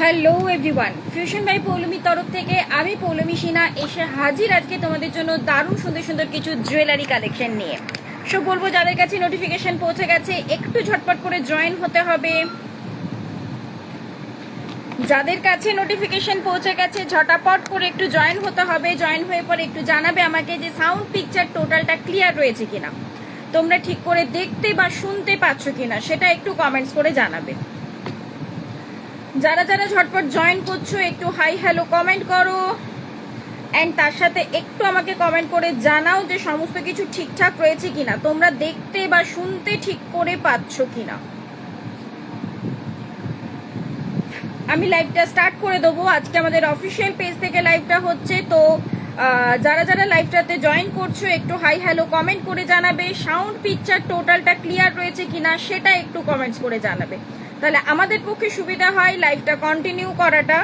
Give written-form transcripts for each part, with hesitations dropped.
Hello everyone, fusion by পৌলমীর তরফ থেকে আমি পৌলমী সিনহা এসে হাজির আজকে তোমাদের জন্য দারুণ সুন্দর সুন্দর কিছু জুয়েলারি কালেকশন নিয়ে। সো বলবো যাদের কাছে নোটিফিকেশন পৌঁছে গেছে একটু ঝটপট করে জয়েন হতে হবে। যাদের কাছে নোটিফিকেশন পৌঁছে গেছে ঝটাপট করে একটু জয়েন হতে হবে। জয়েন হয়ে পরে একটু জানাবে আমাকে যে সাউন্ড পিকচার টোটালটা ক্লিয়ার রয়েছে কিনা, তোমরা ঠিক করে দেখতে বা শুনতে পাচ্ছ কিনা সেটা একটু কমেন্টস করে জানাবে। যারা যারা ঝটপট জয়েন করছো একটু হাই হ্যালো কমেন্ট করো, অ্যান্ড তার সাথে একটু আমাকে কমেন্ট করে জানাও যে সমস্ত কিছু ঠিকঠাক রয়েছে কিনা, তোমরা দেখতে বা শুনতে ঠিক করে পাচ্ছ কিনা। আমি লাইভটা স্টার্ট করে দেবো। আজকে আমাদের অফিসিয়াল পেজ থেকে লাইভটা হচ্ছে, তো যারা যারা লাইভটাতে জয়েন করছো একটু হাই হ্যালো কমেন্ট করে জানাবে। সাউন্ড পিকচার টোটালটা ক্লিয়ার রয়েছে কিনা সেটা একটু কমেন্টস করে জানাবে, তাহলে আমাদের পক্ষে সুবিধা হয় লাইভটা কন্টিনিউ করাটা।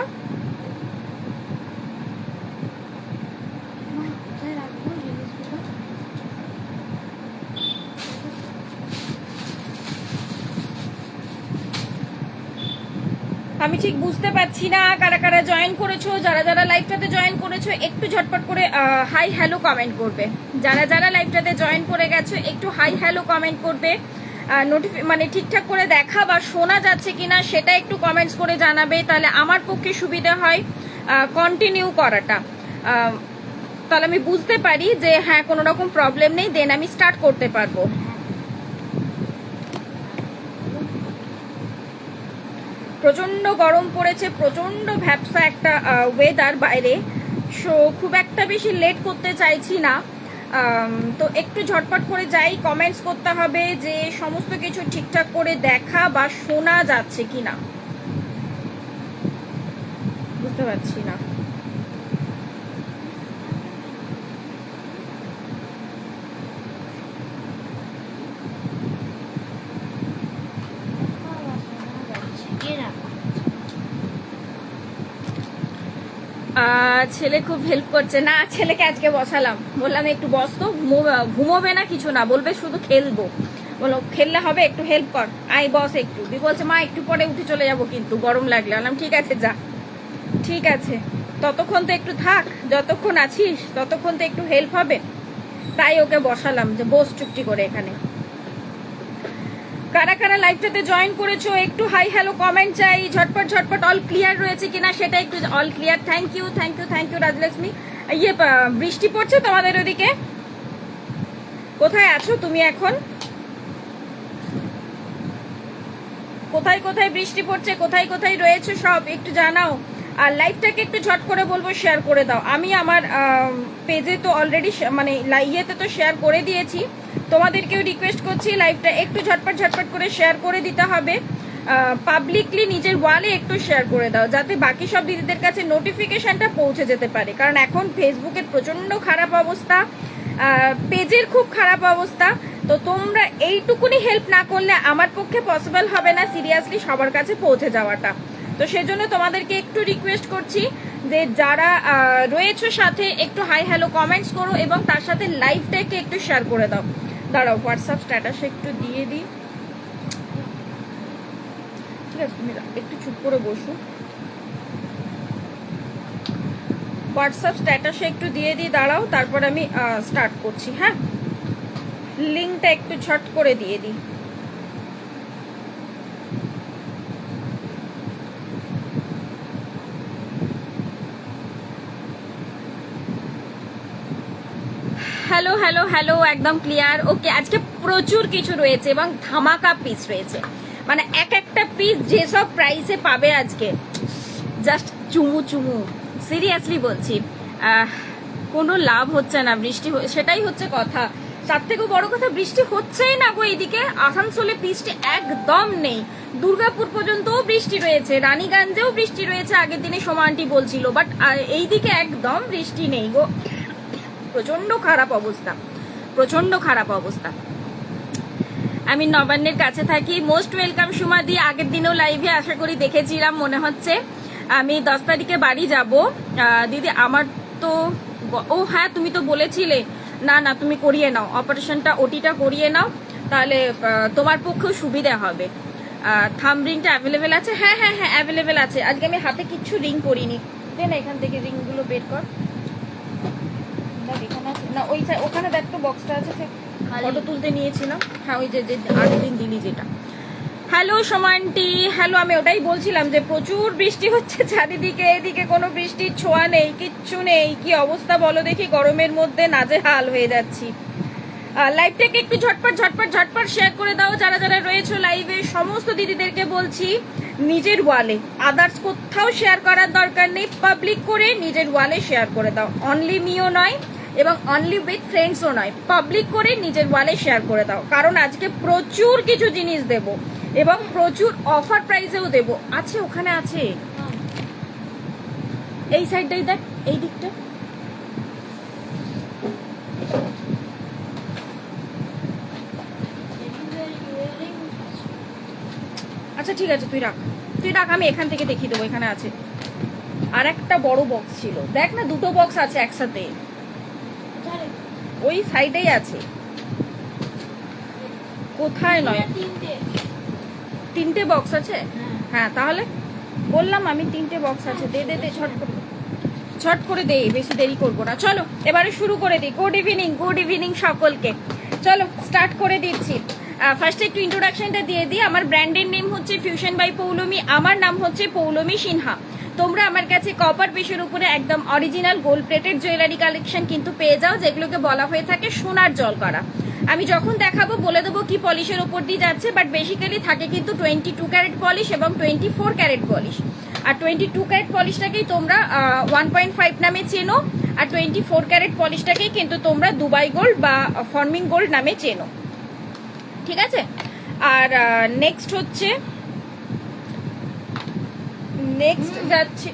আমি ঠিক বুঝতে পারছি না কারা কারা জয়েন করেছো। যারা যারা লাইভটাতে জয়েন করেছো একটু ঝটপট করে হাই হ্যালো কমেন্ট করবে। যারা যারা লাইভটাতে জয়েন করে গেছো একটু হাই হ্যালো কমেন্ট করবে। মানে ঠিকঠাক করে দেখা বা শোনা যাচ্ছে কিনা সেটা একটু কমেন্টস করে জানাবে, তাহলে আমার পক্ষে সুবিধা হয় কন্টিনিউ করাটা। তাহলে আমি বুঝতে পারি যে হ্যাঁ কোনো রকম প্রবলেম নেই, দেন আমি স্টার্ট করতে পারবো। প্রচন্ড গরম পড়েছে, প্রচন্ড ভ্যাপসা একটা ওয়েদার বাইরে। সো খুব একটা বেশি লেট করতে চাইছি না, তো একটু ঝটপট করে যাই। কমেন্টস করতে হবে যে সমস্ত কিছু ঠিকঠাক করে দেখা বা শোনা যাচ্ছে কিনা, বুঝতে পারছি না। ছেলে খুব হেল্প করছে না, ছেলেকে আজকে বসালাম, বললাম একটু বস তো, ঘুমোবে না কিছু না, বলবে শুধু খেলবো। বলো খেললে হবে, একটু হেল্প কর, আই বস একটু। বলছে মা একটু পরে উঠে চলে যাবো কিন্তু গরম লাগলে। বললাম ঠিক আছে যা, ঠিক আছে ততক্ষণ তো একটু থাক, যতক্ষণ আছিস ততক্ষণ তো একটু হেল্প হবে। তাই ওকে বসালাম যে বস চুপটি করে এখানে। কারা কারা লাইভটাতে জয়েন করেছো একটু হাই হ্যালো কমেন্ট চাই। ঝটপট ঝটপট অল ক্লিয়ার রয়েছে কিনা সেটা একটু, all clear. Thank you thank you thank you Rajlakshmi. বৃষ্টি পড়ছে তোমাদের ওদিকে? কোথায় আছো তুমি এখন? কোথায় কোথায় বৃষ্টি পড়ছে, কোথায় কোথায় রয়েছে সব একটু জানাও। আর লাইভটাকে একটু ঝট করে বলবো শেয়ার করে দাও। আমি আমার পেজে তো অলরেডি মানে ইয়েতে তো শেয়ার করে দিয়েছি, তোমাদেরকেও রিকোয়েস্ট করছি লাইভটা একটু ঝটপট ঝটপট করে শেয়ার করে দিতে হবে। পাবলিকলি নিজের ওয়ালে একটু শেয়ার করে দাও যাতে বাকি সব দিদিদের কাছে নোটিফিকেশনটা পৌঁছে যেতে পারে, কারণ এখন ফেসবুকের প্রচণ্ড খারাপ অবস্থা, পেজের খুব খারাপ অবস্থা। তো তোমরা এইটুকুনি হেল্প না করলে আমার পক্ষে পসিবল হবে না সিরিয়াসলি সবার কাছে পৌঁছে যাওয়াটা। তো সেজন্য তোমাদেরকে একটু রিকোয়েস্ট করছি যে যারা রয়েছে সাথে একটু হাই হ্যালো কমেন্টস করো এবং তার সাথে লাইভটাকে একটু শেয়ার করে দাও। দাঁড়াও হোয়াটসঅ্যাপ স্ট্যাটাস একটু দিয়ে দিই, ঠিক আছে তুমি একটু চুপ করে বসো। হোয়াটসঅ্যাপ স্ট্যাটাসে একটু দিয়ে দিই, দাঁড়াও তারপর আমি স্টার্ট করছি। হ্যাঁ লিঙ্কটা একটু ছট করে দিয়ে দিই। হ্যালো হ্যালো হ্যালো, একদম ক্লিয়ার। ওকে, আজকে প্রচুর কিছু রয়েছে এবং ধামাকা পিস রয়েছে, মানে এক একটা পিস যেসব প্রাইসে পাবে আজকে জাস্ট চুমু চুমু। সিরিয়াসলি বলছি, কোনো লাভ হচ্ছে না, বৃষ্টি সেটাই হচ্ছে কথা। তার থেকেও বড় কথা বৃষ্টি হচ্ছেই না গো এইদিকে। আসানসোলে বৃষ্টি একদম নেই, দুর্গাপুর পর্যন্তও বৃষ্টি রয়েছে, রানীগঞ্জেও বৃষ্টি রয়েছে, আগের দিনে সোমা আন্টি বলছিল, বাট এইদিকে একদম বৃষ্টি নেই গো। প্রচন্ড খারাপ অবস্থা, প্রচন্ড খারাপ অবস্থা। আমি নবান্নের কাছে থাকি। মোস্ট ওয়েলকাম সুমাদি, আগের দিনেও লাইভে আশা করি দেখেছিলাম মনে হচ্ছে। আমি 10 তারিখে বাড়ি যাব দিদি। আমার তো ও হ্যাঁ তুমি তো বলেছিলে, না না তুমি করিয়ে নাও অপারেশনটা, ওটিটা করিয়ে নাও, তাহলে তোমার পক্ষেও সুবিধা হবে। থাম রিংটা অ্যাভেলেবেল আছে? হ্যাঁ হ্যাঁ হ্যাঁ অ্যাভেলেবেল আছে। আজকে আমি হাতে কিচ্ছু রিং করিনি। দে না এখান থেকে রিংগুলো বের কর। দেখ এখানে আছে না, ওই ওখানে দেখ তো বক্সটা আছে, ফটো তুলতে নিয়েছিলাম। হ্যাঁ ওই যে আগের দিন দিলি যেটা। Hello Somanti, hello. আমি ওটাই বলছিলাম যে প্রচুর বৃষ্টি হচ্ছে চারিদিকে, এদিকে কোনো বৃষ্টির ছোঁয়া নেই, কিচ্ছু নেই। কি অবস্থা বলো দেখি, গরমের মধ্যে নাজেহাল হয়ে যাচ্ছি। লাইভটাকে একটু ঝটপট ঝটপট ঝটপট শেয়ার করে দাও যারা যারা রয়েছে লাইভে। সমস্ত দিদিদেরকে বলছি নিজের ওয়ালে, আদার্স কোথাও শেয়ার করার দরকার নেই, পাবলিক করে নিজের ওয়ালে শেয়ার করে দাও। অনলি মিও নয় এবং অনলি উইথ ফ্রেন্ডসও নয়, পাবলিক করে নিজের ওয়ালে শেয়ার করে দাও। কারণ আজকে প্রচুর কিছু জিনিস দেব এবং প্রচুর অফার প্রাইসেও দেব। আছে ওখানে আছে, এই সাইডটাই দেখ, এই দিকটা। আচ্ছা ঠিক আছে, তুই রাখ তুই রাখ, আমি এখান থেকে দেখিয়ে দেবো। এখানে আছে আর একটা বড় বক্স ছিল, দেখ না দুটো বক্স আছে একসাথে, ওই সাইডেই আছে। কোথায় নয়, তিনটে বক্স আছে। হ্যাঁ তাহলে বললাম আমি তিনটে বক্স আছে। দে দে দে, ছট করে দে, বেশি দেরি করবো না। চলো এবারে শুরু করে দিই। গুড ইভিনিং সকলকে। চলো স্টার্ট করে দিচ্ছি। ফার্স্টে একটু ইন্ট্রোডাকশনটা দিয়ে দিই। আমার ব্র্যান্ডের নেম হচ্ছে ফিউশন বাই পৌলমি, আমার নাম হচ্ছে পৌলমি সিনহা। তোমরা আমার কাছে কপার পিসের উপরে একদম original gold plated jewellery collection কিন্তু পেয়ে যাও, যেগুলোকে বলা হয়ে থাকে সোনার জল করা। আমি যখন দেখাবো বলে দেবো কি পলিশের উপর দিয়ে যাচ্ছে, বাট বেসিক্যালি থাকে কিন্তু 22 ক্যারেট পলিশ এবং 24 ক্যারেট পলিশ। আর 22 ক্যারেট পলিশটাকেই তোমরা 1.5 নামে চেনো, আর 24 ক্যারেট পলিশটাকেই কিন্তু তোমরা দুবাই গোল্ড বা ফর্মিং গোল্ড নামে চেনো, ঠিক আছে। আর নেক্সট হচ্ছে, নেক্সট যাচ্ছে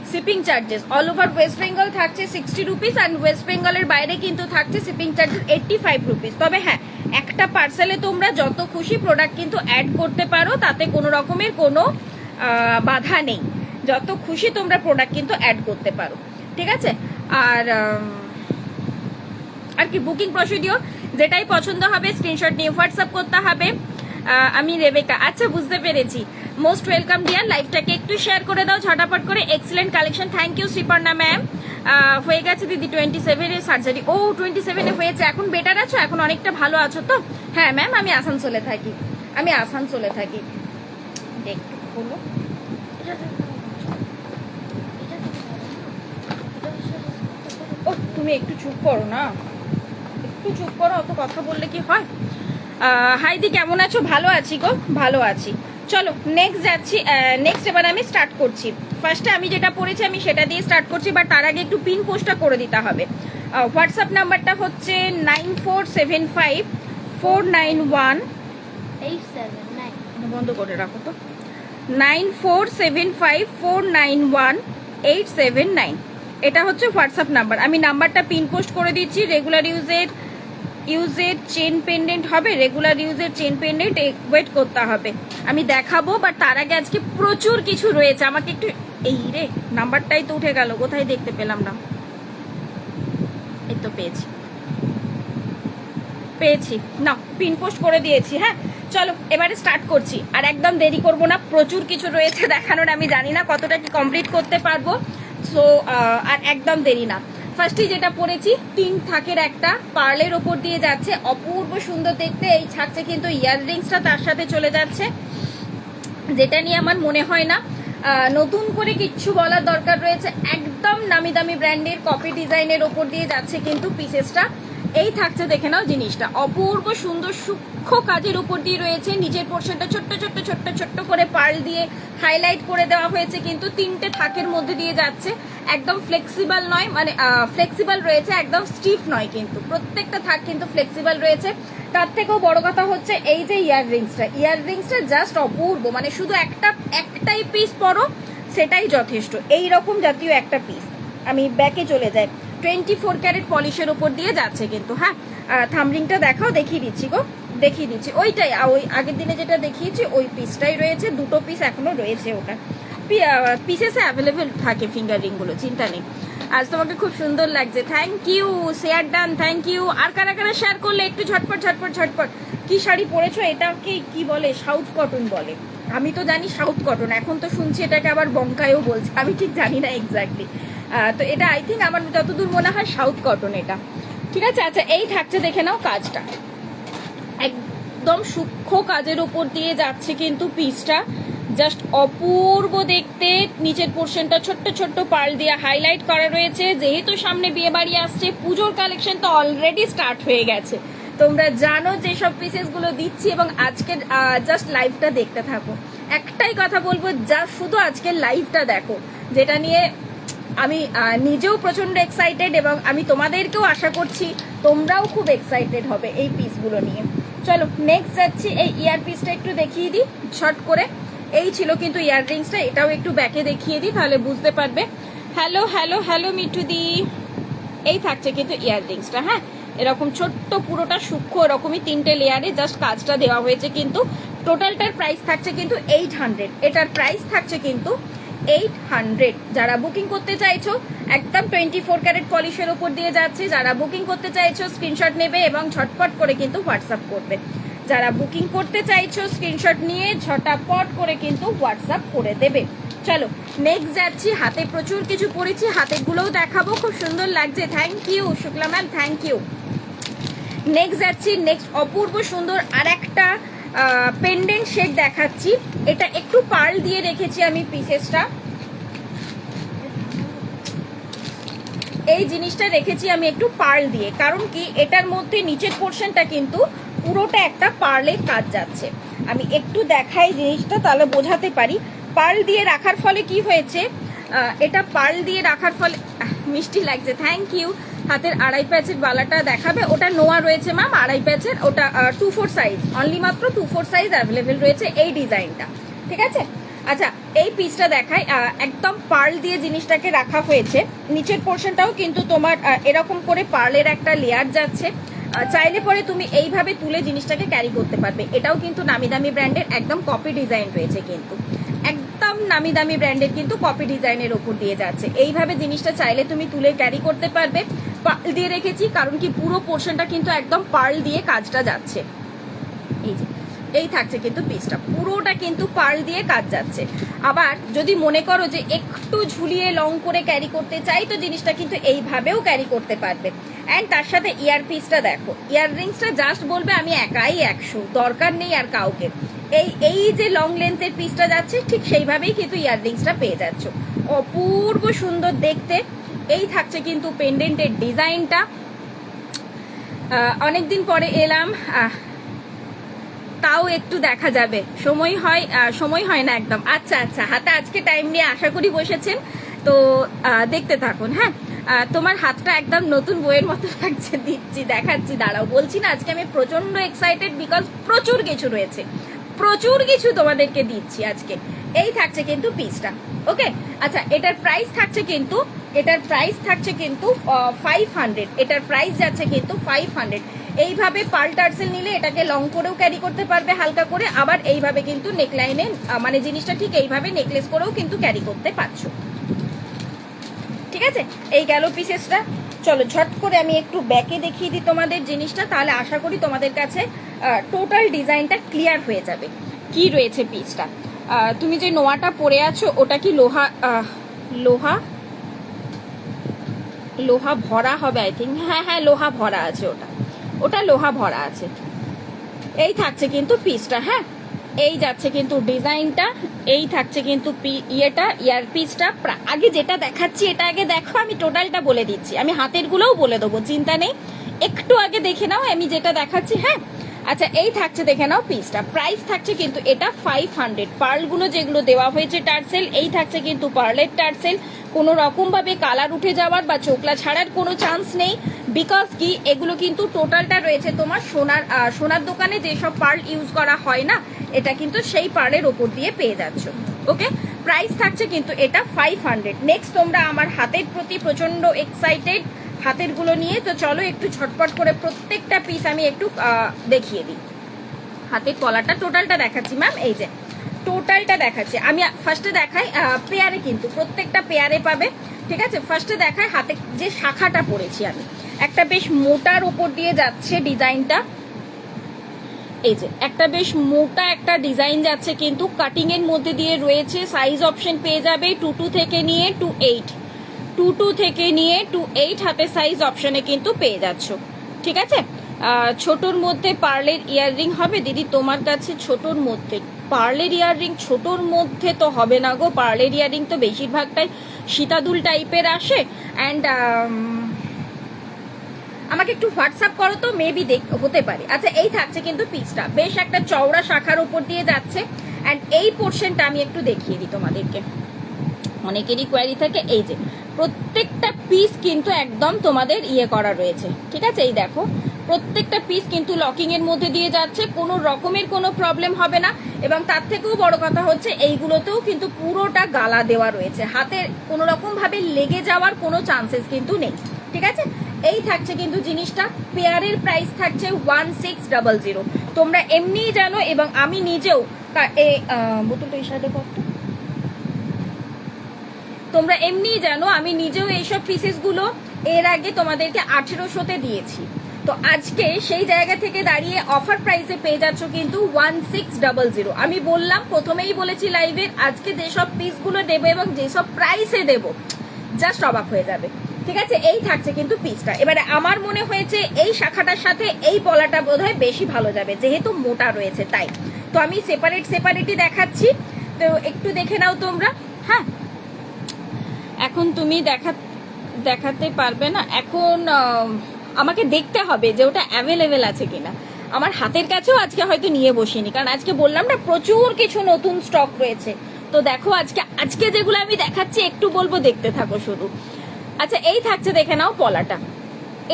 shipping charges. All over West Bengal থাকছে 60 রুপিস, আর ওয়েস্ট বেঙ্গলের বাইরে কিন্তু থাকছে শিপিং চার্জেস 85 রুপিস। তবে হ্যাঁ, একটা পার্সেলে তোমরা যত খুশি প্রোডাক্ট কিন্তু অ্যাড করতে পারো, তাতে কোনো রকমের কোনো বাধা নেই। যত খুশি তোমরা প্রোডাক্ট কিন্তু অ্যাড করতে পারো, ঠিক আছে। আর কি বুকিং প্রসিডিওর, যেটাই পছন্দ হবে স্ক্রিনশট নিয়ে হোয়াটসঅ্যাপ করতে হবে। আমি রেবেকা, আচ্ছা বুঝতে পেরেছি। মোস্ট ওয়েলকাম ডিয়ার, লাইভটাকে একটু শেয়ার করে দাও ঝটাপট করে। Excellent collection, thank you Sriparna ma'am. হয়ে গেছে দিদি 27-এর সার্জারি। ও 27-এ হয়েছে, এখন বেটার আছো? এখন অনেকটা ভালো আছো তো? হ্যাঁ ম্যাম, আমি আসানসোলে থাকি। একটু বলো, ও তুমি একটু চুপ করো না, একটু চুপ করো, অত কথা বললে কি হয়। হাইদি কেমন আছো? ভালো আছি গো, ভালো আছি। চলো নেক্সট যাচ্ছি। নেক্সট এবার আমি স্টার্ট করছি। ফার্স্টে আমি যেটা পড়েছি আমি সেটা দিয়ে স্টার্ট করছি, বাট তার আগে একটু পিন পোস্টটা করে দিতে হবে। হোয়াটসঅ্যাপ নাম্বারটা হচ্ছে 9475491879। বন্ধ করে রাখো তো, 9475491879। এটা হচ্ছে হোয়াটসঅ্যাপ নাম্বার। আমি নাম্বারটা পিন পোস্ট করে দিচ্ছি। রেগুলার ইউজের চেন পেন্ডেন্ট হবে, রেগুলার ইউজের চেন পেন্ডেন্ট ওয়েট করতে হবে, আমি দেখাবো। বাট তার আগে আজকে প্রচুর কিছু রয়েছে, আমাকে একটু, এই রে নাম্বারটাই তো উঠে গেল, কোথায় দেখতে পেলাম না। এই তো পেয়েছি না, পিন পোস্ট করে দিয়েছি। হ্যাঁ চলো এবারে স্টার্ট করছি, আর একদম দেরি করব না। প্রচুর কিছু রয়েছে দেখানোর, আমি জানি না কতটা কি কমপ্লিট করতে পারবো। সো আর একদম দেরি না। ফার্স্টে যেটা পরেছি, 3 থাকের একটা পার্লের ওপর দিয়ে যাচ্ছে, অপূর্ব সুন্দর দেখতে। এই থাকছে কিন্তু ইয়াররিংসটা তার সাথে চলে যাচ্ছে, যেটা নিয়ে আমার মনে হয় না নতুন করে কিচ্ছু বলার দরকার রয়েছে। একদম নামি দামি ব্র্যান্ডের কপি ডিজাইনের ওপর দিয়ে যাচ্ছে কিন্তু পিসেসটা। এই থাকছে, দেখে নাও জিনিসটা, অপূর্ব সুন্দর সূক্ষ্ম কাজের উপর দিয়ে রয়েছে। নিচের পোর্শনটা ছোট্ট ছোট্ট ছোট্ট ছোট্ট করে পার্ল দিয়ে হাইলাইট করে দেওয়া হয়েছে, কিন্তু 3টে থাকের মধ্যে দিয়ে যাচ্ছে। একদম ফ্লেক্সিবল নয়, মানে ফ্লেক্সিবল রয়েছে, একদম স্টিফ নয়, কিন্তু প্রত্যেকটা থাক কিন্তু ফ্লেক্সিবল রয়েছে। তার থেকেও বড় কথা হচ্ছে এই যে ইয়াররিংসটা জাস্ট অপূর্ব, মানে শুধু একটাই পিস পরো সেটাই যথেষ্ট। এই রকম জাতীয় একটা পিস। আমি ব্যাকে চলে যাই। 24 ক্যারেট পলিশের উপর দিয়ে যাচ্ছে কিন্তু। হ্যাঁ থামরিংটা দেখাও, দেখিয়ে দিচ্ছি ওইটাই, ওই আগের দিনে যেটা দেখিয়েছি ওই পিসটাই রয়েছে। 2টো পিস এখনো রয়েছে, ওটা পিসেসে অ্যাভেলেবেল থাকে ফিঙ্গার রিংগুলো, চিন্তা নেই। আজ তোমাকে খুব সুন্দর লাগছে, thank you, share done, thank you. আর কারা কারা শেয়ার করলে একটু ঝটপট ঝটপট ঝটপট। কি শাড়ি পরেছো, এটাকে কি বলে, সাউথ কটন বলে, আমি তো জানি সাউথ কটন, এখন তো শুনছি এটাকে আবার বঙ্কায়ও বলছে, আমি ঠিক জানি না এক্স্যাক্টলি। তো এটা আই থিঙ্ক আমার যতদূর মনে হয় সাউথ কটন এটা, ঠিক আছে। আচ্ছা এই থাকছে, দেখে নাও কাজটা, একদম সূক্ষ্ম কাজের উপর দিয়ে যাচ্ছে কিন্তু পিসটা, জাস্ট অপূর্ব দেখতে। নিচের পোর্শনটা ছোট্ট ছোট্ট পার্ল দিয়ে হাইলাইট করা রয়েছে, যেহেতু সামনে বিয়ে বাড়ি আসছে, পুজোর কালেকশন তো অলরেডি স্টার্ট হয়ে গেছে, তোমরা জানো যেসব পিসেসগুলো দিচ্ছি। এবং আজকে জাস্ট লাইভটা দেখতে থাকো, একটাই কথা বলবো, যা শুধু আজকের লাইভটা দেখো, যেটা নিয়ে আমি নিজেও প্রচন্ড এক্সাইটেড, এবং আমি তোমাদেরকেও আশা করছি তোমরাও খুব এক্সাইটেড হবে এই পিসগুলো নিয়ে। চলো নেক্সট যাচ্ছি, এই ইয়ার পিসটা একটু দেখিয়ে দিই শর্ট করে। এই ছিল কিন্তু ইয়াররিংসটা, এটাও একটু ব্যাকে দেখিয়ে দিই, তাহলে বুঝতে পারবে। হ্যালো হ্যালো হ্যালো মিঠু দি, এই থাকছে কিন্তু ইয়াররিংসটা, হ্যাঁ এরকম ছোট্ট, পুরোটা সূক্ষ্ম, এরকমই 3টে লেয়ারে জাস্ট কাজটা দেওয়া হয়েছে। কিন্তু টোটালটার প্রাইস থাকছে কিন্তু 800, এটার প্রাইস থাকছে কিন্তু 800। যারা বুকিং করতে চাইছো, একদম 24 ক্যারেট পলিশের উপর দিয়ে যাচ্ছে, যারা বুকিং করতে চাইছো স্ক্রিনশট নেবে এবং ঝটপট করে কিন্তু হোয়াটসঅ্যাপ করবে। যারা বুকিং করতে চাইছো স্ক্রিনশট নিয়ে ঝটাপট করে কিন্তু হোয়াটসঅ্যাপ করে দেবে। চলো নেক্সট যাচ্ছি, হাতে প্রচুর কিছু পরেছি, হাতেগুলোও দেখাবো, খুব সুন্দর লাগছে, thank you Shukla ma'am, thank you. Next যাচ্ছি, নেক্সট অপূর্ব সুন্দর আর একটা পেন্ডেন্ট শেড দেখাচ্ছি। এটা একটু পার্ল দিয়ে রেখেছি আমি পিসেসটা, এই জিনিসটা রেখেছি আমি একটু পার্ল দিয়ে, কারণ কি এটার মধ্যে নিচের পোর্শনটা কিন্তু পুরোটা একটা পার্লের কাজ যাচ্ছে। আমি একটু দেখাই জিনিসটা, তাহলে বোঝাতে পারি। পার্ল দিয়ে রাখার ফলে কি হয়েছে, এটা পার্ল দিয়ে রাখার ফলে মিষ্টি লাগছে, থ্যাংক ইউ। হাতের 2.5 প্যাচের বালাটা দেখাবে, ওটা নোয়া রয়েছে ম্যাম, 2.5 প্যাচের, ওটা 2/4 সাইজ, অনলি মাত্র 2/4 সাইজ অ্যাভেলেবেল রয়েছে এই ডিজাইনটা, ঠিক আছে। আচ্ছা এই পিসটা দেখাই, একদম পার্ল দিয়ে জিনিসটাকে রাখা হয়েছে, নিচের পোর্শনটাও কিন্তু তোমার এরকম করে পার্লের একটা লেয়ার যাচ্ছে। চাইলে পরে তুমি এইভাবে তুলে জিনিসটাকে ক্যারি করতে পারবে। এটাও কিন্তু নামি দামি ব্র্যান্ডের একদম কপি ডিজাইন রয়েছে, কিন্তু একদম নামি দামি ব্র্যান্ডের কিন্তু কপি ডিজাইনের ওপর দিয়ে যাচ্ছে। এইভাবে জিনিসটা চাইলে তুমি তুলে ক্যারি করতে পারবে। পার্ল দিয়ে রেখেছি কারণ কি পুরো পোর্শনটা কিন্তু একদম পার্ল দিয়ে কাজটা যাচ্ছে, এই যে এই থাকছে কিন্তু পিসটা পুরোটা কিন্তু পার্ল দিয়ে কাজ যাচ্ছে। আবার যদি মনে করো যে একটু ঝুলিয়ে লং করে ক্যারি করতে চাই, তো জিনিসটা কিন্তু এইভাবেও ক্যারি করতে পারবে। অ্যান্ড তার সাথে ইয়ার পিসটা দেখো, ইয়াররিংসটা জাস্ট বলবে আমি একাই 100, দরকার নেই আর কাউকে। এই যে লং লেন্থের পিসটা যাচ্ছে ঠিক সেইভাবেই কিন্তু ইয়াররিংসটা পেয়ে যাচ্ছ, অপূর্ব সুন্দর দেখতে। এই থাকছে কিন্তু পেন্ডেন্টের ডিজাইনটা, অনেকদিন পরে এলাম, তাও একটু দেখা যাবে, সময় হয় না একদম। আচ্ছা আচ্ছা, হাতে আজকে টাইম নিয়ে আশা করি বসেছেন, তো দেখতে থাকুন। হ্যাঁ তোমার হাতটা একদম নতুন বইয়ের মতো লাগছে, দিচ্ছি দেখাচ্ছি, দাঁড়াও, বলছি না আজকে আমি প্রচন্ড এক্সাইটেড, বিকজ প্রচুর কিছু রয়েছে, প্রচুর কিছু তোমাদেরকে দিচ্ছি আজকে। এই থাকছে কিন্তু পিসটা, ওকে। আচ্ছা এটার প্রাইস থাকছে কিন্তু 500, এটার প্রাইস যাচ্ছে কিন্তু 500। এইভাবে পার্ল টার্সেল নিলে এটাকে লং করেও ক্যারি করতে পারবে হালকা করে, আবার এইভাবে কিন্তু নেকলাইনে মানে জিনিসটা ঠিক এইভাবে নেকলেস করেও কিন্তু ক্যারি করতে পারছো, ঠিক আছে। এই গেল পিসেসটা। চলো ঝট করে আমি একটু ব্যাকে দেখিয়ে দিই তোমাদের জিনিসটা, তাহলে আশা করি তোমাদের কাছে টোটাল ডিজাইনটা ক্লিয়ার হয়ে যাবে কি রয়েছে পিসটা। তুমি যে নোয়াটা পরে আছো ওটা কি লোহা ভরা হবে আই থিঙ্ক, হ্যাঁ লোহা ভরা আছে, ওটা লোহা ভরা আছে। এই থাকছে কিন্তু পিসটা, হ্যাঁ এই যাচ্ছে কিন্তু ডিজাইনটা, এই থাকছে কিন্তু ইয়ার পিসটা। আগে যেটা দেখাচ্ছি এটা আগে দেখো, আমি টোটালটা বলে দিচ্ছি, আমি হাতের গুলোও বলে দেবো, চিন্তা নেই, একটু আগে দেখে নাও আমি যেটা দেখাচ্ছি। হ্যাঁ আচ্ছা এই থাকছে, দেখে নাও পিসটা, প্রাইস থাকছে কিন্তু এটা 500। পার্লগুলো যেগুলো দেওয়া হয়েছে টার্সেল, এই থাকছে কিন্তু পার্লের টার্সেল, কোনো রকম ভাবে কালার উঠে যাওয়ার বা চোখলা ছাড়ার কোনো চান্স নেই, বিকজ কি এগুলো কিন্তু টোটালটা রয়েছে তোমার সোনার দোকানে যেসব পার্ল ইউজ করা হয় না, এটা কিন্তু সেই পার্লের ওপর দিয়ে পেয়ে যাচ্ছ, ওকে। প্রাইস থাকছে কিন্তু এটা 500। নেক্সট তোমরা আমার হাতের প্রতি প্রচন্ড এক্সাইটেড, হাতের গুলো নিয়ে, তো চলো একটু ঝটপট করে প্রত্যেকটা পিস আমি একটু দেখিয়ে দিই। হাতের কলারটা টোটালটা দেখাচ্ছি ম্যাম, এই যে টোটালটা দেখাচ্ছি আমি। ফার্স্টে দেখাই পেয়ারে, কিন্তু প্রত্যেকটা পেয়ারে পাবে, ঠিক আছে, ফার্স্টে দেখায় হাতে যে শাখাটা পরেছি আমি, একটা বেশ মোটার ওপর দিয়ে যাচ্ছে ডিজাইনটা, এই যে একটা বেশ মোটা একটা ডিজাইন যাচ্ছে, কিন্তু কাটিং এর মধ্যে দিয়ে রয়েছে। সাইজ অপশন পেয়ে যাবে 22 থেকে নিয়ে 28, 22 থেকে নিয়ে 28 হাতে সাইজ অপশনে কিন্তু পেয়ে যাচ্ছ। ঠিক আছে, ছোটর মধ্যে পার্লের ইয়াররিং হবে দিদি তোমার কাছে? ছোটর মধ্যে পার্লের ইয়াররিং, ছোটর মধ্যে তো হবে না গো, পার্লের ইয়াররিং তো বেশিরভাগটাই সীতাদুল টাইপের আসে। অ্যান্ড আমাকে একটু হোয়াটসঅ্যাপ করো তো, মেবি হতে পারে। আচ্ছা, এই থাকছে কিন্তু পিসটা বেশ একটা চওড়া শাখার উপর দিয়ে যাচ্ছে। অ্যান্ড এই পোর্শনটা আমি একটু দেখিয়ে দিই তোমাদেরকে, অনেকেরই কোয়ারি থাকে। এই যে প্রত্যেকটা পিস কিন্তু একদম তোমাদের ইয়ে করা রয়েছে। ঠিক আছে, এই দেখো প্রত্যেকটা পিস কিন্তু লকিং এর মধ্যে দিয়ে যাচ্ছে, কোনো রকমের কোনো প্রবলেম হবে না। এবং তার থেকেও বড় কথা হচ্ছে এইগুলোতেও কিন্তু পুরোটা গালা দেওয়া রয়েছে, হাতে কোনো রকম ভাবে লেগে যাওয়ার কোনো চান্সেস কিন্তু নেই। ঠিক আছে, এই থাকছে কিন্তু জিনিসটা। পেয়ারের প্রাইস থাকছে 1600। তোমরা এমনিই জানো এবং আমি নিজেও বোতলটা এই সাইডে কত, তোমরা এমনিই জানো আমি নিজেও এইসব পিসেস গুলো এর আগে তোমাদেরকে 1800-তে দিয়েছি। তো আজকে সেই জায়গা থেকে দাঁড়িয়ে অফার প্রাইসে পেয়ে যাচ্ছ কিন্তু 1600। আমি বললাম, প্রথমেই বলেছি লাইভের, আজকে যেসব পিসগুলো দেবো এবং যেসব প্রাইসে দেবো জাস্ট অবাক হয়ে যাবে। ঠিক আছে, এই থাকছে কিন্তু পিসটা। এবারে আমার মনে হয়েছে এই শাখাটার সাথে এই পলাটা বোধহয় বেশি ভালো যাবে, যেহেতু মোটা রয়েছে তাই। তো আমি সেপারেটই দেখাচ্ছি, তো একটু দেখে নাও তোমরা। হ্যাঁ, এখন তুমি দেখাতে পারবে না, এখন আমাকে দেখতে হবে যে ওটা অ্যাভেলেবেল আছে কিনা। আমার হাতের কাছেও আজকে হয়তো নিয়ে বসিনি, কারণ আজকে বললাম না প্রচুর কিছু নতুন স্টক রয়েছে। তো দেখো আজকে যেগুলো আমি দেখাচ্ছি একটু বলবো, দেখতে থাকো শুধু। আচ্ছা, এই থাকছে, দেখে নাও পলাটা,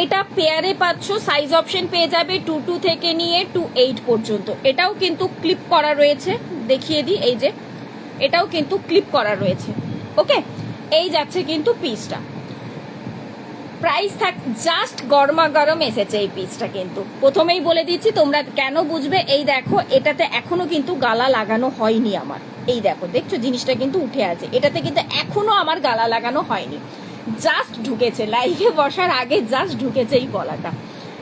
এটা পেয়ারে পাচ্ছ, সাইজ অপশন পেয়ে যাবে 22 থেকে নিয়ে 28 পর্যন্ত। এটাও কিন্তু ক্লিপ করা রয়েছে, দেখিয়ে দিই, এই যে এটাও কিন্তু ক্লিপ করা রয়েছে। ওকে, এই যাচ্ছে কিন্তু পিসটা। প্রাইস থাক জাস্ট গরমা গরম এসেছে এই পিসটা, কিন্তু প্রথমেই বলে দিচ্ছি তোমরা কেন বুঝবে। এই দেখো, এটাতে এখনো কিন্তু গালা লাগানো হয়নি আমার। এই দেখো, দেখছো জিনিসটা কিন্তু উঠে আছে, এটাতে কিন্তু এখনো আমার গালা লাগানো হয়নি, জাস্ট ঢুকেছে, লাইভে বসার আগে জাস্ট ঢুকেছে এই গলাটা।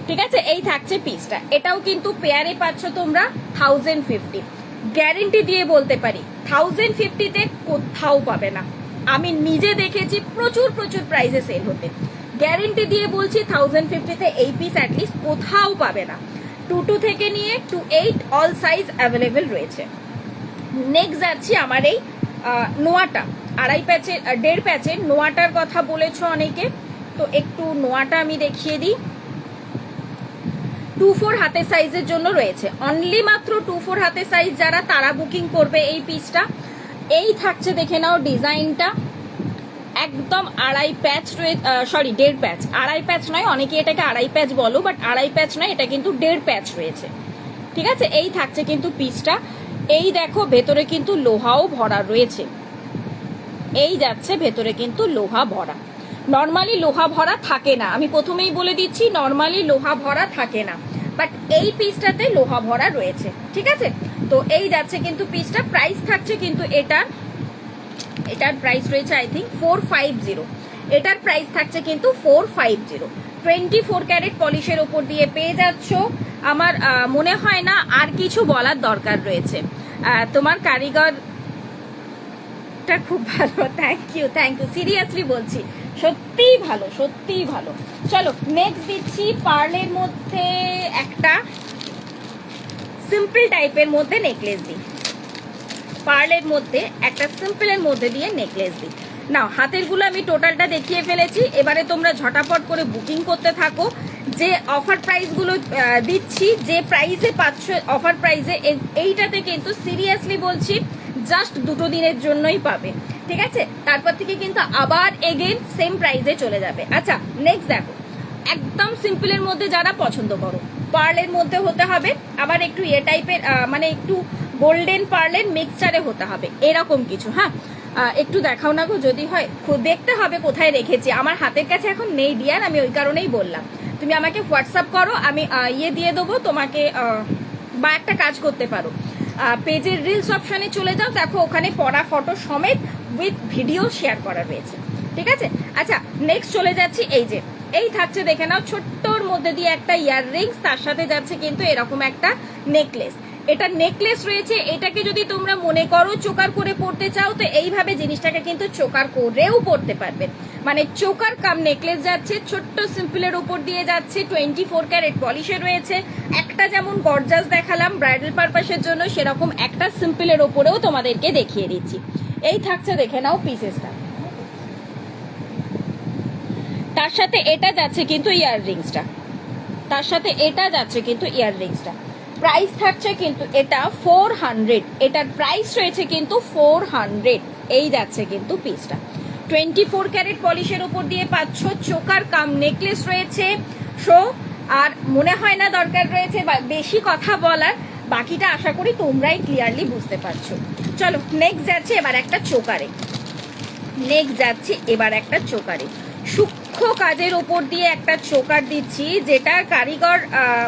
ঠিক আছে, এই থাকছে পিসটা। এটাও কিন্তু পেয়ারে পাচ্ছ তোমরা 1050। গ্যারেন্টি দিয়ে বলতে পারি 1050-তে কোথাও পাবে না। আমি নিজে দেখেছি প্রচুর প্রাইসে সেল হতে, গ্যারেন্টি দিয়ে বলছি 1050-তে এই পিস অ্যাটলিস্ট কোথাও পাবে না। 22 থেকে নিয়ে 28 অল সাইজ অ্যাভেলেবেল রয়েছে। নেক্সট যাচ্ছি আমার এই নোয়াটা, 2.5 প্যাচের 1.5 প্যাচের নোয়াটার কথা বলেছো অনেকে, তো একটু নোয়াটা আমি দেখিয়ে দিই। 24 হাতের সাইজের জন্য রয়েছে, অনলি মাত্র 24 হাতের সাইজ যারা, তারা বুকিং করবে এই পিসটা। এই থাকছে, দেখে নাও ডিজাইনটা, একদম 2.5 প্যাচ রয়েছে, সরি 1.5 প্যাচ, 2.5 প্যাচ নয়, অনেকে এটাকে 2.5 প্যাচ বলো, বাট 2.5 প্যাচ নয়, এটা কিন্তু 1.5 প্যাচ রয়েছে। ঠিক আছে, এই থাকছে কিন্তু পিসটা। এই দেখো ভেতরে কিন্তু লোহাও ভরা রয়েছে, এই যাচ্ছে ভেতরে কিন্তু লোহা ভরা। নর্মালি লোহা ভরা থাকে না, আমি প্রথমেই বলে দিচ্ছি, নর্মালি লোহা ভরা থাকে না, বাট এই পিসটাতে লোহা ভরা রয়েছে। ঠিক আছে, তো এই যাচ্ছে কিন্তু পিসটা। প্রাইস থাকছে কিন্তু এটার প্রাইস রয়েছে আই থিঙ্ক 450। এটার প্রাইস থাকছে কিন্তু 450। 24 ক্যারেট পলিশের ওপর দিয়ে পেয়ে যাচ্ছ। আমার মনে হয় না আর কিছু বলার দরকার রয়েছে। তোমার কারিগরটা খুব ভালো, থ্যাংক ইউ সিরিয়াসলি বলছি, সত্যিই ভালো। চলো নেক্সট দিচ্ছি পার্লের মধ্যে একটা সিম্পল টাইপের মধ্যে নেকলেস দিই, পার্লের মধ্যে একটা সিম্পলের মধ্যে দিয়ে নেকলেস দিই। নাও, হাতের গুলো আমি টোটালটা দেখিয়ে ফেলেছি, এবারে তোমরা ঝটাপট করে বুকিং করতে থাকো। যে অফার প্রাইস গুলো দিচ্ছি, যে প্রাইসে পাচ্ছ অফার প্রাইসে, এইটাতে কিন্তু সিরিয়াসলি বলছি জাস্ট 2 দিনের জন্যই পাবে। ঠিক আছে, তারপর থেকে কিন্তু আবার এগেন সেম প্রাইসে চলে যাবে। আচ্ছা, নেক্সট দেখো, একদম সিম্পলের মধ্যে যারা পছন্দ করো, পার্লের মধ্যে হতে হবে, আবার একটু এ টাইপের মানে একটু গোল্ডেন পার্লের মিক্সচারে হতে হবে, এরকম কিছু। হ্যাঁ, একটু দেখাও না গো, যদি হয় দেখতে হবে কোথায় রেখেছি, আমার হাতের কাছে এখন নেই ডিয়ার, আমি ওই কারণেই বললাম। তুমি আমাকে হোয়াটসঅ্যাপ করো, আমি ইয়ে দিয়ে দেবো তোমাকে, বা একটা কাজ করতে পারো, পেজের রিলস অপশানে চলে যাও, দেখো ওখানে পড়া ফটো সমেত উইথ ভিডিও শেয়ার করা রয়েছে। ঠিক আছে। আচ্ছা নেক্সট চলে যাচ্ছি, এই যে এই থাকছে দেখে নাও ছোট্টর মধ্যে দিয়ে একটা ইয়াররিংস, তার সাথে যাচ্ছে কিন্তু এরকম একটা নেকলেস। এটা নেকলেস রয়েছে, এটাকে যদি তোমরা মনে করো চোকার করে পড়তে চাও তো এইভাবে জিনিসটাকে কিন্তু চোকার করেও পড়তে পারবে। মানে চোকার কাম নেকলেস যাচ্ছে, ছোট্ট সিম্পলের উপর দিয়ে যাচ্ছে, 24 ক্যারেট পলিশে রয়েছে। একটা যেমন গর্জাস দেখালাম ব্রাইডাল পারপাসের জন্য, সেরকম একটা সিম্পলের উপরেও তোমাদেরকে দেখিয়ে দিচ্ছি। এই থাকছে দেখে নাও পিসেসটা, তার সাথে এটা যাচ্ছে কিন্তু ইয়াররিংসটা, তার সাথে এটা যাচ্ছে কিন্তু ইয়াররিংসটা। প্রাইস থাকছে কিন্তু এটা 400, এটার প্রাইস রয়েছে কিন্তু 400। এই যাচ্ছে কিন্তু পিসটা 24 ক্যারেট পলিশের উপর দিয়ে পাচ্ছ, চোকার কাম নেকলেস রয়েছে। সো আর মনে হয় না দরকার রয়েছে বেশি কথা বলার, বাকিটা আশা করি তোমরাই ক্লিয়ারলি বুঝতে পারছো। চলো নেক্সট যাচ্ছে এবার একটা চোকারে, নেক্সট যাচ্ছে এবার একটা চোকারে। সূক্ষ্ম কাজের ওপর দিয়ে একটা চোকার দিচ্ছি, যেটা কারিগর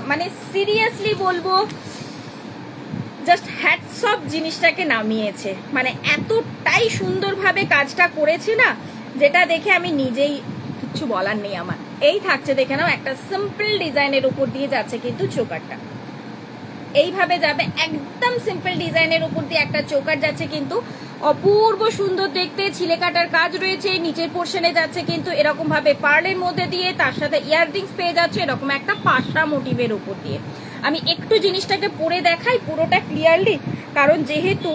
মানে সিরিয়াসলি বলবো জাস্ট হ্যাটস অফ জিনিসটাকে নামিয়েছে। মানে এতটাই সুন্দরভাবে কাজটা করেছে না, যেটা দেখে আমি নিজেই কিচ্ছু বলার নেই আমার। এই থাকছে দেখে নাও একটা সিম্পল ডিজাইনের উপর দিয়ে যাচ্ছে কিন্তু চোকারটা, এইভাবে যাবে একদম সিম্পল ডিজাইনের উপর দিয়ে একটা চোকার যাচ্ছে কিন্তু অপূর্ব সুন্দর দেখতে। ছিলে কাটার কাজ রয়েছে, নিচের পোর্শনে যাচ্ছে কিন্তু এরকম ভাবে পার্লের মধ্যে দিয়ে, তার সাথে ইয়াররিংস পেয়ে যাচ্ছে এরকম একটা পাশা মোটিভের উপর দিয়ে। আমি একটু জিনিসটাকে পরে দেখাই পুরোটা ক্লিয়ারলি, কারণ যেহেতু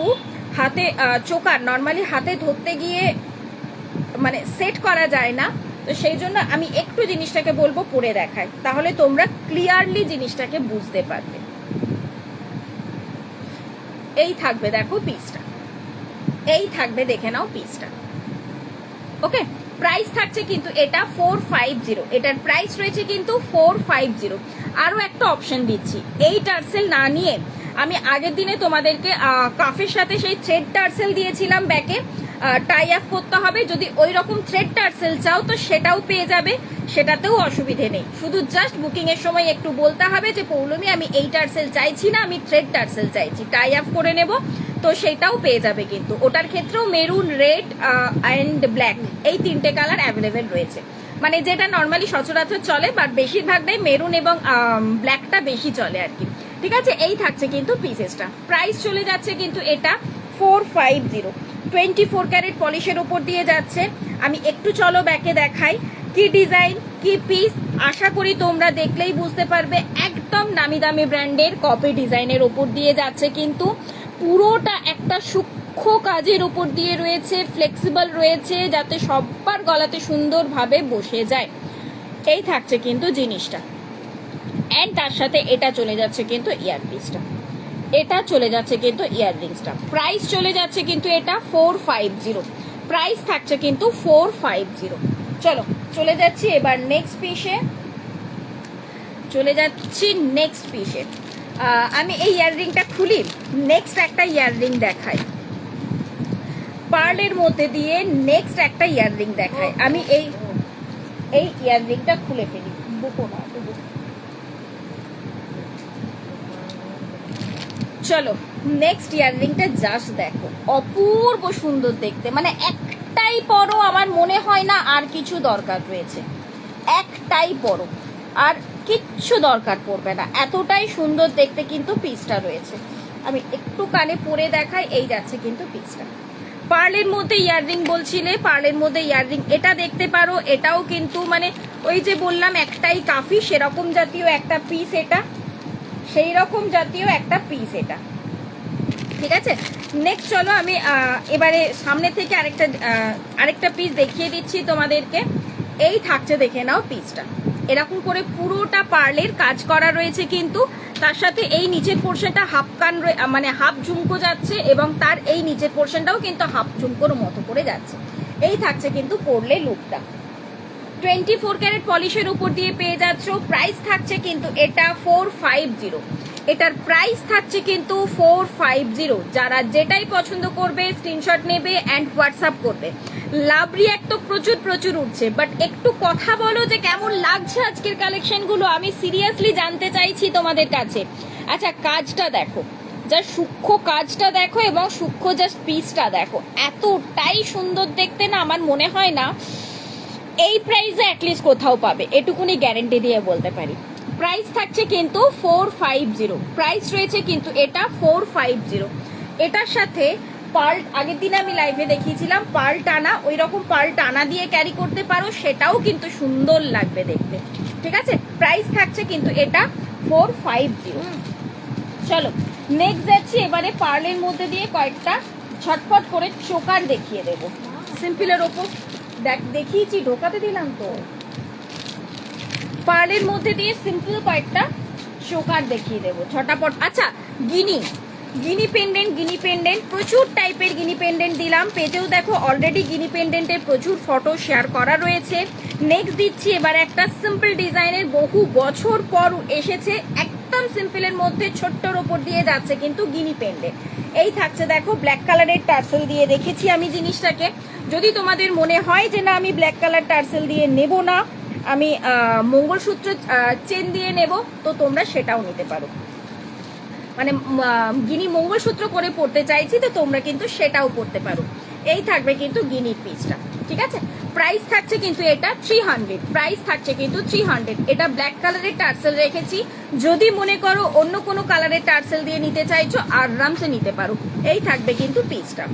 হাতে চোকার নর্মালি হাতে ধরতে গিয়ে মানে সেট করা যায় না, তো সেই জন্য আমি একটু জিনিসটাকে বলবো পরে দেখাই, তাহলে তোমরা ক্লিয়ারলি জিনিসটাকে বুঝতে পারবে। এই থাকবে দেখো পিসটা, এই থাকবে দেখে নাও পিসটা। ওকে, প্রাইস থাকছে কিন্তু এটা 450, এটার প্রাইস রয়েছে কিন্তু 450। আরো একটা অপশন দিচ্ছি, এই টার্সেল না নিয়ে আমি আগের দিনে তোমাদেরকে কাফের সাথে সেই থ্রেড টার্সেল দিয়েছিলাম, ব্যাকে টাই আপ করতে হবে। যদি ওই রকম থ্রেড টার্সেল চাও তো সেটাও পেয়ে যাবে, সেটাতেও অসুবিধে নেই। শুধু জাস্ট বুকিং এর সময় একটু বলতে হবে যে পৌলমী আমি এই টার্সেল চাইছি না, আমি থ্রেড টার্সেল চাইছি, টাই আপ করে নেব, তো সেটাও পেয়ে যাবে। কিন্তু ওটার ক্ষেত্রেও মেরুন, রেড অ্যান্ড ব্ল্যাক এই তিনটে কালার অ্যাভেলেবেল রয়েছে। মানে যেটা নর্মালি সচরাচর চলে, বাট বেশিরভাগটাই মেরুন এবং ব্ল্যাকটা বেশি চলে আর কি। ঠিক আছে, এই থাকছে কিন্তু পিসেসটা। প্রাইস চলে যাচ্ছে কিন্তু এটা 450, 24 ক্যারেট পলিশের উপর দিয়ে যাচ্ছে। আমি একটু চলো ব্যাকে দেখাই কি ডিজাইন কি পিস, আশা করি তোমরা দেখলেই বুঝতে পারবে। একদম নামি দামি ব্র্যান্ডের কপি ডিজাইনের উপর দিয়ে যাচ্ছে কিন্তু, পুরোটা একটা সূক্ষ্ম কাজের উপর দিয়ে রয়েছে, ফ্লেক্সিবল রয়েছে যাতে সবার গলাতে সুন্দরভাবে বসে যায়। এই থাকছে কিন্তু জিনিসটা, এন্ড তার সাথে এটা চলে যাচ্ছে কিন্তু ইয়ারপিসটা, এটা চলে যাচ্ছে কিন্তু ইয়াররিংসটা। প্রাইস চলে যাচ্ছে কিন্তু এটা 450, প্রাইস থাকছে কিন্তু 450। চলো চলে যাচ্ছি এবার নেক্সট পিসে, চলে যাচ্ছি নেক্সট পিসে। আমি এই ইয়াররিংটা খুলি, নেক্সট একটা ইয়াররিং দেখাই, পার্লের মধ্যে দিয়ে নেক্সট একটা ইয়াররিং দেখাই। আমি এই ইয়াররিংটা খুলে ফেলি, বুকো না চলো নেক্সট ইয়াররিংটা জাস্ট দেখো, অপূর্ব সুন্দর দেখতে। মানে একটাই পরো, আমার মনে হয় না আর কিছু দরকার রয়েছে, একটাই পরো আর কিচ্ছু দরকার পড়বে না, এতটাই সুন্দর দেখতে কিন্তু পিসটা রয়েছে। আমি একটু কানে পরে দেখাই, এই যাচ্ছে কিন্তু পিসটা। পার্লের মধ্যে ইয়াররিং বলছিলে, পার্লের মধ্যে ইয়াররিং এটা দেখতে পারো, এটাও কিন্তু মানে ওই যে বললাম একটাই কাফি, সেরকম জাতীয় একটা পিস এটা, সেই রকম জাতীয় একটা পিস এটা। ঠিক আছে, নেক্সট চলো আমি এবারে সামনে থেকে আরেকটা পিস দেখিয়ে দিচ্ছি তোমাদেরকে। এই থাকছে দেখে নাও পিসটা, এরকম করে পুরোটা পার্লের কাজ করা রয়েছে কিন্তু, তার সাথে এই নিচের পোর্শনটা হাফ কান মানে হাফ ঝুমকো যাচ্ছে, এবং তার এই নিচের পোর্শনটাও কিন্তু হাফ ঝুমকোর মতো করে যাচ্ছে। এই থাকছে কিন্তু পরলে লুকটা। 24 ক্যারেট পলিশের উপর দিয়ে পেয়ে যাচ্ছ। প্রাইস থাকছে কিন্তু এটা 450, এটার প্রাইস থাকছে কিন্তু 450। যারা যেটাই পছন্দ করবে স্ক্রিনশট নেবে অ্যান্ড হোয়াটসঅ্যাপ করবে। লাভ রিঅ্যাক্ট তো প্রচুর প্রচুর উঠছে, বাট একটু কথা বলো যে কেমন লাগছে আজকের কালেকশনগুলো, আমি সিরিয়াসলি জানতে চাইছি তোমাদের কাছে। আচ্ছা কাজটা দেখো, যা সূক্ষ্ম কাজটা দেখো এবং সূক্ষ্ম জাস্ট পিসটা দেখো, এতটাই সুন্দর দেখতে না, আমার মনে হয় না এই প্রাইসে অ্যাটলিস্ট কোথাও পাবে, এটুকুনি গ্যারেন্টি দিয়ে বলতে পারি। প্রাইস থাকছে কিন্তু 450, প্রাইস রয়েছে কিন্তু এটা 450। এটার সাথে পার্ল, আগের দিন আমি লাইভে দেখিয়েছিলাম পার্ল টানা, ওই রকম পার্ল টানা দিয়ে ক্যারি করতে পারো, সেটাও কিন্তু সুন্দর লাগবে দেখতে। ঠিক আছে, প্রাইস থাকছে কিন্তু এটা 450। চলো নেক্সট যাচ্ছি, এবারে পার্লের মধ্যে দিয়ে কয়েকটা ছটফট করে চোকার দেখিয়ে দেবো। সিম্পলের ওপর দেখিয়েছি, ঢোকাতে দিলাম তো। পার্লের মধ্যে দিয়ে সিম্পল কয়েকটা চোকার দেখিয়ে দেবো ছটাপট। আচ্ছা, গিনি পেন্ডেন্ট প্রচুর টাইপের গিনি পেন্ডেন্ট দিলাম, পেজেও দেখো অলরেডি গিনি পেন্ডেন্টের প্রচুর ফটো শেয়ার করা রয়েছে। নেক্সট দিচ্ছি এবার একটা সিম্পল ডিজাইনের, বহু বছর পর এসেছে, একদম সিম্পলের মধ্যে ছোট্টর ওপর দিয়ে যাচ্ছে কিন্তু গিনি পেন্ডেন্ট। এই থাকছে দেখো ব্ল্যাক কালারের টার্সেল দিয়ে রেখেছি আমি জিনিসটাকে। যদি তোমাদের মনে হয় যে না আমি ব্ল্যাক কালার টার্সেল দিয়ে নেব না, আমি মঙ্গলসূত্র চেন দিয়ে নেব, তো তোমরা সেটাও নিতে পারো। মানে গিনি মঙ্গলসূত্র করে পড়তে চাইছি তো তোমরা কিন্তু সেটাও পড়তে পারো। এই থাকবে কিন্তু গিনির পিসটা। ঠিক আছে, প্রাইস থাকছে কিন্তু এটা 300, প্রাইস থাকছে কিন্তু 300। এটা ব্ল্যাক কালারের টার্সেল রেখেছি, যদি মনে করো অন্য কোনো কালারের টার্সেল দিয়ে নিতে চাইছো আরামসে নিতে পারো। এই থাকবে কিন্তু পিসটা,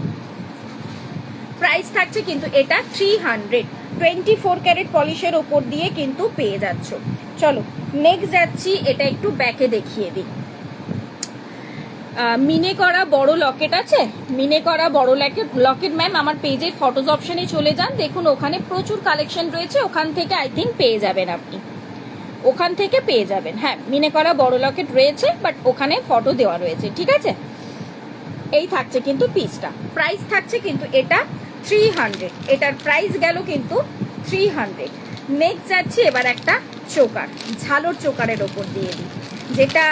প্রাইস থাকছে কিন্তু এটা 300। 24 ক্যারেট পলিশের ওপর দিয়ে কিন্তু পেয়ে যাচ্ছ। চলো নেক্সট যাচ্ছি, এটা একটু ব্যাকে দেখিয়ে দিই। মিনে করা বড় লকেট আছে, মিনে করা বড় লকেট ম্যাম আমার পেজের ফটোজ অপশনে চলে যান, দেখুন ওখানে প্রচুর কালেকশন রয়েছে, ওখান থেকে আই থিঙ্ক পেয়ে যাবেন, আপনি ওখান থেকে পেয়ে যাবেন। হ্যাঁ, মিনে করা বড় লকেট রয়েছে, বাট ওখানে ফটো দেওয়া রয়েছে। ঠিক আছে, এই থাকছে কিন্তু পিসটা, প্রাইস থাকছে কিন্তু এটা 300। এটার প্রাইস গেল কিন্তু 300। নেক্সট যাচ্ছি এবার একটা চোকার, ঝালোর চোকারের ওপর দিয়ে দিই, যেটা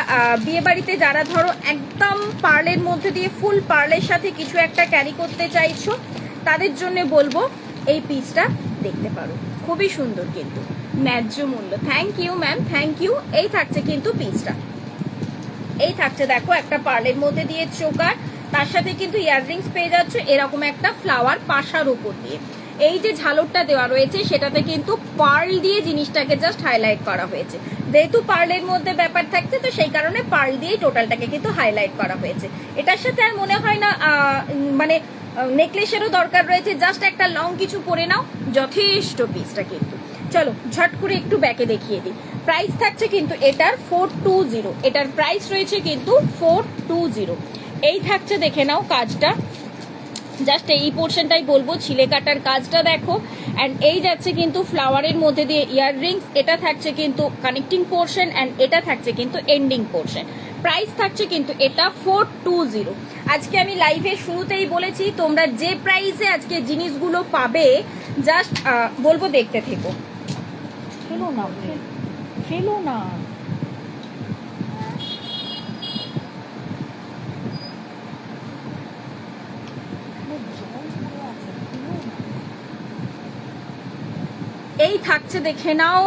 বিয়ে বাড়িতে যারা ধরো একদম পার্লের মধ্যে দিয়ে ফুল পার্লের সাথে কিছু একটা ক্যারি করতে চাইছো, তাদের জন্য বলবো এই পিসটা দেখতে পারো, খুবই সুন্দর কিন্তু ন্যায্য মূল্য। Thank you ma'am, thank you. এই থাকছে কিন্তু পিসটা, এই থাকছে দেখো একটা পার্লের মধ্যে দিয়ে চোকার, তার সাথে কিন্তু ইয়াররিংস পেয়ে যাচ্ছে এরকম একটা ফ্লাওয়ার পাশার উপর দিয়ে। এই যে ঝালরটা দেওয়া রয়েছে সেটাতে কিন্তু পার্ল দিয়ে জিনিসটাকে জাস্ট হাইলাইট করা হয়েছে, যেহেতু পার্লের মধ্যে ব্যাপার থাকছে তো সেই কারণে পার্ল দিয়ে টোটালটাকে কিন্তু হাইলাইট করা হয়েছে। এটার সাথে আর মনে হয় না মানে নেকলেসেরও দরকার রয়েছে, জাস্ট একটা লং কিছু পরে নাও, যথেষ্ট পিসটা কিন্তু। চলো ঝট করে একটু ব্যাকে দেখিয়ে দিই। প্রাইস থাকছে কিন্তু এটার 420, এটার প্রাইস রয়েছে কিন্তু 420। এই থাকছে, দেখে নাও কাজটা, জাস্ট এই পোর্শনটাই বলবো, ছিলে কাটার কাজটা দেখো। অ্যান্ড এই যাচ্ছে কিন্তু ফ্লাওয়ারের মধ্যে দিয়ে ইয়াররিংস, এটা থাকছে কিন্তু কানেক্টিং পোর্শন, অ্যান্ড এটা থাকছে কিন্তু এন্ডিং পোর্শন। প্রাইস থাকছে কিন্তু এটা 420। আজকে আমি লাইভের শুরুতেই বলেছি তোমরা যে প্রাইসে আজকে জিনিসগুলো পাবে জাস্ট বলবো দেখতে থেকো। ফেলো না, ফেলো না। এই থাকছে, দেখে নাও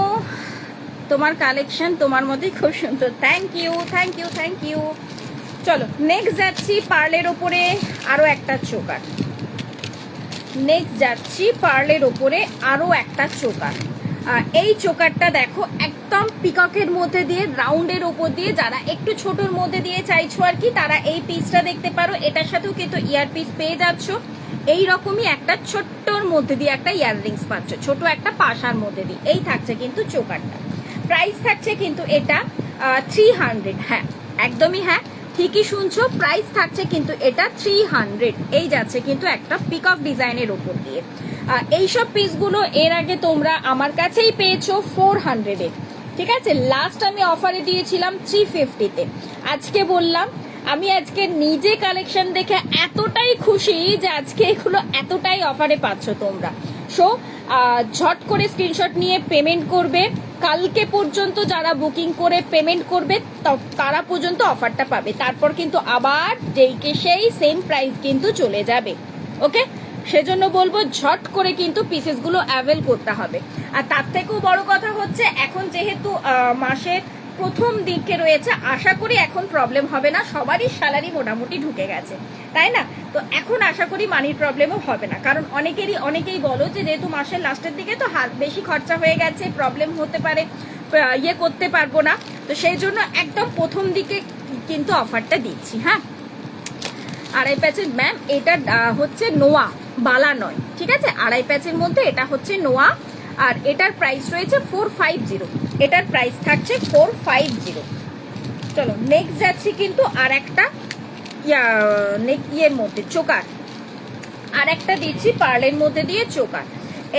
তোমার কালেকশন, তোমার মধ্যে খুব সুন্দর। Thank you, thank you, thank you. চলো নেক্সট যাচ্ছি পার্লের ওপরে আরো একটা চোকার, নেক্সট যাচ্ছি পার্লের ওপরে আরো একটা চোকার। এই চোকারটা দেখো একদম পিককের মধ্যে দিয়ে রাউন্ডের ওপর দিয়ে, যারা একটু ছোটর মধ্যে দিয়ে চাইছো আর কি, তারা এই পিসটা দেখতে পারো। এটার সাথেও কিন্তু ইয়ার পিস পেয়ে যাচ্ছ, এইরকমই একটা ছোট্টর মধ্যে দিয়ে একটা ইয়াররিংস পাচ্ছ, ছোট একটা পাশার মধ্যে দিয়ে। এই থাকছে কিন্তু চোকারটা, প্রাইস থাকছে কিন্তু এটা 300। হ্যাঁ একদমই, হ্যাঁ ঠিকই শুনছো, প্রাইস থাকছে কিন্তু এটা 300। এই যাচ্ছে কিন্তু একটা পিকক ডিজাইনের ওপর দিয়ে। এইসব পিসগুলো এর আগে তোমরা আমার কাছেই পেয়েছো 400-এ। ঠিক আছে, লাস্ট আমি অফারে দিয়েছিলাম 350-তে। আজকে বললাম আমি আজকে নিজে কালেকশন দেখে এতটাই খুশি যে আজকে এগুলো এতটাই অফারে পাচ্ছ তোমরা। সো ঝট করে স্ক্রিনশট নিয়ে পেমেন্ট করবে, কালকে পর্যন্ত যারা বুকিং করে পেমেন্ট করবে তারা পর্যন্ত অফারটা পাবে, তারপর কিন্তু আবার যেইকে সেই সেম প্রাইস কিন্তু চলে যাবে। ওকে, সেজন্য বলবো ঝট করে কিন্তু পিসেসগুলো অ্যাভেল করতে হবে। আর তার থেকেও বড় কথা হচ্ছে এখন যেহেতু মাসে প্রথম দিকে রয়েছে, আশা করি এখন প্রবলেম হবে না, সবারই স্যালারি মোটামুটি ঢুকে গেছে, তাই না? তো এখন আশা করি মানির প্রবলেমও হবে না, কারণ অনেকেই বলো যে যেহেতু মাসের লাস্টের দিকে তো বেশি খরচা হয়ে গেছে, প্রবলেম হতে পারে, ইয়ে করতে পারবো না, তো সেই জন্য একদম প্রথম দিকে কিন্তু অফারটা দিচ্ছি। হ্যাঁ, আড়াই প্যাচের ম্যাম, এটা হচ্ছে নোয়া, বালা নয়, ঠিক আছে? আড়াই প্যাচের মধ্যে এটা হচ্ছে নোয়া, আর এটার প্রাইস রয়েছে 450, এটার প্রাইস থাকছে 450। চলো নেক্সট যাচ্ছি কিন্তু আর একটা ইয়ের মধ্যে চোকার, আর একটা দিচ্ছি পার্লের মধ্যে দিয়ে চোকার।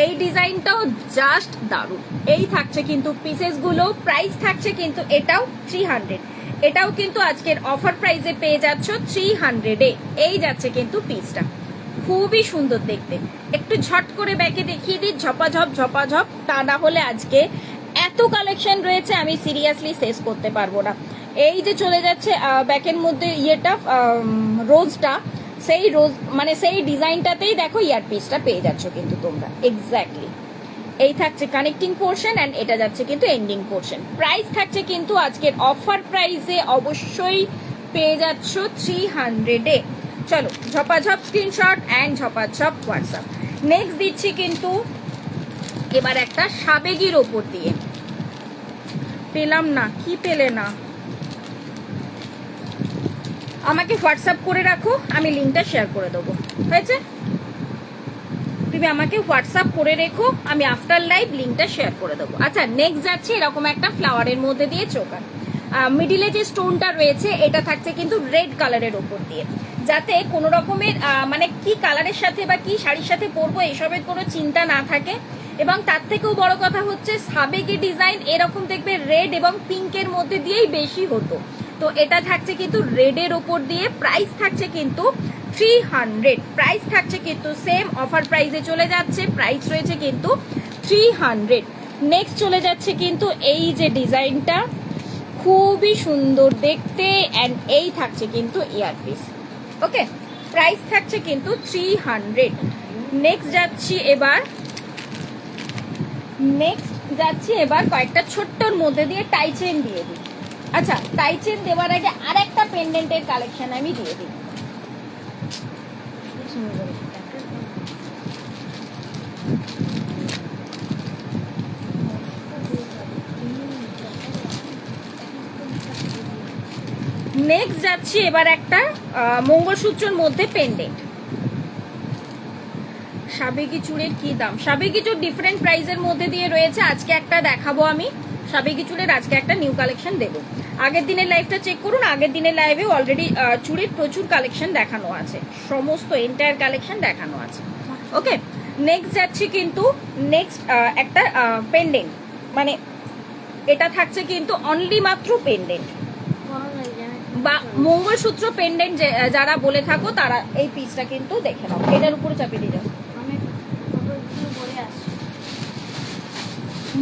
এই ডিজাইনটাও জাস্ট দারুণ। এই থাকছে কিন্তু পিসেস গুলো, প্রাইস থাকছে কিন্তু এটাও 300, এটাও কিন্তু আজকের অফার প্রাইসে পেয়ে যাচ্ছ 300-এ। এই যাচ্ছে কিন্তু পিসটা, খুবই সুন্দর দেখতে। একটু ঝট করে ব্যাকে দেখিয়ে দিই, ঝপাঝপ ঝপাঝপ, তা না হলে আজকে এত কালেকশন রয়েছে আমি সিরিয়াসলি শেষ করতে পারবো না। এই যে চলে যাচ্ছে ব্যাকের মধ্যে ইয়েটা, রোজটা, সেই রোজ মানে সেই ডিজাইনটাতেই দেখো ইয়ার পিসটা পেয়ে যাচ্ছ কিন্তু তোমরা এক্স্যাক্টলি। এই থাকছে কানেক্টিং পোর্শন অ্যান্ড এটা যাচ্ছে কিন্তু এন্ডিং পোর্শন। প্রাইস থাকছে কিন্তু আজকের অফার প্রাইসে অবশ্যই পেয়ে যাচ্ছ 300-এ। চলো ঝপাঝপ স্ক্রিনশট অ্যান্ড ঝপাঝপ হোয়াটসঅ্যাপ। নেক্সট দিচ্ছি কিন্তু এবার একটা সাবেগির ওপর দিয়ে, পেলাম না, কি পেলে না, আমাকে হোয়াটসঅ্যাপ করে রাখো, আমি লিঙ্কটা শেয়ার করে দেবো, হয়েছে? তুমি আমাকে হোয়াটসঅ্যাপ করে রেখো, আমি আফটার লাইভ লিঙ্কটা শেয়ার করে দেবো। আচ্ছা নেক্সট যাচ্ছে এরকম একটা ফ্লাওয়ারের মধ্যে দিয়ে চোকার, মিডিলে যে স্টোনটা রয়েছে এটা থাকছে কিন্তু রেড কালারের ওপর দিয়ে, যাতে কোনো রকমের মানে কি কালারের সাথে বা কি শাড়ির সাথে পরবো এসবের কোনো চিন্তা না থাকে। এবং তার থেকেও বড় কথা হচ্ছে সাবেকি ডিজাইন এরকম দেখবে রেড এবং পিঙ্কের মধ্যে দিয়েই বেশি হতো, তো এটা থাকছে কিন্তু রেডের ওপর দিয়ে। প্রাইস থাকছে কিন্তু 300, প্রাইস থাকছে কিন্তু সেম অফার প্রাইসে চলে যাচ্ছে, প্রাইস রয়েছে কিন্তু 300। নেক্সট চলে যাচ্ছে কিন্তু এই যে ডিজাইনটা, খুবই সুন্দর দেখতে, অ্যান্ড এই থাকছে কিন্তু ইয়ারপিস। ওকে, প্রাইস থাকছে কিন্তু 300। নেক্সট যাচ্ছি এবার কয়েকটা ছোট্টর মধ্যে দিয়ে টাই চেন দিয়ে দিই। আচ্ছা টাই চেন দেওয়ার আগে আর একটা পেন্ডেন্টের কালেকশন আমি দিয়ে দিই। নেক্সট যাচ্ছি এবার একটা মঙ্গলসূত্রের মধ্যে পেন্ডেন্ট। সাবেকি চুড়ের কি দাম? সাবেকি চুড় ডিফারেন্ট প্রাইসের মধ্যে দিয়ে রয়েছে, আজকে একটা দেখাবো আমি সাবেকি চুড়ের, আজকে একটা নিউ কালেকশন দেবো। আগের দিনের লাইভটা চেক করুন, আগের দিনের লাইভে অলরেডি চুড়ির প্রচুর কালেকশন দেখানো আছে, সমস্ত এন্টায়ার কালেকশন দেখানো আছে। ওকে, নেক্সট যাচ্ছি কিন্তু নেক্সট একটা পেন্ডেন্ট, মানে এটা থাকছে কিন্তু অনলি মাত্র পেন্ডেন্ট বা মঙ্গলসূত্র পেন্ডেন্ট যারা বলে থাকো তারা এই পিসটা কিন্তু দেখে নাও, এটার উপরে চাপিয়ে দিয়ে যাও।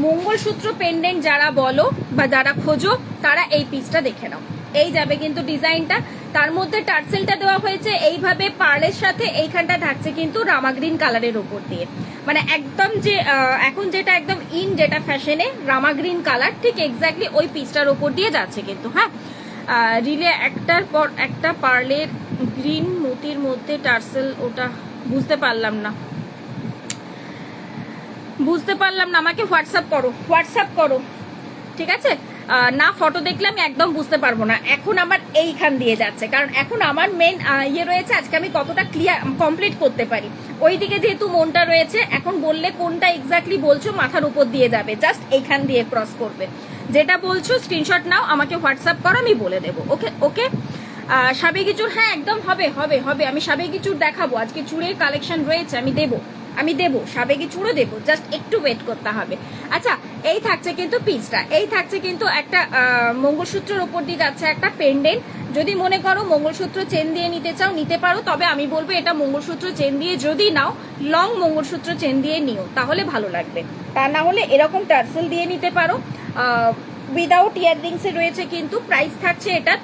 মঙ্গলসূত্র পেন্ডেন্ট যারা বলো বা যারা খোঁজো তারা এই পিসটা দেখে নাও। এই যাবে কিন্তু ডিজাইনটা, তার মধ্যে টার্সেলটা দেওয়া হয়েছে এইভাবে পার্লের সাথে, এইখানটা থাকছে কিন্তু রামা গ্রিন কালারের উপর দিয়ে, মানে একদম যে এখন যেটা একদম ইন যেটা ফ্যাশনে রামা গ্রিন কালার, ঠিক এক্স্যাক্টলি ওই পিসটার উপর দিয়ে যাচ্ছে কিন্তু। হ্যাঁ, রিলে একটার পর একটা পার্লের গ্রিন মোতির মধ্যে টার্সেল, ওটা বুঝতে পারলাম না, আমাকে হোয়াটসঅ্যাপ করো, ঠিক আছে? না ফটো দেখলে আমি একদম বুঝতে পারবো না। এখন আমার এইখান দিয়ে যাচ্ছে, কারণ এখন আমার মেন ইয়ে রয়েছে, আজকে আমি কতটা ক্লিয়ার কমপ্লিট করতে পারি ওইদিকে যেহেতু মনটা রয়েছে। এখন বললে কোনটা এক্স্যাক্টলি বলছো মাথার উপর দিয়ে যাবে, জাস্ট এইখান দিয়ে ক্রস করবে। যেটা বলছো স্ক্রিনশট নাও, আমাকে হোয়াটসঅ্যাপ করো, আমি বলে দেবো। ওকে ওকে, সাবেকি চুড়, হ্যাঁ একদম হবে, আমি সাবেকি চুড় দেখাবো, আজকে চুড়ের কালেকশন রয়েছে, আমি দেবো সাবেকি চুড়ও দেবো, জাস্ট একটু ওয়েট করতে হবে। আচ্ছা, এই থাকছে কিন্তু পিসটা, এই থাকছে কিন্তু একটা মঙ্গলসূত্রের ওপর দিয়ে যাচ্ছে একটা পেন্ডেন্ট। যদি মনে করো মঙ্গলসূত্র চেন দিয়ে নিতে চাও নিতে পারো, তবে আমি বলবো এটা মঙ্গলসূত্র চেন দিয়ে যদি নাও, লং মঙ্গলসূত্র চেন দিয়ে নিও, তাহলে ভালো লাগবে। তা না হলে এরকম টার্সেল দিয়ে নিতে পারো, উইদাউট ইয়াররিংসে রয়েছে কিন্তু। প্রাইস থাকছে এটা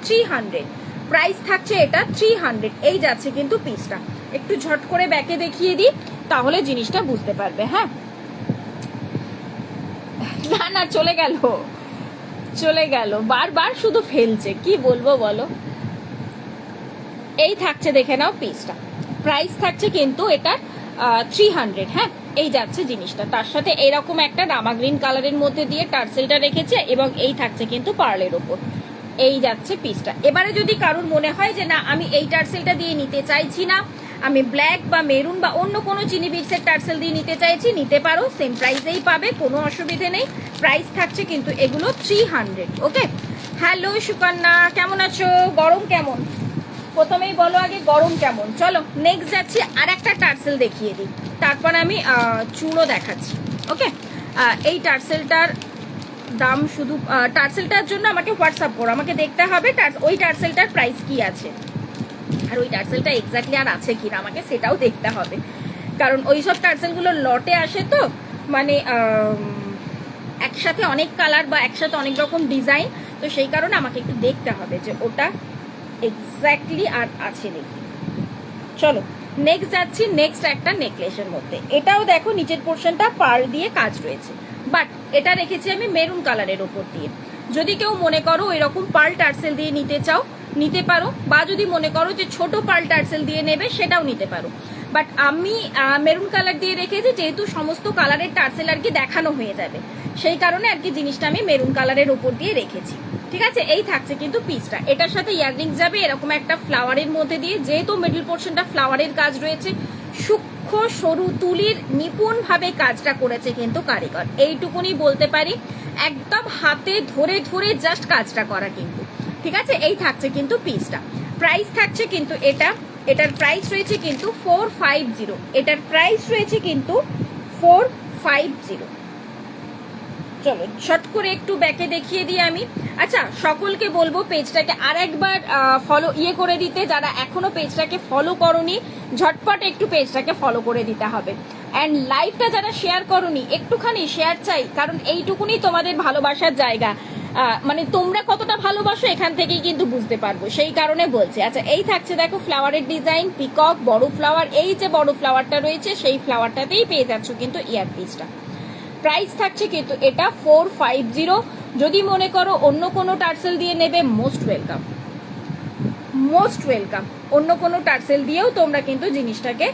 300, এই যাচ্ছে কিন্তু পিসটা। একটু ঝট করে ব্যাকে দেখিয়ে দিই, তাহলে জিনিসটা বুঝতে পারবে। হ্যাঁ, না চলে গেল, চলে গেল, বারবার শুধু ফেলছে, কি বলবো বলো। এই থাকছে, দেখে নাও পিসটা, প্রাইস থাকছে কিন্তু এটা 300। হ্যাঁ, এই যাচ্ছে জিনিসটা, তার সাথে এরকম একটা রামা গ্রিন কালারের মধ্যে দিয়ে টার্সেলটা রেখেছে, এবং এই থাকছে কিন্তু পার্লের ওপর। এই যাচ্ছে পিসটা। এবারে যদি কারোর মনে হয় যে না আমি এই টার্সেলটা দিয়ে নিতে চাইছি না, আমি ব্ল্যাক বা মেরুন বা অন্য কোনো চিনি বিক্সের টার্সেল দিয়ে নিতে চাইছি, নিতে পারো, সেম প্রাইসেই পাবে, কোনো অসুবিধে নেই। প্রাইস থাকছে কিন্তু এগুলো 300। ওকে, হ্যালো সুকন্যা, কেমন আছো? গরম কেমন? প্রথমেই বলো আগে গরম কেমন। চলো নেক্সট যাচ্ছি, আর একটা টার্সেল দেখিয়ে দিই, তারপর আমি চুড়ও দেখাচ্ছি। ওকে, এই টার্সেলটার দাম শুধু, টার্সেলটার জন্য আমাকে হোয়াটসঅ্যাপ করো, আমাকে দেখতে হবে ওই টার্সেলটার প্রাইস কি আছে, আর ওই টার্সেলটা এক্স্যাক্টলি আর আছে কিনা আমাকে সেটাও দেখতে হবে, কারণ ওই সব টার্সেলগুলো লটে আসে, তো মানে একসাথে অনেক কালার বা একসাথে অনেক রকম ডিজাইন, তো সেই কারণে আমাকে একটু দেখতে হবে যে ওটা এক্স্যাক্টলি আর আছে নাকি। চলো নেক্সট যাচ্ছি, নেক্সট একটা নেকলেসের মধ্যে। এটাও দেখো নিচের পোর্শনটা পার্ল দিয়ে কাজ রয়েছে, বাট এটা রেখেছি আমি মেরুন কালারের ওপর দিয়ে। যদি কেউ মনে করো এরকম পার্ল টার্সেল দিয়ে নিতে চাও, নিতে পারো, বা যদি মনে করো যে ছোট পার্ল টার্সেল দিয়ে নেবে, সেটাও নিতে পারো। বাট আমি মেরুন কালার দিয়ে রেখেছি, যেহেতু সমস্ত কালারের টার্সেল আর কি দেখানো হয়ে যাবে, সেই কারণে আর কি জিনিসটা আমি মেরুন কালারের ওপর দিয়ে রেখেছি। ঠিক আছে, এই থাকছে কিন্তু পিসটা। এটার সাথে ইয়াররিংস যাবে এরকম একটা ফ্লাওয়ারের মধ্যে দিয়ে, যেহেতু মিডল পোর্শনটা ফ্লাওয়ারের কাজ রয়েছে, সূক্ষ্ম সরু তুলির নিপুণ ভাবে কাজটা করেছে কিন্তু কারিগর, এইটুকুনি বলতে পারি। একদম হাতে ধরে ধরে জাস্ট কাজটা করা কিন্তু। ঠিক আছে, এই থাকছে কিন্তু পিসটা। প্রাইস থাকছে কিন্তু এটার প্রাইস রয়েছে কিন্তু 450। এটার প্রাইস রয়েছে কিন্তু 450। চলো ঝট করে একটু ব্যাকে দেখিয়ে দিই আমি। আচ্ছা, সকলকে বলবো পেজটাকে আর একবার ফলো করে দিতে, যারা এখনো পেজটাকে ফলো করনি, ঝটপট একটু পেজটাকে ফলো করে দিতে হবে। অ্যান্ড লাইভটা যারা শেয়ার করনি, একটুখানি শেয়ার চাই, কারণ এইটুকুনি তোমাদের ভালোবাসার জায়গা। মানে তোমরা কতটা ভালোবাসো এখান থেকেই কিন্তু বুঝতে পারবো, সেই কারণে বলছি। আচ্ছা, এই থাকছে দেখো ফ্লাওয়ারের ডিজাইন, পিকক, বড় ফ্লাওয়ার, এই যে বড় ফ্লাওয়ারটা রয়েছে সেই ফ্লাওয়ারটাতেই পেয়ে যাচ্ছ কিন্তু ইয়ার পিসটা। প্রাইস থাকছে কিন্তু এটা 450। যদি মনে করো অন্য কোনো টার্সেল দিয়ে নেবে, মোস্ট ওয়েলকাম, মোস্ট ওয়েলকাম। অন্য কোনো টার্সেল দিয়েও তোমরা কিন্তু জিনিসটাকে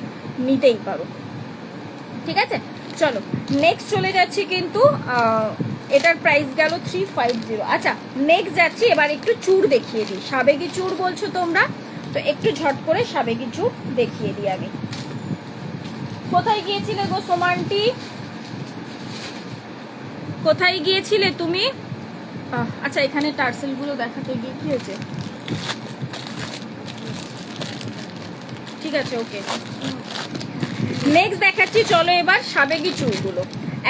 নিতেই পারো। ঠিক আছে, চলো নেক্সট চলে যাচ্ছি কিন্তু এটার প্রাইস গেল 350। আচ্ছা, নেক্সট যাচ্ছি, এবার একটু চূড় দেখিয়ে দিই। সাবেকি চূড় বলছো তোমরা, তো একটু ঝট করে সাবেকি চূড় দেখিয়ে দিই আমি। কোথায় গিয়েছিলে গো সোমান্টি, কোথায় গিয়েছিলে তুমি? আচ্ছা, এখানে টার্সেল গুলো দেখাতে গিয়ে কি হয়েছে? ঠিক আছে, ওকে, নেক্সট দেখাচ্ছি। চলো এবার সাবেকি চুড়গুলো,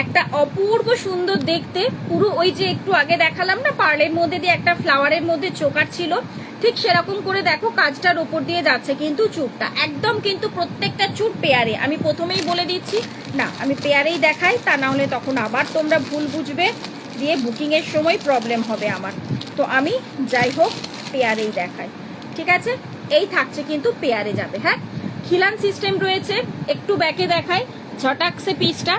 একটা অপূর্ব সুন্দর দেখতে, পুরো ওই যে একটু আগে দেখালাম না পার্লের মধ্যে দিয়ে একটা ফ্লাওয়ারের মধ্যে চোকার ছিল, ঠিক সেরকম করে দেখো কাজটার ওপর দিয়ে যাচ্ছে কিন্তু চুড়টা। একদম কিন্তু প্রত্যেকটা চুড় পেয়ারে, আমি প্রথমেই বলে দিচ্ছি, না আমি পেয়ারেই দেখাই, তা না হলে তখন আবার তোমরা ভুল বুঝবে, দিয়ে বুকিং এর সময় প্রবলেম হবে আমার। তো আমি যাই হোক পেয়ারেই দেখাই। ঠিক আছে, এই থাকছে কিন্তু পেয়ারে যাবে। হ্যাঁ, খিলান সিস্টেম রয়েছে, একটু ব্যাকে দেখাই ঝটাকসে পিসটা।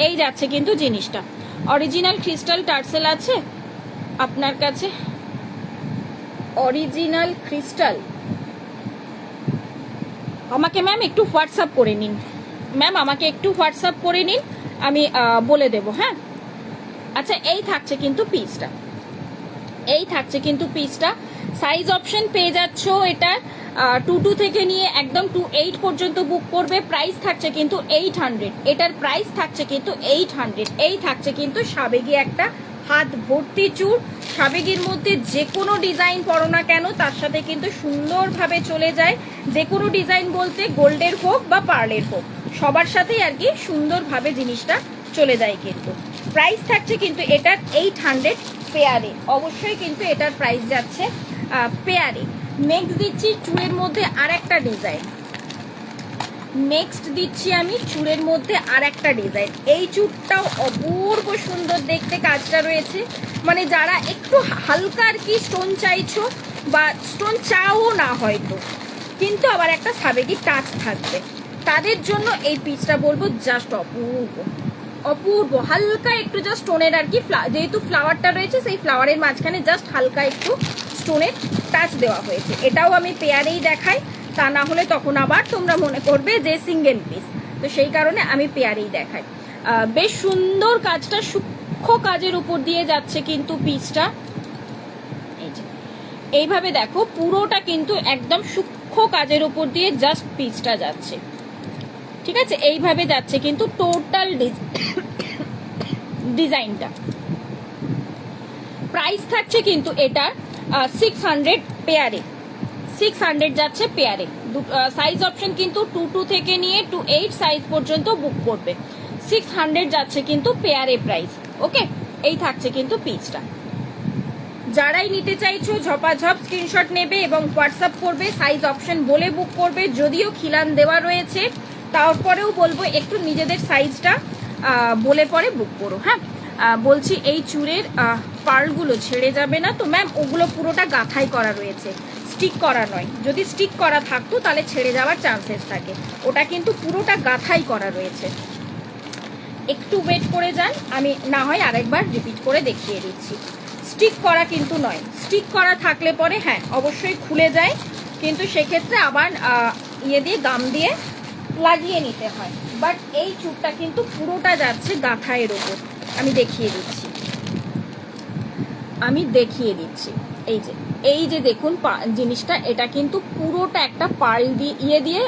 এই যাচ্ছে কিন্তু জিনিসটা। অরিজিনাল ক্রিস্টাল টার্সেল আছে আপনার কাছে? অরিজিনাল ক্রিস্টাল আমাকে ম্যাম একটু হোয়াটসঅ্যাপ করে নিন, ম্যাম আমাকে একটু হোয়াটসঅ্যাপ করে নিন, আমি বলে দেব। হ্যাঁ, আচ্ছা, এই থাকছে কিন্তু পিসটা, এই থাকছে কিন্তু পিসটা। সাইজ অপশন পেয়ে যাচ্ছ এটা 22 থেকে নিয়ে একদম 28 পর্যন্ত বুক করবে। প্রাইস থাকছে কিন্তু 800। এটার প্রাইস থাকছে কিন্তু 800। এই থাকছে কিন্তু সাবেকি একটা হাত ভর্তি চূড়। সাবেকির মধ্যে যে কোনো ডিজাইন পরো না কেন তার সাথে কিন্তু সুন্দরভাবে চলে যায়। যে কোনো ডিজাইন বলতে গোল্ডের হোক বা পার্লের হোক, সবার সাথেই আর কি সুন্দরভাবে জিনিসটা চলে যায় কিন্তু। প্রাইস থাকছে কিন্তু এটার 800 পেয়ারে, অবশ্যই কিন্তু এটার প্রাইস যাচ্ছে পেয়ারে। নেক্সট দিচ্ছি চুড়ের মধ্যে আর একটা ডিজাইন, নেক্সট দিচ্ছি আমি চুড়ের মধ্যে আর একটা ডিজাইন। এই চুড়টাও অপূর্ব সুন্দর দেখতে কাজটা রয়েছে, মানে যারা একটু হালকা আর কি স্টোন চাইছো বা স্টোন চাও না হয়তো, কিন্তু আবার একটা সাবেকি টাচ থাকবে, তাদের জন্য এই পিসটা বলবো জাস্ট অপূর্ব, অপূর্ব। হালকা একটু জাস্ট স্টোনের আর কি, যেহেতু ফ্লাওয়ারটা রয়েছে সেই ফ্লাওয়ারের মাঝখানে জাস্ট হালকা একটু স্টোনের টাচ দেওয়া হয়েছে। এটাও আমি পেয়ারেই দেখাই, তা না হলে তখন আবার তোমরা মনে করবে যে সিঙ্গেল পিস, তো সেই কারণে আমি পেয়ারেই দেখাই। বেশ সুন্দর কাজটা, সূক্ষ্ম কাজের উপর দিয়ে যাচ্ছে কিন্তু পিসটা। এই যে এইভাবে দেখো, পুরোটা কিন্তু একদম সূক্ষ্ম কাজের উপর দিয়ে জাস্ট পিসটা যাচ্ছে, ঠিক আছে? এইভাবে যাচ্ছে কিন্তু টোটাল ডিজাইনটা। প্রাইস থাকছে কিন্তু এটার 600 পেয়ারে, 600 যাচ্ছে পেয়ারে। সাইজ অপশন কিন্তু 2 থেকে নিয়ে 2 সাইজ পর্যন্ত বুক করবে। 600 যাচ্ছে কিন্তু পেয়ারে প্রাইস। ওকে, এই থাকছে কিন্তু পিসটা। যারাই নিতে চাইছো ঝপাঝপ স্ক্রিনশট নেবে এবং হোয়াটসঅ্যাপ করবে, সাইজ অপশন বলে বুক করবে। যদিও খিলান দেওয়া রয়েছে, তারপরেও বলবো একটু নিজেদের সাইজটা বলে পরে বুক করো। হ্যাঁ, বলছি এই চুড়ের পার্লগুলো ছেড়ে যাবে না তো ম্যাম? ওগুলো পুরোটা গাঁথাই করা রয়েছে, স্টিক করা নয়। যদি স্টিক করা থাকতো তাহলে ছেড়ে যাওয়ার চান্সেস থাকে, ওটা কিন্তু পুরোটা গাঁথাই করা রয়েছে। একটু ওয়েট করে যান, আমি না হয় আরেকবার রিপিট করে দেখিয়ে দিচ্ছি। স্টিক করা কিন্তু নয়, স্টিক করা থাকলে পরে হ্যাঁ অবশ্যই খুলে যায়, কিন্তু সেক্ষেত্রে আবার ইয়ে দিয়ে গাম দিয়ে লাগিয়ে নিতে হয়। বাট এই চুড়টা কিন্তু পুরোটা যাচ্ছে গাঁথায়ের ওপর। আমি দেখিয়ে দিচ্ছি, এই যে দেখুন জিনিসটা, এটা কিন্তু পুরোটা একটা পার্ল দিয়ে দিয়ে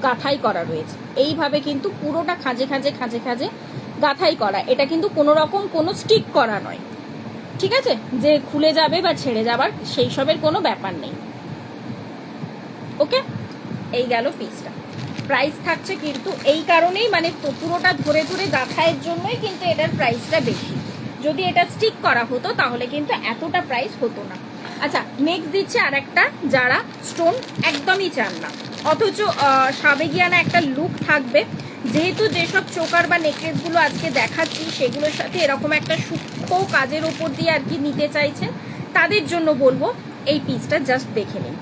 গাঁথাই করা রয়েছে। এইভাবে কিন্তু পুরোটা খাঁজে গাঁথাই করা। এটা কিন্তু কোনো রকম কোনো স্টিক করা নয়, ঠিক আছে? যে খুলে যাবে বা ছেড়ে যাবার সেই সবের কোনো ব্যাপার নেই। ওকে, এই গেল পিসটা। প্রাইস থাকছে কিন্তু এই কারণেই, মানে পুরোটা ধরে গাঁথায়ের জন্যই কিন্তু এটার প্রাইসটা বেশি। যদি এটা স্টিক করা হতো তাহলে কিন্তু এতটা প্রাইস হতো না। আচ্ছা, নেক্সট দিচ্ছে আর একটা, যারা স্টোন একদমই চান না অথচ সাবেকিয়ানা একটা লুক থাকবে, যেহেতু যেসব চোকার বা নেকলেসগুলো আজকে দেখাচ্ছি সেগুলোর সাথে এরকম একটা সূক্ষ্ম কাজের ওপর দিয়ে আর কি নিতে চাইছে, তাদের জন্য বলবো এই পিসটা জাস্ট দেখে নিন।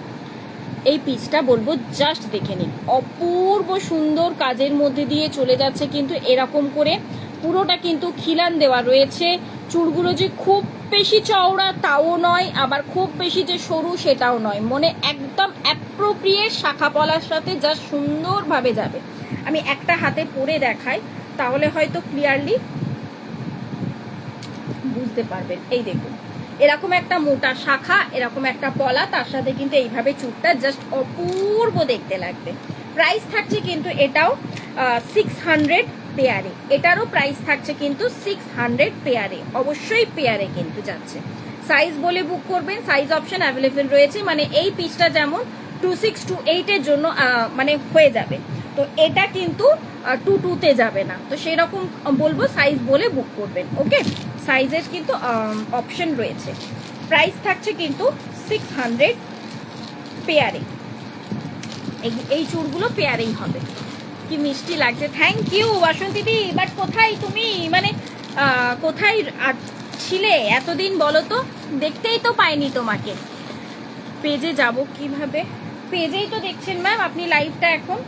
এই পিসটা বলবো জাস্ট দেখে নিন, অপূর্ব সুন্দর কাজের মধ্যে দিয়ে চলে যাচ্ছে কিন্তু এরকম করে। পুরোটা কিন্তু খিলান দেওয়া রয়েছে। চুলগুলো যে খুব বেশি চওড়া তাও নয়, আবার খুব বেশি যে সরু সেটাও নয়, মানে একদম অ্যাপ্রোপ্রিয়েট শাখা পলার সাথে যা সুন্দরভাবে যাবে। আমি একটা হাতে পরে দেখাই, তাহলে হয়তো ক্লিয়ারলি বুঝতে পারবেন। এই দেখুন, এরকম একটা মোটা শাখা, এরকম একটা পলা, তার সাথে কিন্তু এইভাবে চুলটা জাস্ট অপূর্ব দেখতে লাগবে। প্রাইস থাকছে কিন্তু এটাও 600 পেয়ারে। এটারও প্রাইস থাকছে কিন্তু 600 পেয়ারে, অবশ্যই পেয়ারে কিন্তু যাচ্ছে। সাইজ বলে বুক করবেন, সাইজ অপশন অ্যাভেলেবেল রয়েছে। মানে এই পিসটা যেমন 26 to 8 এর জন্য মানে হয়ে যাবে, তো এটা কিন্তু 22-তে যাবে না, তো সেই রকম বলবো সাইজ বলে বুক করবেন। ওকে, সাইজের কিন্তু অপশন রয়েছে। প্রাইস থাকছে কিন্তু 600 পেয়ারে। এই চুড়গুলো পেয়ারেই হবে। কি মিষ্টি লাগছে, থ্যাংক ইউ বাসন্তী দি। বাট কোথায় তুমি, মানে কোথায় ছিলে এতদিন বলো তো? দেখতেই তো পাইনি তোমাকে। পেজে যাব কিভাবে? পেজেই তো দেখছেন ম্যাম আপনি লাইভটা এখন।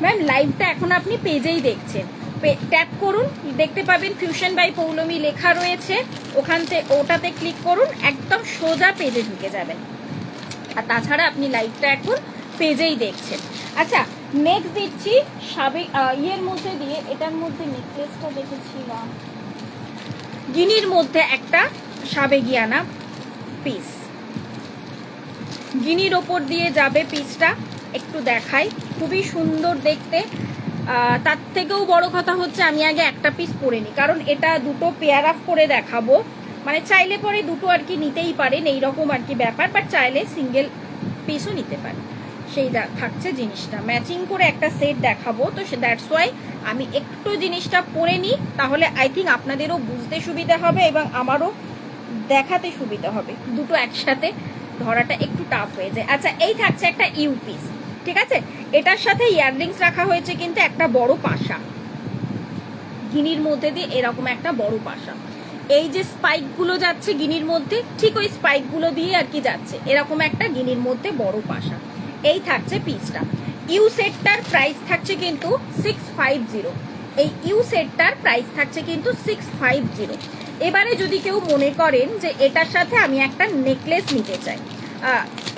ম্যাম লাইভটা এখন আপনি পেজেই দেখছেন, ট্যাপ করুন, দেখতে পাবেন ফিউশন বাই পৌলমী লেখা রয়েছে, ওটাতে ক্লিক করুন, একদম সোজা পেজে ঢুকে যাবেন। আর তাছাড়া আপনি লাইভটা এখন পেজেই দেখছেন। আচ্ছা, নেক্সট দিচ্ছি ইয়ের মধ্যে দিয়ে, এটার মধ্যে নেকলেসটা দেখেছিলাম, গিনির মধ্যে একটা সাবেকিয়ানা পিস, গিনির ওপর দিয়ে যাবে পিসটা। একটু দেখাই, খুবই সুন্দর দেখতে। তার থেকেও বড় কথা হচ্ছে আমি আগে একটা পিস পরে নিই, কারণ এটা দুটো পেয়ার আপ করে দেখাবো। মানে চাইলে পরে দুটো আর কি নিতেই পারেন, এইরকম আর কি ব্যাপার, বাট চাইলে সিঙ্গেল পিসও নিতে পারেন। সেই থাকছে জিনিসটা, ম্যাচিং করে একটা সেট দেখাবো, তো দ্যাটস ওয়াই আমি একটু জিনিসটা পরে নিই, তাহলে আই থিঙ্ক আপনাদেরও বুঝতে সুবিধা হবে এবং আমারও দেখাতে সুবিধা হবে। দুটো একসাথে ধরাটা একটু টাফ হয়ে যায়। আচ্ছা, এই থাকছে একটা ইউ পিস, ঠিক আছে? এটার সাথে ইয়াররিংস রাখা হয়েছে কিন্তু একটা বড় পাশা, গিনির মধ্যে দিয়ে এরকম একটা বড় পাশা। এই যে স্পাইক গুলো যাচ্ছে গিনির মধ্যে, ঠিক ওই স্পাইক গুলো দিয়ে আর কি যাচ্ছে এরকম একটা গিনির মধ্যে বড় পাশা। এই থাকছে পিসটা। ইউ সেটটার প্রাইস থাকছে কিন্তু 650। এই ইউ সেটটার প্রাইস থাকছে কিন্তু 650। এবারে যদি কেউ মনে করেন যে এটার সাথে আমি একটা নেকলেস নিতে চাই,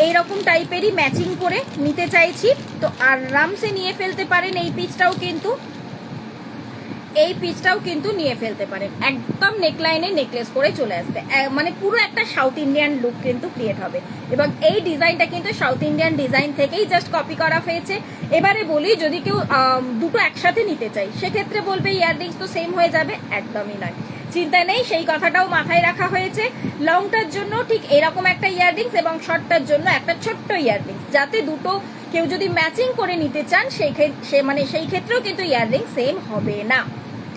এইরকম টাইপেরই ম্যাচিং করে নিতে চাইছি, তো আরামসে নিয়ে ফেলতে পারেন। এই পিসটাও কিন্তু নিয়ে ফেলতে পারেন। একদম নেকলাইনে নেকলেস করে চলে আসবে, মানে পুরো একটা সাউথ ইন্ডিয়ান লুক কিন্তু ক্রিয়েট হবে। এবং এই ডিজাইনটা কিন্তু সাউথ ইন্ডিয়ান ডিজাইন থেকেই জাস্ট কপি করা হয়েছে। এবারে বলি, যদি কেউ দুটো একসাথে নিতে চাই সেক্ষেত্রে বলবে ইয়াররিংস তো সেম হয়ে যাবে, একদমই নয়, চিন্তা নেই, সেই কথাটাও মাথায় রাখা হয়েছে। লংটার জন্য ঠিক এরকম একটা ইয়াররিংস এবং শর্টটার জন্য একটা ছোট্ট ইয়াররিংস, যাতে দুটো কেউ যদি ম্যাচিং করে নিতে চান সেই ক্ষেত্রেও কিন্তু ইয়াররিং সেম হবে না।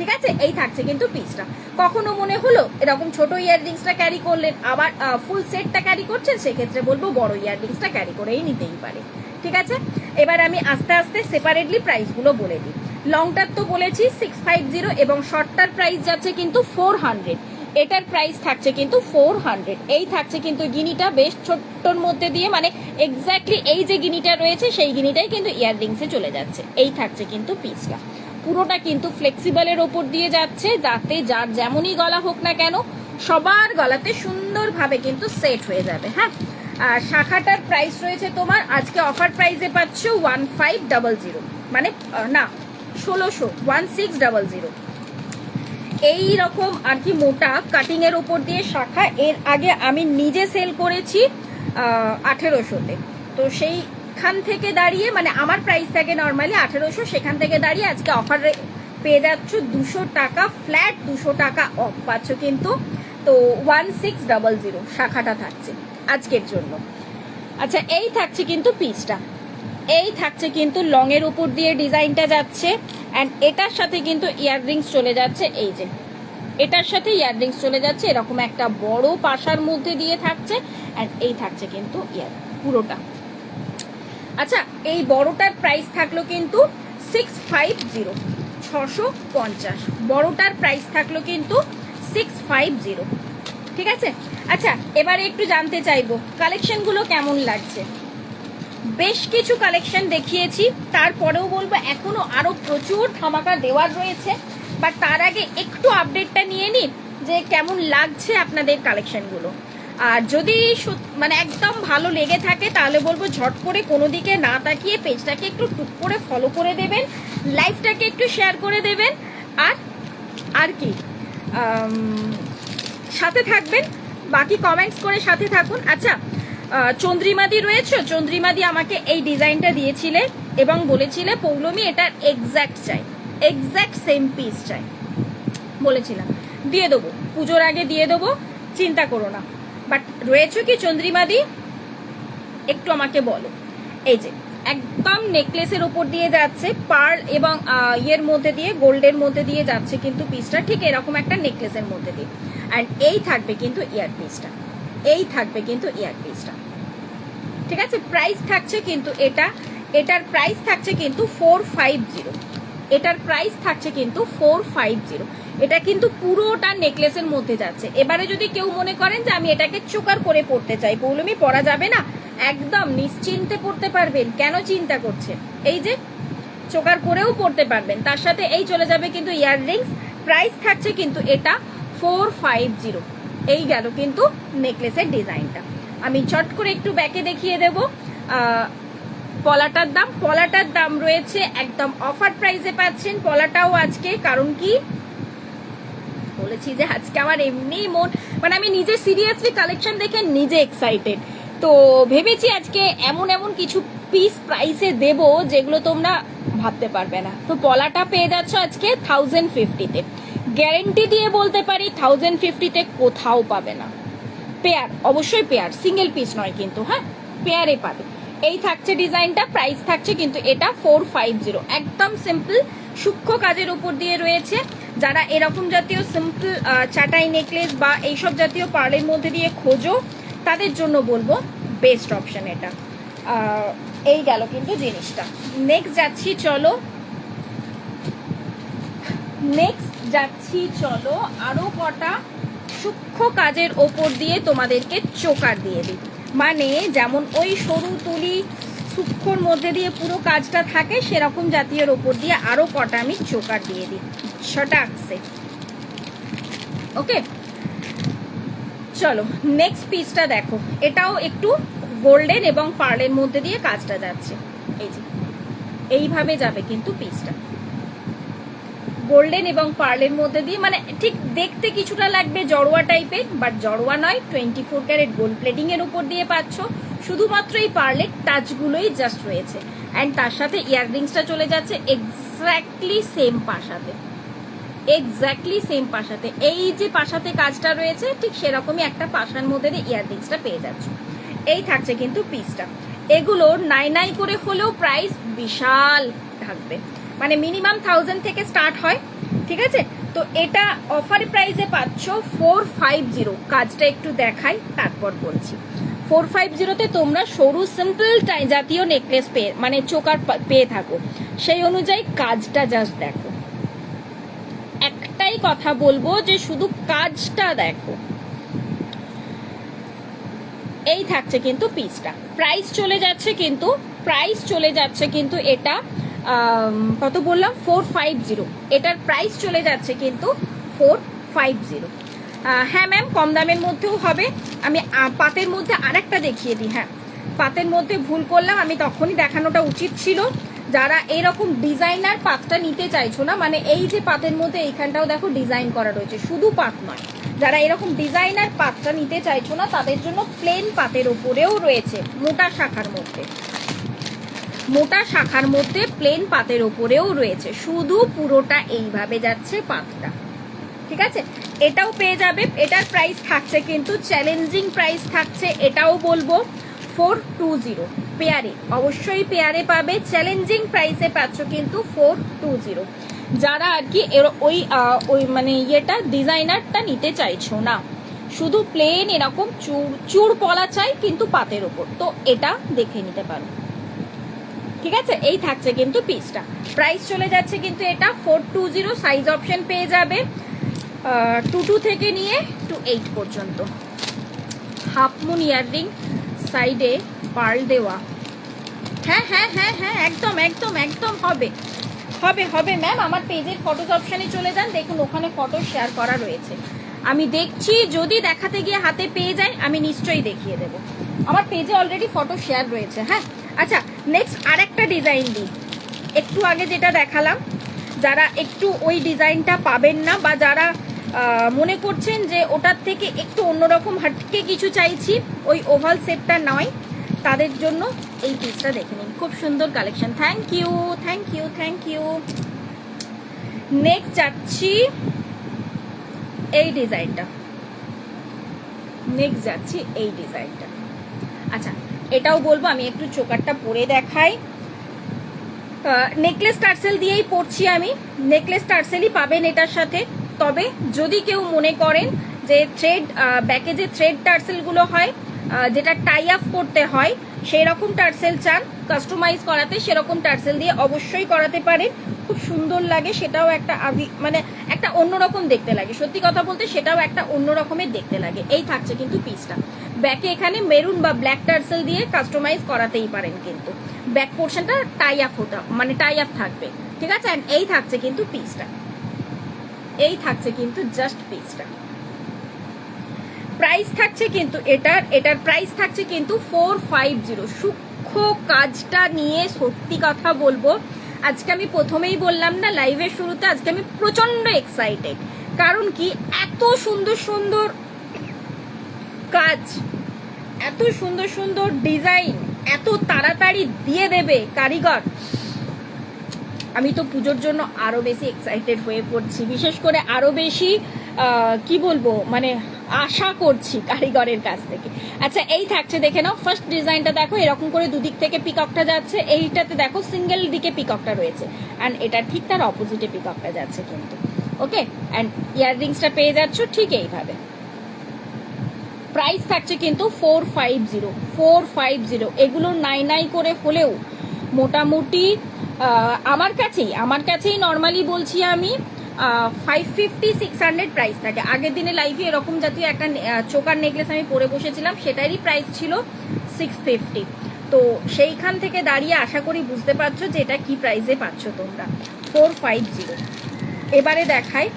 ঠিক আছে, এই থাকছে কিন্তু পিসটা। কখনো মনে হলো এরকম ছোট ইয়াররিংসটা ক্যারি করলেন, আবার ফুল সেটটা ক্যারি করছেন, সেক্ষেত্রে বলবো বড় ইয়াররিংসটা ক্যারি করেই নিতেই পারে। ঠিক আছে, এবার আমি আস্তে আস্তে সেপারেটলি প্রাইসগুলো বলে দিই। লংটার তো বলেছি 650 এবং শর্টটার প্রাইস যাচ্ছে কিন্তু 400। এটার প্রাইস থাকছে কিন্তু 400। এই থাকছে কিন্তু গিনিটা বেশ ছোট্টর মধ্যে দিয়ে, মানে এক্স্যাক্টলি এই যে গিনিটা রয়েছে সেই গিনিটাই কিন্তু ইয়াররিংসে চলে যাচ্ছে। এই থাকছে কিন্তু পিসটা, পুরোটা কিন্তু ফ্লেক্সিবলের ওপর দিয়ে যাচ্ছে, যাতে যার যেমনই গলা হোক না কেন সবার গলাতে সুন্দরভাবে কিন্তু সেট হয়ে যাবে। হ্যাঁ, আর শাখাটার প্রাইস রয়েছে তোমার আজকে অফার প্রাইসে পাচ্ছ 1500, মানে না 1600। এই রকম আর কি মোটা কাটিং এর ওপর দিয়ে শাখা, এর আগে আমি নিজে সেল করেছি 1800-তে। তো সেইখান থেকে দাঁড়িয়ে, মানে আমার প্রাইস থাকে নর্মালি 1800, সেখান থেকে দাঁড়িয়ে আজকে অফারে পেয়ে যাচ্ছ 200 টাকা ফ্ল্যাট, 200 টাকা অফ পাচ্ছ কিন্তু। তো 1600 শাখাটা থাকছে আজকের জন্য। আচ্ছা, এই থাকছে কিন্তু পিসটা, এই থাকছে কিন্তু লং এর উপর দিয়ে ডিজাইনটা যাচ্ছে, অ্যান্ড এটার সাথে কিন্তু ইয়াররিংস চলে যাচ্ছে। এই যে এটার সাথে ইয়াররিংস চলে যাচ্ছে, এরকম একটা বড় পাশার মধ্যে দিয়ে থাকছে, অ্যান্ড এই থাকছে কিন্তু পুরোটা। আচ্ছা, এই বড়টার প্রাইস থাকলো কিন্তু 650, 650। বড়টার প্রাইস থাকলো কিন্তু 650। ঠিক আছে, আচ্ছা এবারে একটু জানতে চাইবো কালেকশনগুলো কেমন লাগছে। বেশ কিছু কালেকশন দেখিয়েছি, তারপরেও বলবো এখনো আরো প্রচুর ধামাকা দেওয়ার রয়েছে, বাট তার আগে একটু আপডেটটা নিয়ে নিন যে কেমন লাগছে আপনাদের কালেকশনগুলো। আর যদি মানে একদম ভালো লেগে থাকে তাহলে বলবো ঝট করে কোনো দিকে না তাকিয়ে পেজটাকে একটু টুক করে ফলো করে দেবেন, লাইভটাকে একটু শেয়ার করে দেবেন, আর কি সাথে থাকবেন, বাকি কমেন্টস করে সাথে থাকুন। আচ্ছা, চন্দ্রিমাদি রয়েছে, চন্দ্রিমাদি আমাকে এই ডিজাইনটা দিয়েছিলে এবং বলেছিলে পৌলমি এটার এক্স্যাক্ট চাই, এক্স্যাক্ট সেম পিস চাই বলেছিলাম, দিয়ে দেবো, পুজোর আগে দিয়ে দেবো, চিন্তা করো না। বাট রয়েছে কি চন্দ্রিমাদি, একটু আমাকে বলো। এই যে একদম নেকলেসের উপর দিয়ে যাচ্ছে, পার্ল এবং ইয়ের মধ্যে দিয়ে, গোল্ডের মধ্যে দিয়ে যাচ্ছে কিন্তু পিসটা, ঠিক এরকম একটা নেকলেসের মধ্যে দিয়ে। অ্যান্ড এই থাকবে কিন্তু ইয়ার পিসটা, এই থাকবে কিন্তু ইয়ার পিসটা। ঠিক আছে, প্রাইস থাকছে কিন্তু এটার প্রাইস থাকছে কিন্তু 450, এটার প্রাইস থাকছে কিন্তু 450। এটা কিন্তু পুরোটা নেকলেসের মধ্যে যাচ্ছে। এবারে যদি কেউ মনে করেন যে আমি এটাকে চোকার করে পড়তে চাই, পৌলমি পরা যাবে না, একদম নিশ্চিন্তে পড়তে পারবেন, কেন চিন্তা করছেন, এই যে চোকার করেও পড়তে পারবেন, তার সাথে এই চলে যাবে কিন্তু ইয়াররিংস। প্রাইস থাকছে কিন্তু এটা 450। এই গেল কিন্তু নেকলেসের ডিজাইনটা। আমি চট করে একটু ব্যাকে দেখিয়ে দেব পলাটার দাম রয়েছে একদম অফার প্রাইসে পাচ্ছেন পলাটাও আজকে। কারণ কি বলেছি যে আজকে আমার এমনি মন, মানে আমি নিজে সিরিয়াসলি কালেকশন দেখে নিজে এক্সাইটেড, তো ভেবেছি আজকে এমন এমন কিছু পিস প্রাইসে দেব যেগুলো তোমরা ভাবতে পারবে না। তো পলাটা পেয়ে যাচ্ছ আজকে 1050-তে, গ্যারেন্টি দিয়ে বলতে পারি 1050-তে কোথাও পাবে না। পেয়ার, অবশ্যই পেয়ার, সিঙ্গেল পিস নয় কিন্তু, হ্যাঁ পেয়ারে পাবে। এই থাকছে ডিজাইনটা, প্রাইস থাকছে কিন্তু এটা 450। একদম সিম্পল সূক্ষ্ম কাজের উপর দিয়ে রয়েছে। যারা এরকম জাতীয় সিম্পল চাটাই নেকলেস বা এইসব জাতীয় পার্লের মধ্যে দিয়ে খোঁজো তাদের জন্য বলবো বেস্ট অপশন এটা। এই গেল কিন্তু জিনিসটা। নেক্সট যাচ্ছি চলো আরো কটা সূক্ষ্ম কাজের ওপর দিয়ে তোমাদেরকে চোকার দিয়ে দিই। মানে যেমন ওই সরু তুলি সূক্ষ্মর মধ্যে দিয়ে পুরো কাজটা থাকে সেরকম জাতীয়ের ওপর দিয়ে আরো কটা আমি চোকার দিয়ে দিই, ছটাকসে। ওকে, চলো নেক্সট পিসটা দেখো। এটাও একটু গোল্ডেন এবং পার্লের মধ্যে দিয়ে কাজটা যাচ্ছে। এই যে এইভাবে যাবে কিন্তু পিসটা, গোল্ডেন এবং পার্লের মধ্যে দিয়ে, মানে ঠিক দেখতে কিছুটা লাগবে জড়োয়া টাইপের, বাট জড়োয়া নয়। 24 ক্যারেট গোল্ড প্লেটিং এর উপর দিয়ে পাচ্ছ, শুধুমাত্র এই পার্লের টাচগুলোই জাস্ট রয়েছে। অ্যান্ড তার সাথে ইয়াররিংসটা চলে যাচ্ছে এক্স্যাক্টলি সেম পাশাতে, এক্স্যাক্টলি সেম পাশাতে। এই যে পাশাতে কাজটা রয়েছে ঠিক সেরকমই একটা পাশার মধ্যে দিয়ে ইয়াররিংসটা পেয়ে যাচ্ছ। এই থাকছে কিন্তু পিসটা। এগুলো নাই করে হলেও প্রাইস বিশাল থাকবে, মানে মিনিমাম 1000 থেকে স্টার্ট হয়, ঠিক আছে? তো এটা অফার প্রাইসে পাচ্ছ 450। কাজটা একটু দেখাই তারপর বলছি। 450-তে তোমরা সরু সিম্পল জাতীয় নেকলেস পেয়ে, মানে চোকার পেয়ে থাকো, সেই অনুযায়ী কাজটা জাস্ট দেখো। একটাই কথা বলবো যে শুধু কাজটা দেখো। এই থাকছে কিন্তু পিসটা। প্রাইস চলে যাচ্ছে কিন্তু এটা কত বললাম, 450। এটার প্রাইস চলে যাচ্ছে কিন্তু 450। হ্যাঁ ম্যাম, কম দামের মধ্যেও হবে। আমি পাতের মধ্যে আরেকটা দেখিয়ে দিই। হ্যাঁ, পাতের মধ্যে ভুল করলাম, আমি তখনই দেখানোটা উচিত ছিল। যারা এরকম ডিজাইনার পাতটা নিতে চাইছো না, মানে এই যে পাতের মধ্যে এইখানটাও দেখো ডিজাইন করা রয়েছে, শুধু পাত নয়, যারা এরকম ডিজাইনার পাতটা নিতে চাইছো না তাদের জন্য প্লেন পাতের উপরেও রয়েছে, মোটা শাখার মধ্যে প্লেন পাতের উপরেও রয়েছে, শুধু পুরোটা এইভাবে যাচ্ছে পাতটা, ঠিক আছে? এটাও পেয়ে যাবে। এটার প্রাইস থাকছে কিন্তু চ্যালেঞ্জিং প্রাইস থাকছে, এটাও বলবো 420 পেয়ারে, অবশ্যই পেয়ারে পাবে। চ্যালেঞ্জিং প্রাইসে পাচ্ছ কিন্তু 420, যারা আর কি ওই মানে ইয়েটা ডিজাইনারটা নিতে চাইছো না, শুধু প্লেন এরকম চুর পলা চাই কিন্তু পাতের ওপর, তো এটা দেখে নিতে পারো, ঠিক আছে? এই থাকছে কিন্তু পিসটা। প্রাইস চলে যাচ্ছে কিন্তু এটা 420। সাইজ অপশন পেয়ে যাবে 22 থেকে নিয়ে 28 পর্যন্ত। হাফ মুন ইয়াররিং, সাইডে পার্ল দেওয়া। হ্যাঁ হ্যাঁ হ্যাঁ হ্যাঁ, একদম একদম একদম হবে হবে হবে ম্যাম। আমার পেজের ফটোজ অপশানে চলে যান, দেখুন ওখানে ফটো শেয়ার করা রয়েছে। আমি দেখছি, যদি দেখাতে গিয়ে হাতে পেয়ে যাই আমি নিশ্চয়ই দেখিয়ে দেবো। আমার পেজে অলরেডি ফটো শেয়ার রয়েছে। হ্যাঁ, আচ্ছা নেক্সট আরেকটা ডিজাইন দিই। একটু আগে যেটা দেখালাম, যারা একটু ওই ডিজাইনটা পাবেন না, বা যারা মনে করছেন যে ওটার থেকে একটু অন্যরকম হাটকে কিছু চাইছি, ওই ওভাল শেপটা নয়, তাদের জন্য এই পিসটা দেখে নিন। খুব সুন্দর collection. Thank you thank you thank you. Next যাচ্ছি এই ডিজাইনটা, আচ্ছা এটাও বলবো। আমি একটু চোকারটা পরে দেখাই। নেকলেস টার্সেল দিয়েই পরছি আমি, নেকলেস টার্সেলই পাবেন এটার সাথে। তবে যদি কেউ মনে করেন যে থ্রেড ব্যাকে যে থ্রেড টার্সেলগুলো হয়, যেটা টাই আপ করতে হয়, সেই রকম টার্সেল চান কাস্টমাইজ করাতে, সেরকম টার্সেল দিয়ে অবশ্যই করাতে পারেন। খুব সুন্দর লাগে, সেটাও একটা মানে একটা অন্যরকম দেখতে লাগে। সত্যি কথা বলতে সেটাও একটা অন্য রকমের দেখতে লাগে। এই থাকছে কিন্তু পিসটা। ব্যাকে এখানে মেরুন বা ব্ল্যাক টার্সেল দিয়ে কাস্টমাইজ করাতেই পারেন, কিন্তু ব্যাক পোর্শনটা টাই আপ মানে টাই আপ থাকবে, ঠিক আছে? অ্যান্ড এই থাকছে কিন্তু পিসটা, এই থাকছে কিন্তু জাস্ট পিসটা। প্রাইস থাকছে কিন্তু এটার প্রাইস থাকছে কিন্তু 450। সূক্ষ্ম কাজটা নিয়ে সত্যি কথা বলবো, আজকে আমি প্রথমেই বললাম না লাইভের শুরুতে, আজকে আমি প্রচন্ড এক্সাইটেড। কারণ কি, এত সুন্দর সুন্দর কাজ, এত সুন্দর সুন্দর ডিজাইন এত তাড়াতাড়ি দিয়ে দেবে কারিগর। আমি তো পুজোর জন্য আরো বেশি এক্সাইটেড হয়ে পড়ছি, বিশেষ করে আরো বেশি কি বলবো, মানে আশা করছি কারিগরের কাছ থেকে। আচ্ছা এই থাকছে, দেখে নাও। ফার্স্ট ডিজাইনটা দেখো, এরকম করে দুদিক থেকে পিককটা যাচ্ছে। এইটাতে দেখো সিঙ্গেল দিকে পিককটা রয়েছে, অ্যান্ড এটা ঠিক তার অপোজিটে পিককটা যাচ্ছে কিন্তু। ওকে, অ্যান্ড ইয়াররিংসটা পেয়ে যাচ্ছ ঠিক এইভাবে। প্রাইস থাকছে কিন্তু 450। এগুলো নাই করে হলেও মোটামুটি আমার কাছেই নর্মালি বলছি আমি 550-600 প্রাইস থাকে। আগের দিনে লাইভে এরকম জাতীয় একটা চোকার নেকলেস আমি পরে বসেছিলাম, সেটারই প্রাইস ছিল 650। তো সেইখান থেকে দাঁড়িয়ে আশা করি বুঝতে পারছো যে এটা কি প্রাইসে পাচ্ছ তোমরা। 450। এবারে দেখাই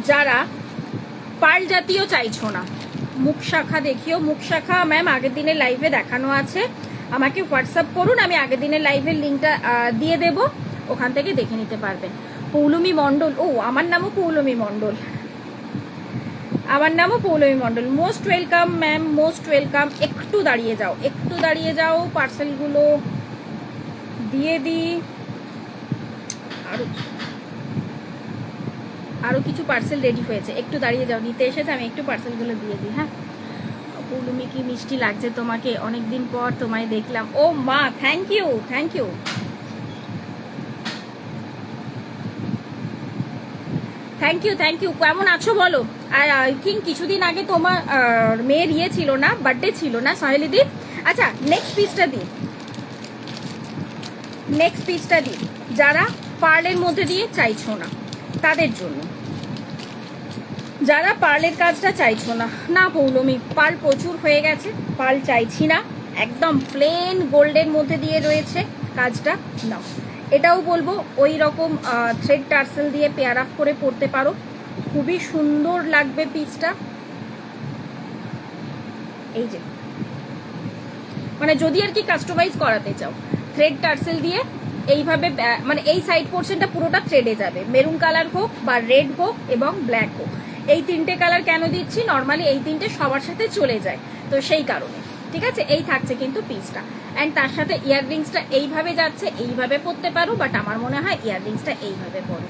যারা পার্ল জাতীয় চাইছো না, মুখ শাখা দেখিও। মুখ শাখা ম্যাম আগের দিনের লাইভে দেখানো আছে, আমাকে হোয়াটসঅ্যাপ করুন, আমি আগের দিনের লাইভের লিঙ্কটা দিয়ে দেব, ওখান থেকে দেখে নিতে পারবেন। পৌলমী মণ্ডল, ও আমার নামও পৌলমী মণ্ডল, আমার নামও Poulami Mondal. Most welcome ma'am, most welcome. একটু দাঁড়িয়ে যাও, একটু দাঁড়িয়ে যাও, পার্সেলগুলো দিয়ে দিই। আরও কিছু পার্সেল রেডি হয়েছে, একটু দাঁড়িয়ে যাও, নিতে এসেছে, আমি একটু পার্সেলগুলো দিয়ে দিই। হ্যাঁ পৌলমী, কি মিষ্টি লাগছে তোমাকে, অনেকদিন পর তোমায় দেখলাম। ও মা, thank you, thank you. Thank you, thank you. কেমন আছো বলো? আর আই থিঙ্ক কিছুদিন আগে তোমার মেয়ের ইয়ে ছিল না, বার্থডে ছিল না সাহেলিদি? আচ্ছা নেক্সট পিসটা দিই, নেক্সট পিসটা দিই যারা পার্লের মধ্যে দিয়ে চাইছো না তাদের জন্য, যারা পার্লের কাজটা চাইছো না। না পৌলমী, পার্ল প্রচুর হয়ে গেছে, পার্ল চাইছি না, একদম প্লেন গোল্ডের মধ্যে দিয়ে রয়েছে কাজটা। না, এটাও বলবো ওই রকম থ্রেড টার্সেল দিয়ে পেয়ার আপ করে পরতে পারো, খুবই সুন্দর লাগবে পিসটা। এই যে মানে যদি আর কি কাস্টমাইজ করাতে চাও, থ্রেড টার্সেল দিয়ে এইভাবে মানে এই সাইড পোর্শনটা পুরোটা থ্রেডে যাবে, মেরুন কালার হোক বা রেড হোক এবং ব্ল্যাক হোক। এই তিনটে কালার কেন দিচ্ছি, নর্মালি এই তিনটে সবার সাথে চলে যায়, তো সেই কারণে। ঠিক আছে, এই থাকছে কিন্তু পিসটা, অ্যান্ড তার সাথে ইয়াররিংসটা এইভাবে যাচ্ছে, এইভাবে পরতে পারো, বাট আমার মনে হয় ইয়াররিংসটা এইভাবে পরো,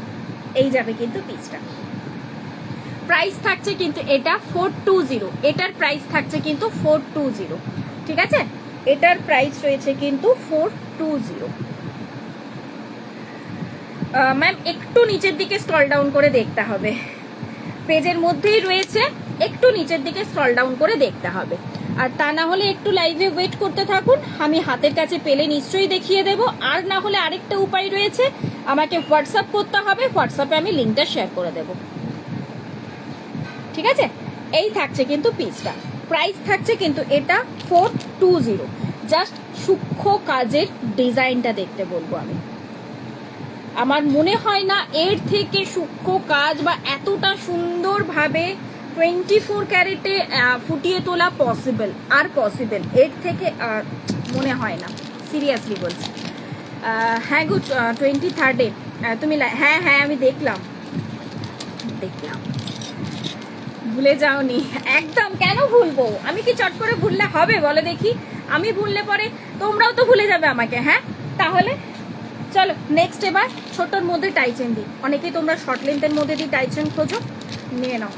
এই যাবে কিন্তু পিসটা। প্রাইস থাকছে কিন্তু এটা 420, এটার প্রাইস থাকছে কিন্তু 420। ঠিক আছে, এটার প্রাইস রয়েছে কিন্তু 420। ম্যাম একটু নিচের দিকে স্ক্রল ডাউন করে দেখতে হবে, পেজের মধ্যেই রয়েছে, একটু নিচের দিকে স্ক্রল ডাউন করে দেখতে হবে। আর তা না হলে একটু লাইভে ওয়েট করতে থাকুন, আমি হাতের কাছে পেলে নিশ্চয়ই দেখিয়ে দেব। আর না হলে আরেকটা উপায় রয়েছে, আমাকে হোয়াটসঅ্যাপ করতে হবে, হোয়াটসঅ্যাপে আমি লিঙ্কটা শেয়ার করে দেব। ঠিক আছে, এই থাকছে কিন্তু পিসটা, প্রাইস থাকছে কিন্তু এটা 420। জাস্ট সূক্ষ্ম কাজের ডিজাইনটা দেখতে বলবো আমি, আমার মনে হয় না এর থেকে সূক্ষ্ম কাজ বা এতটা সুন্দরভাবে 24 ক্যারেটে ফুটিয়ে তোলা পসিবল, আর পসিবল এর থেকে আর মনে হয় না, সিরিয়াসলি বলছি। হ্যাঁ গো 23rd তুমি হ্যাঁ হ্যাঁ আমি দেখলাম, ভুলে যাওনি একদম। কেন ভুলবো, আমি কি চট করে ভুললে হবে বলো দেখি? আমি ভুললে পরে তোমরাও তো ভুলে যাবে আমাকে। হ্যাঁ তাহলে চলো নেক্সট, এবার ছোটোর মধ্যে টাইচেন দিই। অনেকেই তোমরা শর্ট লেন্থের মধ্যে দিয়ে টাইচেন খোঁজো, নিয়ে নাও,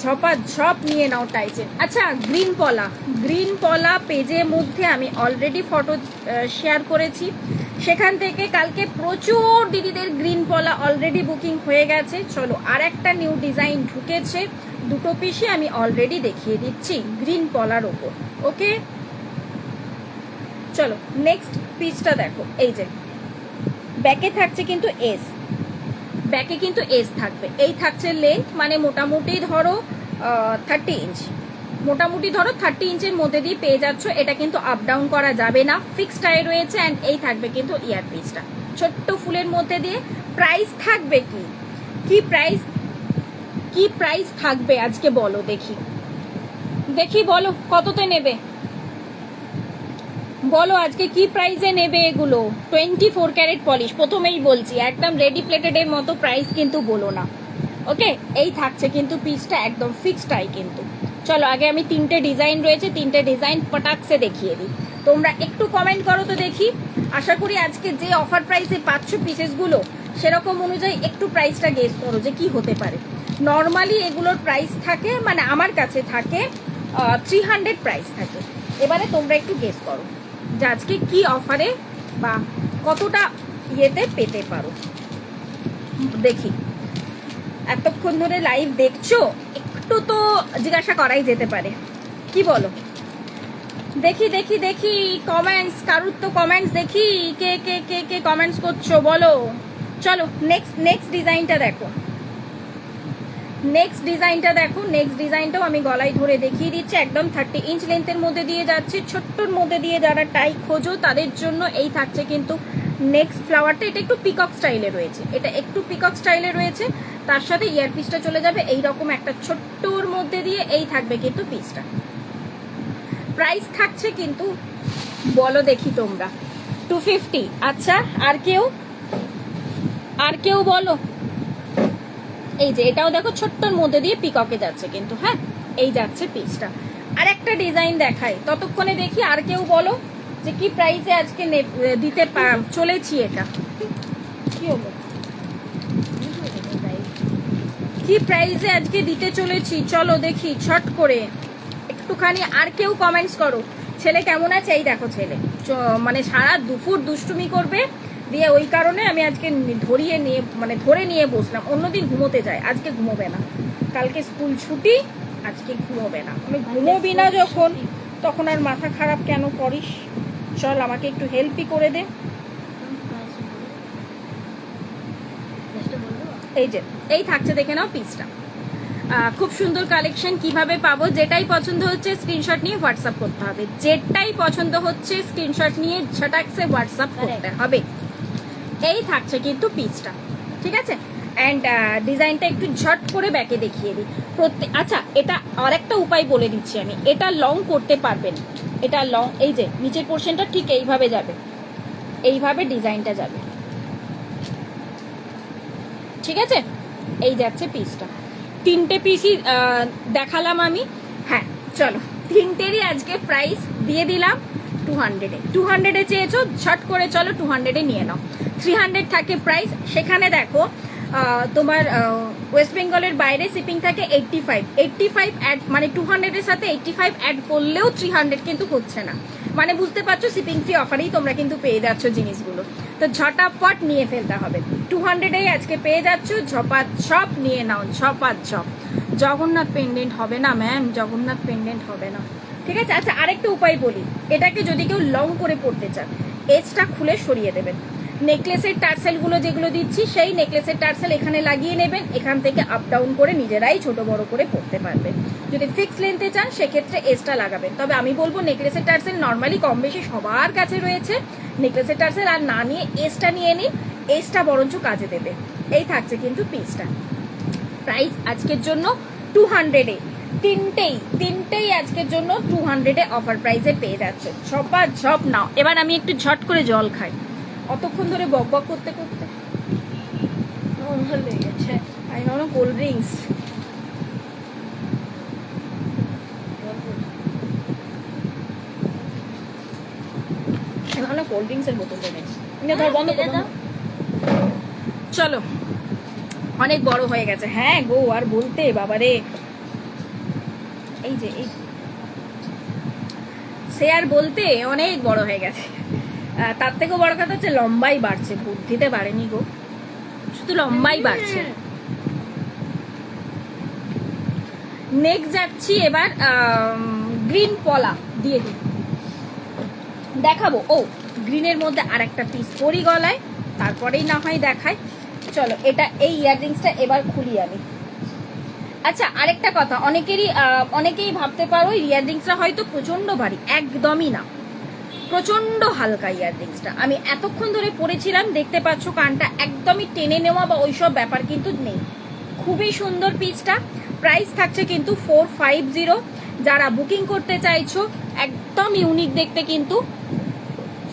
ঝপা ঝপ নিয়ে নাও টাইচেন। আচ্ছা গ্রিন পলা, গ্রিন পলা পেজের মধ্যে আমি অলরেডি ফটো শেয়ার করেছি, সেখান থেকে কালকে প্রচুর দিদিদের গ্রিন পলা অলরেডি বুকিং হয়ে গেছে। চলো আর একটা নিউ ডিজাইন ঢুকেছে, দুটো পিসই আমি অলরেডি দেখিয়ে দিচ্ছি গ্রিন পলার ওপর। ওকে চলো নেক্সট পিসটা দেখো, এই যে ব্যাকে থাকছে কিন্তু এস, ব্যাকে কিন্তু এস থাকবে। এই থাকছে লেন্থ, মানে মোটামুটি ধরো 30 ইঞ্চ, মোটামুটি ধরো 30 ইঞ্চের মধ্যে দিয়ে পেয়ে যাচ্ছ। এটা কিন্তু আপ ডাউন করা যাবে না, ফিক্সড রয়েছে। অ্যান্ড এই থাকবে কিন্তু ইয়ার পিসটা ছোট্ট ফুলের মধ্যে দিয়ে। প্রাইস থাকবে কি, কি প্রাইস, কি প্রাইস থাকবে আজকে বলো দেখি, দেখি বলো কততে নেবে, বলো আজকে কি প্রাইসে নেবে এগুলো। 24 ক্যারেট পলিশ, প্রথমেই বলছি একদম রেডি প্লেটেডের মতো প্রাইস কিন্তু বলো না। ওকে এই থাকছে কিন্তু পিসটা একদম ফিক্সডটাই কিন্তু। চলো আগে আমি তিনটে ডিজাইন রয়েছে, তিনটে ডিজাইন পটাকসে দেখিয়ে দিই, তোমরা একটু কমেন্ট করো তো দেখি। আশা করি আজকে যে অফার প্রাইসে পাচ্ছ পিসেসগুলো, সেরকম অনুযায়ী একটু প্রাইসটা গেস করো যে কি হতে পারে। নর্মালি এগুলোর প্রাইস থাকে, মানে আমার কাছে থাকে 300 প্রাইস থাকে। এবারে তোমরা একটু গেস করো যে আজকে কি অফারে বা কতটা ইয়েতে পেতে পারো। দেখি এতক্ষণ ধরে লাইভ দেখছো, একটু তো জিজ্ঞাসা করাই যেতে পারে, কি বলো? দেখি দেখি দেখি কমেন্টস, কারুর তো কমেন্টস দেখি, কে কে কে কে কমেন্টস করছো বলো। চলো নেক্সট ডিজাইনটা দেখো, নেক্সট ডিজাইনটা দেখো, নেক্সট ডিজাইনটাও আমি গলায় ধরে দেখিয়ে দিচ্ছি, একদম 30 ইঞ্চ লেন্থের মধ্যে দিয়ে যাচ্ছে। ছোট্টর মধ্যে দিয়ে যারা টাই খোঁজো তাদের জন্য এই থাকছে কিন্তু নেক্সট ফ্লাওয়ারটা। এটা একটু পিকক স্টাইলে রয়েছে, এটা একটু পিকক স্টাইলে রয়েছে, তার সাথে ইয়ার পিসটা চলে যাবে এইরকম একটা ছোট্টর মধ্যে দিয়ে। এই থাকবে কিন্তু পিসটা। প্রাইস থাকছে কিন্তু বলো দেখি তোমরা 250। আচ্ছা আর কেউ বলো। এই যে এটাও দেখো ছোট্টর মধ্যে দিয়ে পিককে যাচ্ছে কিন্তু, হ্যাঁ এই যাচ্ছে পিসটা। আর একটা ডিজাইন দেখাই ততক্ষণে, দেখি আর কেউ বলো যে কি প্রাইসে আজকে দিতে চলেছি। এটা কি হলো, কি প্রাইসে আজকে দিতে চলেছি চলো দেখি ছট করে একটুখানি। আর কেউ কমেন্টস করো। ছেলে কেমন আছে? এই দেখো ছেলে মানে সারা দুপুর দুষ্টুমি করবে, দিয়ে ওই কারণে আমি আজকে ধরে নিয়ে বসলাম। অন্যদিন ঘুমোতে যায়, আজকে ঘুমোবে না, কালকে স্কুল ছুটি, আজকে ঘুমোবে না। আমি ঘুমোবি না যখন, তখন আর মাথা খারাপ কেন করিস? চল আমাকে একটু হেল্পই করে দে। এই যে এই থাকছে, দেখে নাও পিসটা। খুব সুন্দর কালেকশন। কিভাবে পাবো? যেটাই পছন্দ হচ্ছে স্ক্রিনশট নিয়ে হোয়াটসঅ্যাপ করতে হবে। যেটাই পছন্দ হচ্ছে স্ক্রিনশট নিয়ে ঝটাকসে হোয়াটসঅ্যাপ করতে হবে। এই থাকছে কিন্তু পিসটা, ঠিক আছে। অ্যান্ড ডিজাইনটা একটু ঝট করে ব্যাকে দেখিয়ে দিই। আচ্ছা এটা আরেকটা উপায় বলে দিচ্ছি আমি, এটা লং করতে পারবেন। এটা লং, এই যে নিচের পোর্শনটা ঠিক এইভাবে যাবে, এইভাবে ডিজাইনটা যাবে, ঠিক আছে। এই যাচ্ছে পিসটা। 3টে পিসই দেখালাম আমি। হ্যাঁ চলো, 3টেরই আজকে প্রাইস দিয়ে দিলাম 200-এ। 200-এ চেয়েছো, ঝট করে চলো 200-এ নিয়ে নাও। 300 থাকে প্রাইস। সেখানে দেখো তোমার ওয়েস্ট বেঙ্গলের বাইরে শিপিং থাকে 85 অ্যাড, মানে 200-এর সাথে 85 অ্যাড করলেও 300 কিন্তু হচ্ছে না। মানে বুঝতে পারছো, শিপিং ফ্রি অফারেই তোমরা কিন্তু পেয়ে যাচ্ছ জিনিসগুলো। তো ঝটাপট নিয়ে ফেলতে হবে। 200-এই আজকে পেয়ে যাচ্ছ, ঝপাঝপ নিয়ে নাও, ঝপাঝপ। জগন্নাথ পেন্ডেন্ট হবে না ম্যাম, জগন্নাথ পেন্ডেন্ট হবে না, ঠিক আছে। আচ্ছা আরেকটা উপায় বলি, এটাকে যদি কেউ লং করে পড়তে চান, এজটা খুলে সরিয়ে দেবেন। নেকলেসের টার্সেলগুলো যেগুলো দিচ্ছি, সেই নেকলেসের টার্সেল এখানে লাগিয়ে নেবেন, এখান থেকে আপ ডাউন করে নিজেরাই ছোট বড় করে পড়তে পারবেন। যদি ফিক্স লেন্থে চান সেক্ষেত্রে এজটা লাগাবেন। তবে আমি বলবো নেকলেসের টার্সেল নর্মালি কম বেশি সবার কাছে রয়েছে, নেকলেসের টার্সেল আর না নিয়ে এজটা নিয়ে নিন, এজটা বরঞ্চ কাজে দেবে। এই থাকছে কিন্তু পিসটা। প্রাইস আজকের জন্য 200-এ। তিনটেই আজকের জন্য 200-এ অফার প্রাইসে পেয়ে যাচ্ছে। ঝপ নাও। এবার আমি একটু ঝট করে জল খাই, অতক্ষণ ধরে বক বক করতে করতে লেগে গেছে। I know cold drinks. এখানে কোল্ড ড্রিঙ্কসের বোতল এনেছি, ধর বন্ধ করো। চলো অনেক বড় হয়ে গেছে। হ্যাঁ গো, আর বলতে বাবারে, এই যে এই সে আর বলতে অনেক বড় হয়ে গেছে। তার থেকেও বড় কথা হচ্ছে লম্বাই বাড়ছে, বুদ্ধিতে বাড়েনি গো, শুধু লম্বাই বাড়ছে। নেক্সট যাচ্ছি এবার গ্রিন পলা দিয়ে দিই, দেখাবো। ও গ্রিনের মধ্যে আর একটা পিস পরি গলায়, তারপরেই না হয় দেখায়। চলো এটা, এই ইয়াররিংসটা এবার খুলি আমি। আচ্ছা আরেকটা কথা, অনেকেই ভাবতে পারো ইয়াররিংসটা হয়তো প্রচন্ড ভারী। একদমই না, প্রচন্ড হালকা ইয়াররিংসটা। আমি এতক্ষণ ধরে পরেছিলাম, দেখতে পাচ্ছ কানটা একদমই টেনে নেওয়া বা ওইসব ব্যাপার কিন্তু নেই। খুবই সুন্দর পিসটা। প্রাইস থাকছে কিন্তু 450। যারা বুকিং করতে চাইছো একদম ইউনিক দেখতে কিন্তু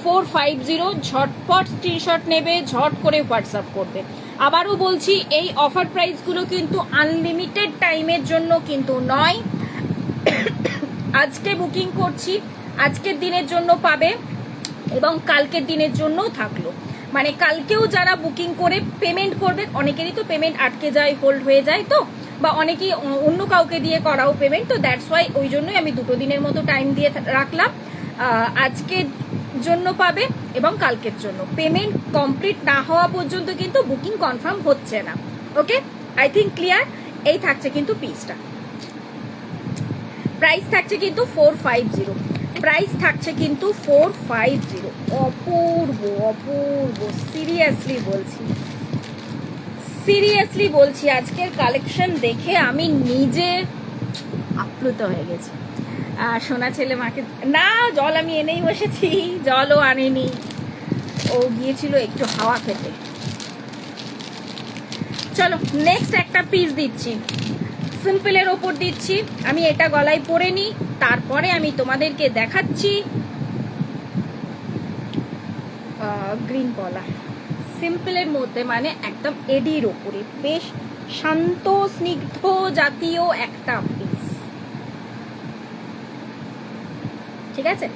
450। ঝটপট স্ক্রিনশট নেবে, ঝট করে হোয়াটসঅ্যাপ করবে। আবারও বলছি, এই অফার প্রাইসগুলো কিন্তু আনলিমিটেড টাইমের জন্য কিন্তু নয়। আজকে বুকিং করছি, আজকের দিনের জন্য পাবে, এবং কালকের দিনের জন্যও থাকলো। মানে কালকেও যারা বুকিং করে পেমেন্ট করবে, অনেকেরই তো পেমেন্ট আটকে যায়, হোল্ড হয়ে যায়, তো বা অনেকেই অন্য কাউকে দিয়ে করাও পেমেন্ট, তো দ্যাটস ওয়াই ওই জন্যই আমি 2 দিনের মতো টাইম দিয়ে রাখলাম। আজকের জন্য পাবে এবং কালকের জন্য। পেমেন্ট কমপ্লিট না হওয়া পর্যন্ত কিন্তু বুকিং কনফার্ম হচ্ছে না। ওকে, আই থিঙ্ক ক্লিয়ার। এই থাকছে কিন্তু পিসটা। প্রাইস থাকছে কিন্তু 450। প্রাইস থাকছে কিন্তু 450। অপূর্ব অপূর্ব, সিরিয়াসলি বলছি, সিরিয়াসলি বলছি আজকের কালেকশন দেখে আমি নিজে আপ্লুত হয়ে গেছি। সোনা ছেলে মাকে না, জল আমি এনেই বসেছি, জলও আনেনি, ও গিয়েছিল একটু হাওয়া খেতে। চলো নেক্সট একটা পিস দিচ্ছি, সিম্পলের ওপর দিচ্ছি। আমি এটা গলায় পরে নিই, তারপরে আমি তোমাদেরকে দেখাচ্ছি গ্রিন পলা সিম্পলের মধ্যে, মানে একদম এডির ওপরে বেশ শান্ত স্নিগ্ধ জাতীয় একটা পিস। ঠিক আছে,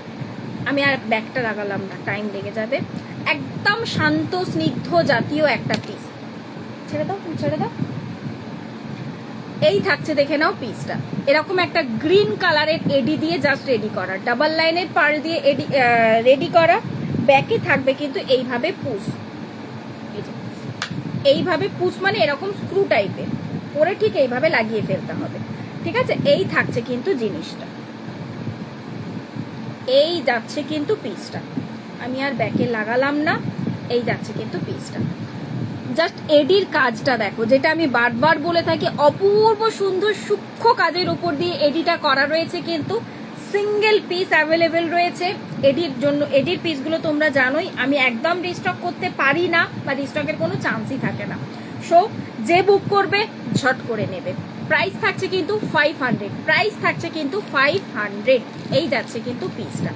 আমি আর ব্যাগটা লাগালাম না, টাইম লেগে যাবে। একদম শান্ত স্নিগ্ধ জাতীয় একটা পিস। ছেড়ে দাও, ছেড়ে দাও। এই থাকছে, দেখে নাও পিসটা। এরকম একটা গ্রিন কালারের এডি দিয়ে জাস্ট রেডি করা, ডাবল লাইনের পাড় দিয়ে এডি রেডি করা। ব্যাকে থাকবে কিন্তু এইভাবে পুশ, এইভাবে পুশ মানে এরকম স্ক্রু টাইপের পরে ঠিক এইভাবে লাগিয়ে ফেলতে হবে। ঠিক আছে, এই থাকছে কিন্তু জিনিসটা, এই যাচ্ছে কিন্তু পিসটা। আমি আর ব্যাকে লাগালাম না, এই যাচ্ছে কিন্তু পিসটা। জাস্ট এডির কাজটা দেখো, যেটা আমি বারবার বলে থাকি, অপূর্ব সুন্দর সূক্ষ্ম কাজের উপর দিয়ে এডিটা করা রয়েছে। কিন্তু সিঙ্গেল পিস অ্যাভেলেবেল রয়েছে এডির জন্য। এডির পিসগুলো তোমরা জানোই আমি একদম রিস্টক করতে পারি না, বা রিস্টকের কোনো চান্সই থাকে না। সো যে বুক করবে ঝট করে নেবে। প্রাইস থাকছে কিন্তু 500, প্রাইস থাকছে কিন্তু 500। এই যাচ্ছে কিন্তু পিসটা,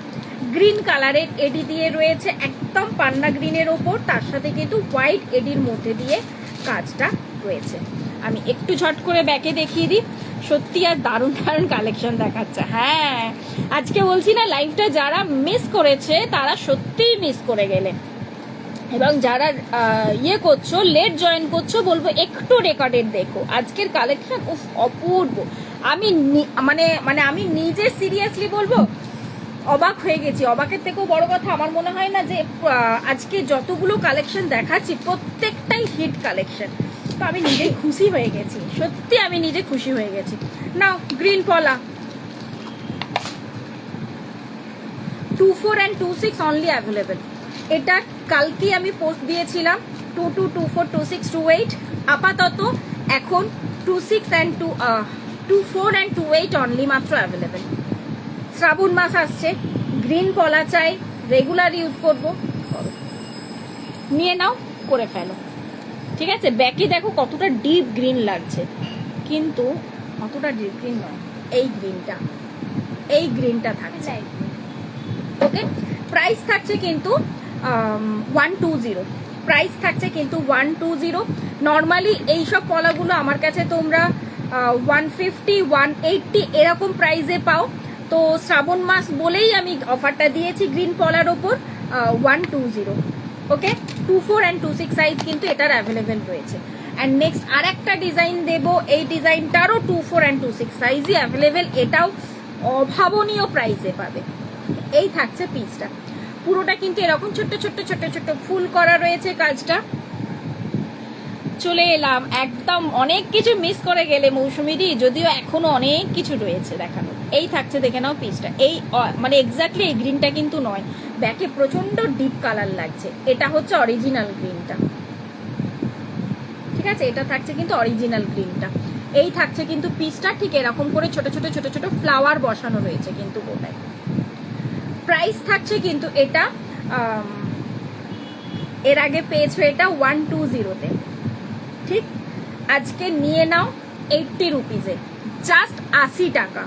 গ্রিন কালারের এডি দিয়ে রয়েছে, একদম পান্না গ্রিনের ওপর, তার সাথে কিন্তু হোয়াইট এডির মধ্যে দিয়ে কাজটা রয়েছে। আমি একটু ঝট করে ব্যাকে দেখিয়ে দিই। সত্যি আর দারুণ দারুণ কালেকশন দেখাচ্ছে। হ্যাঁ, আজকে বলছি না, লাইভটা যারা মিস করেছে তারা সত্যিই মিস করে গেলে, এবং যারা ইয়ে করছো, লেট জয়েন করছো, বলবো একটু রেকর্ডেড দেখো। আজকের কালেকশন অপূর্ব। আমি মানে আমি নিজে সিরিয়াসলি বলবো অবাক হয়ে গেছি। অবাকের থেকেও বড় কথা, আমার মনে হয় না যে আজকে যতগুলো কালেকশন দেখাচ্ছি প্রত্যেকটাই হিট কালেকশন। তো আমি নিজেই খুশি হয়ে গেছি, সত্যি আমি নিজে খুশি হয়ে গেছি। নাও গ্রিন পলা 24 and 26 অনলি অ্যাভেলেবেল। এটা কালকে আমি পোস্ট দিয়েছিলাম 22, 24, 26, 28। আপাতত এখন 26 and 24 and 28 অনলি মাত্র অ্যাভেলেবেল। শ্রাবণ মাস আসছে, গ্রিন পলা চাই, রেগুলার ইউজ করবো, নিয়ে নাও, করে ফেলো। ঠিক আছে, ব্যাকে দেখো কতটা ডিপ গ্রিন লাগছে, কিন্তু অতটা ডিপ গ্রিন নয়, এই গ্রিনটা থাকছে। ওকে, প্রাইস থাকছে কিন্তু 120, প্রাইস থাকছে কিন্তু 120। নর্মালি এইসব পলাগুলো আমার কাছে তোমরা 150, 180 এরকম প্রাইসে পাও। তো শ্রাবণ মাস বলেই আমি অফারটা দিয়েছি গ্রিন পলার ওপর 120। ওকে, 24 and 26 সাইজ কিন্তু এটার অ্যাভেলেবেল রয়েছে। অ্যান্ড নেক্সট আর একটা ডিজাইন দেবো, এই ডিজাইনটারও 24 and 26 সাইজই অ্যাভেলেবেল, এটাও অভাবনীয় প্রাইসে পাবে। এই থাকছে পিসটা, পুরোটা কিন্তু এরকম ছোট্ট ছোট্ট ছোট্ট ছোট্ট ফুল করা রয়েছে কাজটা। চলে এলাম, একদম অনেক কিছু মিস করে গেলে মৌসুমিদি, যদিও এখনো অনেক কিছু রয়েছে দেখানো। এই থাকছে, দেখে নাও পিসটা। এই মানে এক্স্যাক্টলি এই গ্রিনটা কিন্তু নয়, ব্যাকে প্রচন্ড ডিপ কালার লাগছে, এটা হচ্ছে অরিজিনাল গ্রিনটা। ঠিক আছে, এটা থাকছে কিন্তু অরিজিনাল গ্রিনটা। এই থাকছে কিন্তু পিসটা, ঠিক এরকম করে ছোট ছোট ছোট ছোট ফ্লাওয়ার বসানো রয়েছে কিন্তু গোটায়। প্রাইস থাকছে কিন্তু এটা এর আগে পেয়েছো এটা 120-তে, ঠিক আজকে নিয়ে নাও 80 রুপিজে, জাস্ট 80 টাকা।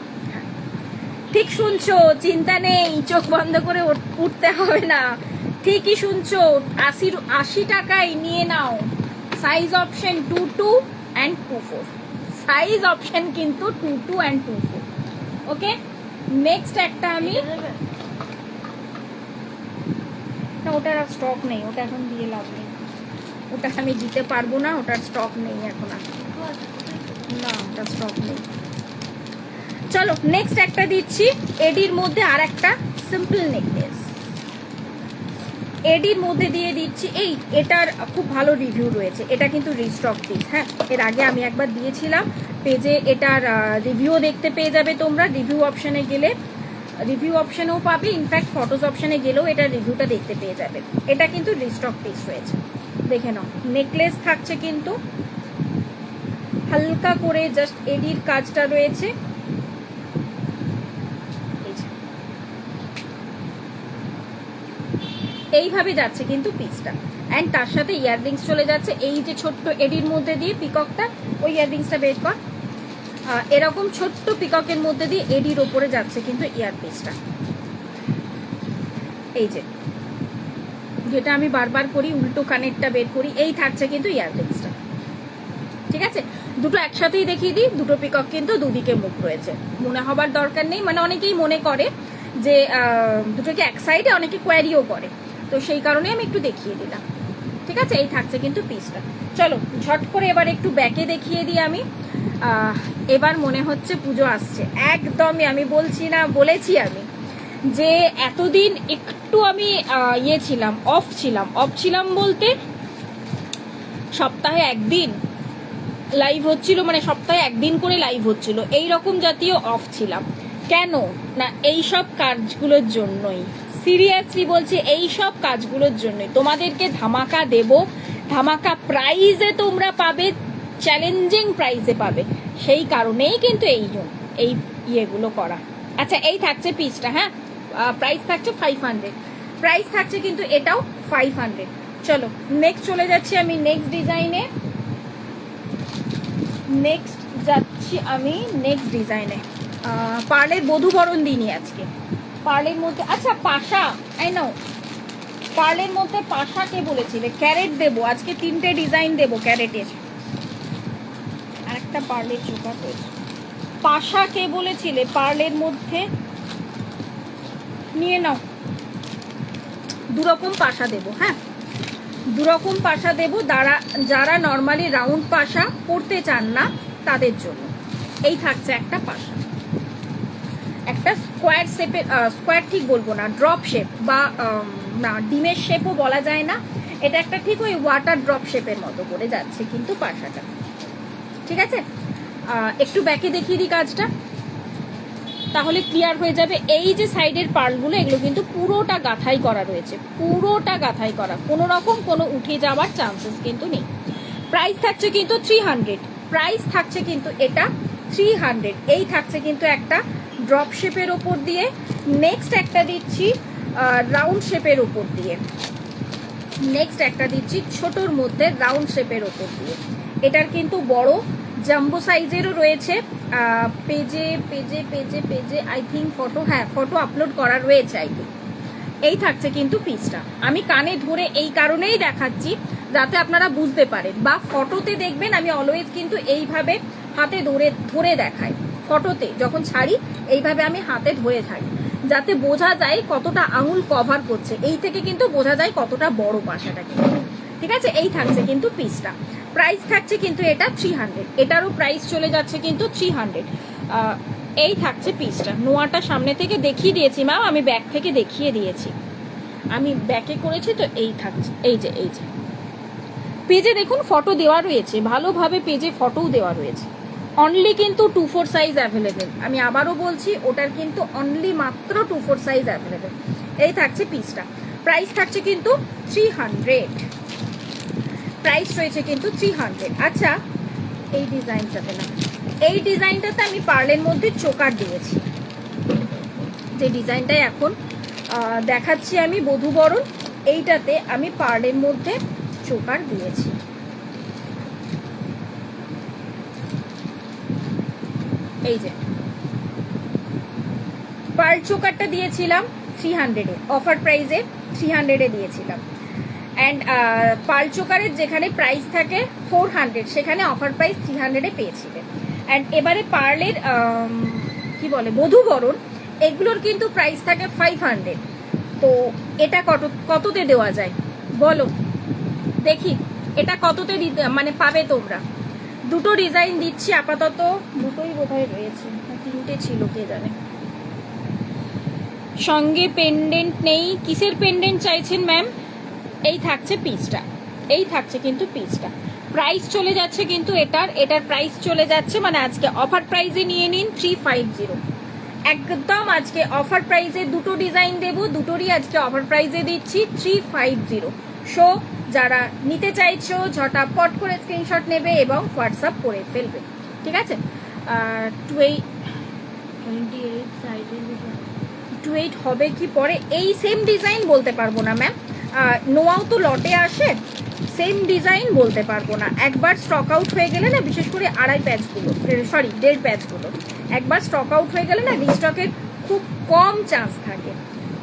ঠিক শুনছো, চিন্তা নেই, চোখ বন্ধ করে উঠতে হবে না, ঠিকই শুনছো, 80 টাকায় নিয়ে নাও। Size option 22 and 24, size option কিন্তু 22 and 24। ওকে, নেক্সট একটা আমি, না ওটার আর স্টক নেই, ওটা এখন দিয়ে লাভ নেই, ওটা আমি দিতে পারবো না, ওটার স্টক নেই এখন আর, না ওটার স্টক নেই। চলো নেক্সট একটা দিচ্ছি, এডির মধ্যে আর একটা সিম্পল নেকলেস, এডির মধ্যে দিয়ে দিচ্ছি। এটার খুব ভালো রিভিউ রয়েছে, এটা কিন্তু রিস্টক পিস। হ্যাঁ, এর আগে আমি একবার দিয়েছিলাম পেজে, এটার রিভিউ দেখতে পেয়ে যাবে তোমরা, রিভিউ অপশনে গেলে রিভিউ অপশনেও পাবে, ইনফ্যাক্ট ফটোস অপশনে গেলেও এটার রিভিউটা দেখতে পেয়ে যাবে। এটা কিন্তু রিস্টক পিস রয়েছে, দেখে নাও। নেকলেস থাকছে কিন্তু হালকা করে জাস্ট এডির কাজটা রয়েছে। এইভাবে যাচ্ছে কিন্তু পিসটা, অ্যান্ড তার সাথে ইয়াররিংস চলে যাচ্ছে। এই যে ছোট্ট এডির মধ্যে দিয়ে পিককটা, ওই ইয়াররিংসটা বের কর, এরকম ছোট্ট পিককের মধ্যে দিয়ে এডির ওপরে যাচ্ছে কিন্তু ইয়ারপিসটা। এই যে যেটা আমি বারবার করি, উল্টো কানেরটা বের করি, এই থাকছে কিন্তু ইয়াররিংসটা। ঠিক আছে, দুটো একসাথেই দেখিয়ে দিই। দুটো পিকক কিন্তু দুদিকে মুখ রয়েছে, মনে হবার দরকার নেই। মানে অনেকেই মনে করে যে দুটোকে এক সাইডে, অনেকে কোয়ারিও করে, তো সেই কারণে আমি একটু দেখিয়ে দিলাম। ঠিক আছে, এই থাকছে কিন্তু পিসটা। চলো ঝট করে এবার একটু ব্যাকে দেখিয়ে দিই আমি। এবার মনে হচ্ছে পুজো আসছে একদমই। আমি বলেছি আমি যে এতদিন একটু আমি অফ ছিলাম বলতে সপ্তাহে একদিন লাইভ হচ্ছিল, মানে সপ্তাহে একদিন করে লাইভ হচ্ছিল, এই রকম জাতীয় অফ ছিলাম। কেন না, এই সব কাজগুলোর জন্যই, সিরিয়াসলি বলছি, এই সব কাজগুলোর জন্যই তোমাদেরকে ধামাকা দেব। ধামাকা প্রাইজে তোমরা পাবে, চ্যালেঞ্জিং প্রাইজে পাবে, সেই কারণেই কিন্তু এই ইয়েগুলো করা। আচ্ছা, এই থাকছে পিসটা, হ্যাঁ, প্রাইস থাকছে 500, প্রাইস থাকছে কিন্তু এটাও 500। চলো নেক্সট চলে যাচ্ছি আমি নেক্সট ডিজাইনে। পার্লের বধূবরণ দিনই আজকে। পার্লের মধ্যে, আচ্ছা পাশা, পার্লের মধ্যে পাশা কে বলেছিলে? ক্যারেট দেবো আজকে, 3টে ডিজাইন দেবো ক্যারেটের। আরেকটা পার্লের চোখা রয়েছে। পাশা কে বলেছিলে? পার্লের মধ্যে নিয়ে নাও, দুরকম পাশা দেবো। হ্যাঁ, দুরকম পাশা দেবো। যারা নর্মালি রাউন্ড পাশা পরতে চান না তাদের জন্য এই থাকছে একটা পাশা, একটা স্কোয়ার শেপের, স্কোয়ার ঠিক বলবো না, ড্রপ শেপ বা না ডিমের শেপও বলা যায় না, এটা একটা ঠিক ওই ওয়াটার ড্রপ শেপের মতো করে যাচ্ছে কিন্তু পাশাটা। ঠিক আছে, একটু ব্যাকে দেখিয়ে দিই কাজটা, তাহলে ক্লিয়ার হয়ে যাবে। এই যে সাইডের পার্লগুলো, এগুলো কিন্তু পুরোটা গাঁথাই করা রয়েছে, পুরোটা গাঁথাই করা, কোনো রকম কোনো উঠে যাওয়ার চান্সেস কিন্তু নেই। প্রাইস থাকছে কিন্তু 300, প্রাইস থাকছে কিন্তু এটা 300। এই থাকছে কিন্তু একটা ড্রপ শেপের ওপর দিয়ে, নেক্সট একটা দিচ্ছি রাউন্ড শেপের ওপর দিয়ে, নেক্সট একটা দিচ্ছি ছোটোর মধ্যে রাউন্ড শেপের ওপর দিয়ে। এটার কিন্তু বড় জাম্বো সাইজেরও রয়েছে, পেজে আই থিঙ্ক ফটো, হ্যাঁ ফটো আপলোড করা রয়েছে আই থিঙ্ক। এই থাকছে কিন্তু পিসটা। আমি কানে ধরে এই কারণেই দেখাচ্ছি যাতে আপনারা বুঝতে পারেন, বা ফটোতে দেখবেন আমি অলওয়েজ কিন্তু এইভাবে হাতে ধরে দেখাই। ফটোতে যখন ছাড়ি এইভাবে আমি হাতে ধরে থাকি, যাতে বোঝা যায় কতটা আঙুল কভার করছে, এই থেকে কিন্তু বোঝা যায় কতটা বড় পাশাটা কিন্তু। ঠিক আছে, এই থাকছে কিন্তু পিসটা। প্রাইস থাকছে কিন্তু এটা 300, এটারও প্রাইস চলে যাচ্ছে কিন্তু 300। এই থাকছে পিসটা। নোয়াটা সামনে থেকে দেখিয়ে দিয়েছি ম্যাম, আমি ব্যাক থেকে দেখিয়ে দিয়েছি, আমি ব্যাকে করেছি তো। এই থাকছে, এই যে পেজে দেখুন ফটো দেওয়া রয়েছে, ভালোভাবে পেজে ফটোও দেওয়া রয়েছে। অনলি কিন্তু 2-4 সাইজ অ্যাভেলেবেল, আমি আবারও বলছি ওটার কিন্তু অনলি মাত্র 2-4 সাইজ অ্যাভেলেবেল। এই থাকছে পিসটা, প্রাইস থাকছে কিন্তু 300, প্রাইস রয়েছে কিন্তু 300। আচ্ছা, এই ডিজাইনটাতে না, এই ডিজাইনটাতে আমি পার্লের মধ্যে চোকার দিয়েছি, যে ডিজাইনটাই এখন দেখাচ্ছি আমি বধূবরণ, এইটাতে আমি পার্লের মধ্যে চোকার দিয়েছি। এই যে পার্ল চোকারটা দিয়েছিলাম 300-এ, অফার প্রাইসে 300-এ দিয়েছিলাম। অ্যান্ড পার্ল চোকারের যেখানে প্রাইস থাকে 400, সেখানে অফার প্রাইস 300-এ পেয়েছিলেন। অ্যান্ড এবারে পার্লের কি বলে বধূবরণ, এগুলোর কিন্তু প্রাইস থাকে 500। তো এটা কততে দেওয়া যায় বলো দেখি, এটা কততে দিতে মানে পাবে তোমরা? দুটো ডিজাইন দিচ্ছি আপাতত, দুটোই বোধহয় রয়েছে, 3টে ছিল কে জানে। সঙ্গে পেন্ডেন্ট নেই, কিসের পেন্ডেন্ট চাইছেন ম্যাম? এই থাকছে পিসটা, এই থাকছে কিন্তু পিসটা। প্রাইস চলে যাচ্ছে কিন্তু এটার প্রাইস চলে যাচ্ছে, মানে আজকে অফার প্রাইসে নিয়ে নিন 350, একদম আজকে অফার প্রাইসে দুটো ডিজাইন দেবো, দুটোরই আজকে অফার প্রাইসে দিচ্ছি 350। সো যারা নিতে চাইছো ঝটাপট করে স্ক্রিনশট নেবে এবং হোয়াটসঅ্যাপ করে ফেলবে, ঠিক আছে। 28 হবে কি পরে এই সেম ডিজাইন বলতে পারবো না ম্যাম, নোয়াও তো লটে আসে, সেম ডিজাইন বলতে পারবো না। একবার স্টক আউট হয়ে গেলে না, বিশেষ করে 1.5 প্যাচগুলো, সরি 1.5 প্যাচগুলো একবার স্টক আউট হয়ে গেলে না রিস্টকের খুব কম চান্স থাকে।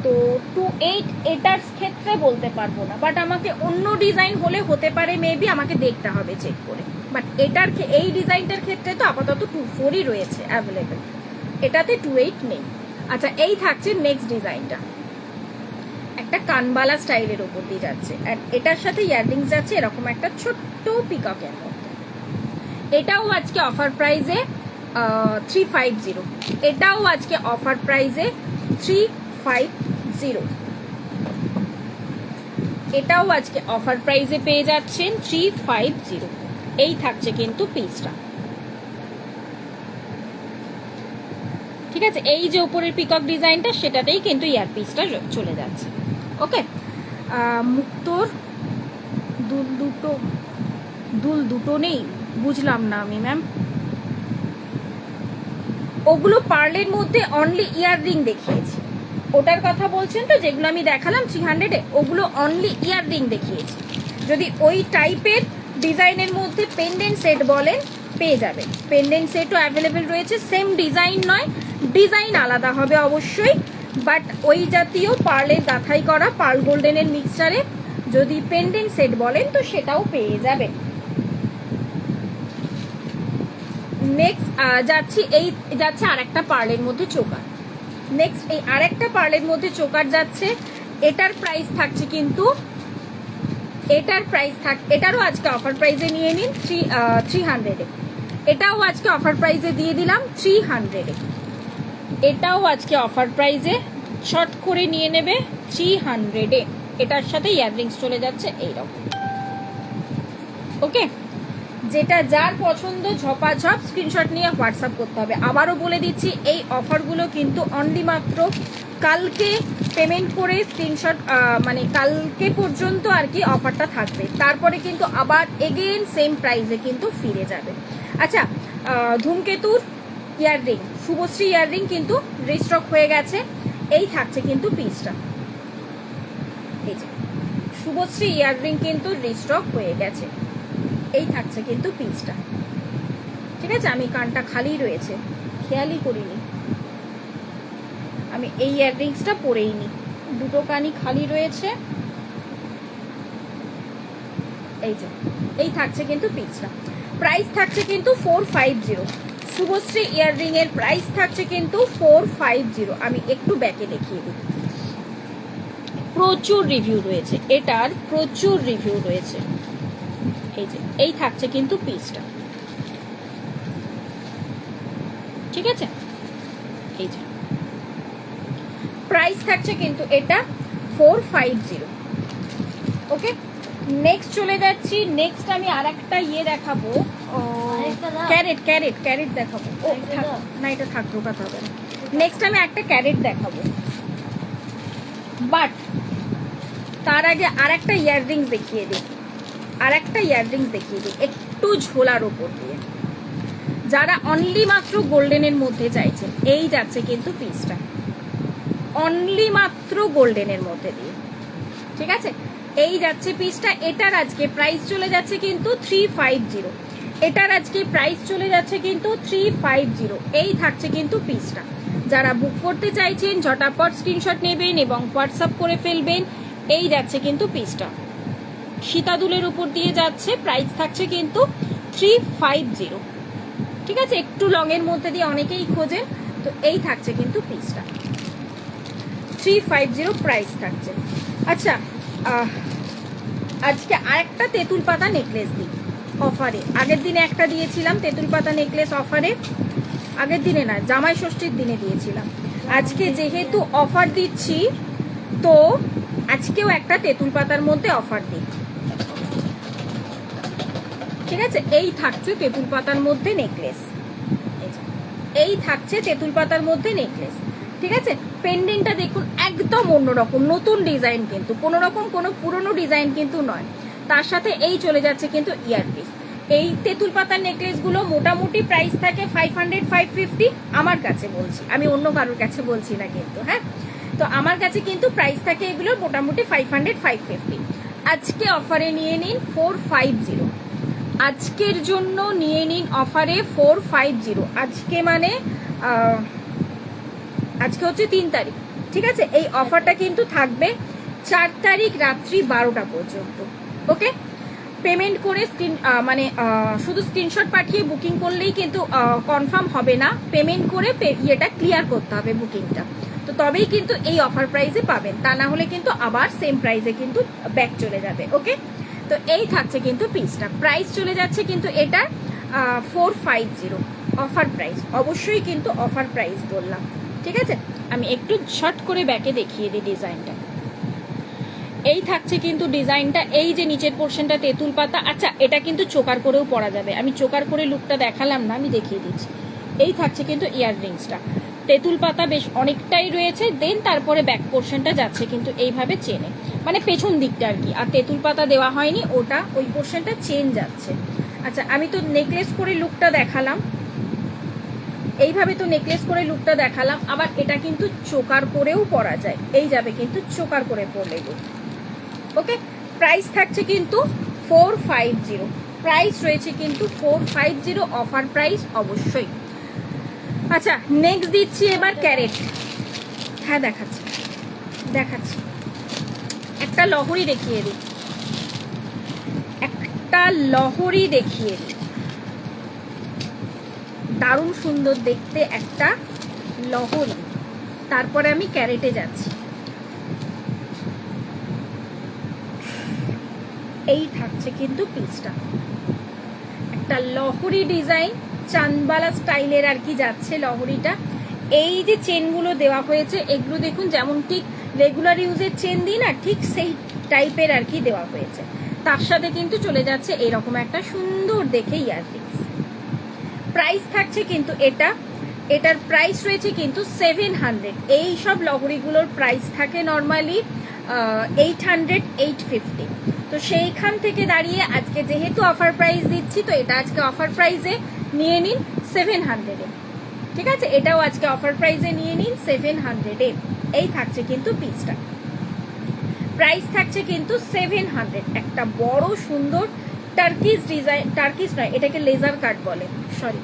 তো 28 এটার ক্ষেত্রে বলতে পারবো না, বাট আমাকে অন্য ডিজাইন হলে হতে পারে মেবি, আমাকে দেখতে হবে চেক করে। বাট এটার এই ডিজাইনটার ক্ষেত্রে তো আপাতত 24ই রয়েছে অ্যাভেলেবেল, এটাতে 28 নেই। আচ্ছা, এই থাকছে নেক্সট ডিজাইনটা, একটা কানবালা স্টাইলের উপর দিয়ে যাচ্ছে, আর এটার সাথে ইয়াররিংস যাচ্ছে এরকম একটা ছোট্ট পিককের মধ্যে। এটাও আজকে অফার প্রাইসে 350, এটাও আজকে অফার প্রাইসে 350, এটাও আজকে অফার প্রাইসে পেয়ে যাচ্ছেন 350। এই থাকছে কিন্তু পিসটা, ঠিক আছে। এই যে উপরের পিকক ডিজাইনটা সেটাতেই কিন্তু ইয়ার পিসটা চলে যাচ্ছে। ওকে, মুক্তোর দুল দুটো নেই, বুঝলাম না আমি ম্যাম। ওগুলো পার্লের মধ্যে অনলি ইয়াররিং দেখিয়েছি, ওটার কথা বলছেন তো যেগুলো আমি দেখালাম 300-এ, ওগুলো অনলি ইয়াররিং দেখিয়েছি। যদি ওই টাইপের ডিজাইনের মধ্যে পেন্ডেন্ট সেট বলেন পেয়ে যাবেন, পেন্ডেন্ট সেটও অ্যাভেলেবেল রয়েছে, সেম ডিজাইন নয়, ডিজাইন আলাদা হবে অবশ্যই, বাট ওই জাতীয় পার্লের গাঁথাই করা পার্ল গোল্ডেনের মিক্সচারে যদি পেন্ডেন্ট সেট বলেন তো সেটাও পেয়ে যাবেন। নেক্সট যাচ্ছি, এই যাচ্ছে আরেকটা পার্লের মধ্যে চোকার। নেক্সট এই আরেকটা পার্লের মধ্যে চোকার যাচ্ছে, এটার প্রাইস থাকছে কিন্তু, এটারও আজকে অফার প্রাইসে নিয়ে নিন 300-এ, এটাও আজকে অফার প্রাইসে দিয়ে দিলাম 300-এ, এটাও আজকে অফার প্রাইসে শর্ট করে নিয়ে নেবে 300-এ। এটার সাথে ইয়াররিংস চলে যাচ্ছে এইরকম। ওকে, যেটা যার পছন্দ ঝপাঝপ স্ক্রিনশট নিয়ে হোয়াটসঅ্যাপ করতে হবে। আবারও বলে দিচ্ছি, এই অফারগুলো কিন্তু অনলি মাত্র কালকে পেমেন্ট করে স্ক্রিনশট, মানে কালকে পর্যন্ত আর কি অফারটা থাকবে, তারপরে কিন্তু আবার এগেইন সেম প্রাইসে কিন্তু ফিরে যাবে। আচ্ছা, ধূমকেতুর ইয়াররিং, শুভশ্রী ইয়াররিং কিন্তু রিস্টক হয়ে গেছে, এই থাকছে কিন্তু পিসটা, এই যে শুভশ্রী ইয়াররিং কিন্তু রিস্টক হয়ে গেছে, এই থাকছে কিন্তু পিসটা, ঠিক আছে। আমি কানটা খালি রয়েছে, খেয়ালই করিনি, আমি এই ইয়াররিংসটা পরেই নি, দুটো কানই খালি রয়েছে, এই যে এই থাকছে কিন্তু পিসটা। প্রাইস থাকছে কিন্তু 450, শুভশ্রী ইয়াররিং এর প্রাইস থাকছে কিন্তু 450। আমি একটু ব্যাকে দেখিয়ে দিই, প্রচুর রিভিউ রয়েছে, এটার প্রচুর রিভিউ রয়েছে, এই যে এই থাকছে কিন্তু পিসটা, ঠিক আছে। এই যে প্রাইস থাকছে কিন্তু এটা 450। ওকে, নেক্সট চলে যাচ্ছি। নেক্সট আমি আরেকটা ইয়ে দেখাবো, ক্যারেট ক্যারেট ক্যারেট দেখাবো। ও না, এটা থাকবে, কথা হবে না। নেক্সট আমি একটা ক্যারেট দেখাবো, বাট তার আগে আরেকটা ইয়াররিংস দেখিয়ে দিই, আরেকটা ইয়াররিংস দেখিয়ে দিই একটু ঝোলার ওপর দিয়ে, যারা অনলি মাত্র গোল্ডেনের মধ্যে চাইছেন। এই যাচ্ছে কিন্তু পিসটা অনলি মাত্র গোল্ডেনের মধ্যে দিয়ে, ঠিক আছে। এই যাচ্ছে পিসটা, এটার আজকে প্রাইস চলে যাচ্ছে কিন্তু 350, এটার আজকে প্রাইস চলে যাচ্ছে কিন্তু 350। এই থাকছে কিন্তু পিসটা, যারা বুক করতে চাইছেন ঝটাপট স্ক্রিনশট নেবেন এবং হোয়াটসঅ্যাপ করে ফেলবেন। এই যাচ্ছে কিন্তু পিসটা, সীতাদুলের উপর দিয়ে যাচ্ছে, প্রাইস থাকছে কিন্তু 350, ঠিক আছে। একটু লং এর মধ্যে দিয়ে অনেকেই খোঁজেন, তো এই থাকছে কিন্তু পিসটা 350 প্রাইস থাকছে। আচ্ছা, আজকে আরেকটা তেঁতুল পাতা নেকলেস দিই অফারে, আগের দিনে একটা দিয়েছিলাম তেঁতুল পাতা নেকলেস অফারে, আগের দিনে না, জামাই ষষ্ঠীর দিনে দিয়েছিলাম। আজকে যেহেতু অফার দিচ্ছি তো আজকেও একটা তেঁতুল পাতার মধ্যে অফার দিই, ঠিক আছে। এই থাকছে তেঁতুল পাতার মধ্যে নেকলেস, এই থাকছে তেঁতুল পাতার মধ্যে নেকলেস, ঠিক আছে। পেন্ডেন্টটা দেখুন একদম অন্যরকম, নতুন ডিজাইন কিন্তু, কোনো রকম কোনো পুরনো ডিজাইন কিন্তু নয়। তার সাথে এই চলে যাচ্ছে কিন্তু ইয়ারপিস। এই তেঁতুল পাতার নেকলেসগুলো মোটামুটি প্রাইস থাকে 500 550, আমার কাছে বলছি, আমি অন্য কারোর কাছে বলছি না কিন্তু, হ্যাঁ। তো আমার কাছে কিন্তু প্রাইস থাকে এগুলোর মোটামুটি 500 550। আজকে অফারে নিয়ে নিন 450, আজকের জন্য নিয়ে নিন অফারে 450। আজকে মানে আজকে হচ্ছে 3 তারিখ, ঠিক আছে। এই অফারটা কিন্তু থাকবে 4 তারিখ রাত্রি 12টা পর্যন্ত। ওকে, পেমেন্ট করে শুধু স্ক্রিনশট পাঠিয়ে বুকিং করলেই কিন্তু কনফার্ম হবে না, পেমেন্ট করে ইয়েটা ক্লিয়ার করতে হবে বুকিংটা, তো তবেই কিন্তু এই অফার প্রাইসে পাবেন, তা না হলে কিন্তু আবার সেম প্রাইসে কিন্তু ব্যাক চলে যাবে। ওকে, তো এই থাকছে কিন্তু পিসটা, প্রাইস চলে যাচ্ছে কিন্তু এটা 450 অফার প্রাইস, অবশ্যই কিন্তু অফার প্রাইস বললাম, ঠিক আছে। আমি একটু শর্ট করে ব্যাকে দেখিয়ে দিই ডিজাইনটা। এই থাকছে কিন্তু ডিজাইনটা, এই যে নিচের পোর্শনটা তেঁতুল পাতা। আচ্ছা, এটা কিন্তু চোকার করেও পরা যাবে, আমি চোকার করে লুকটা দেখালাম না, আমি দেখিয়ে দিচ্ছি। এই থাকছে কিন্তু ইয়াররিংসটা, তেঁতুল পাতা বেশ অনেকটাই রয়েছে, দেন তারপরে ব্যাক পোর্শনটা যাচ্ছে কিন্তু এইভাবে চেনে, মানে পেছন দিকটা আর কি, আর তেঁতুল পাতা দেওয়া হয়নি, ওটা ওই পোর্শনটা চেন যাচ্ছে। আচ্ছা, আমি তো নেকলেস করে লুকটা দেখালাম, এইভাবে তো নেকলেস করে লুকটা দেখালাম, আবার এটা কিন্তু চোকার করেও পরা যায়, এই যাবে কিন্তু চোকার করে পরলে লুক। ওকে, প্রাইস থাকছে কিন্তু 450, প্রাইস রয়েছে কিন্তু 450 অফার প্রাইস অবশ্যই। আচ্ছা, নেক্সট দিচ্ছি এবার ক্যারেট। হ্যাঁ, দেখাচ্ছি দেখাচ্ছি, একটা লহরি দেখিয়ে দিই, একটা লহরি দেখিয়ে দিই, দারুণ সুন্দর দেখতে একটা লহরি। তারপরে আমি ক্যারেটে যাচ্ছি। এই থাকছে কিন্তু পিসটা, একটা লহরি ডিজাইন, চাঁদবালা স্টাইলের আর কি যাচ্ছে লহরিটা। এই যে চেনগুলো দেওয়া হয়েছে এগুলো দেখুন, যেমন ঠিক রেগুলার ইউজের চেন দিই না, ঠিক সেই টাইপের আর কি দেওয়া হয়েছে। তার সাথে কিন্তু চলে যাচ্ছে এরকম একটা সুন্দর দেখে ইয়াররিংস। প্রাইস থাকছে কিন্তু এটার প্রাইস রয়েছে কিন্তু 700। এই সব লহরিগুলোর প্রাইস থাকে নর্মালি 800 850। তো সেইখান থেকে দাঁড়িয়ে আজকে যেহেতু অফার প্রাইস দিচ্ছি, তো এটা আজকে অফার প্রাইসে নিয়ে নিন 700-এ, ঠিক আছে। এটাও আজকে অফার প্রাইসে নিয়ে নিন 700-এ। এই থাকছে কিন্তু পিসটা, প্রাইস থাকছে কিন্তু 700। একটা বড় সুন্দর টার্কিশ ডিজাইন, টার্কিশ নয়, এটাকে লেজার কাট বলে, সরি,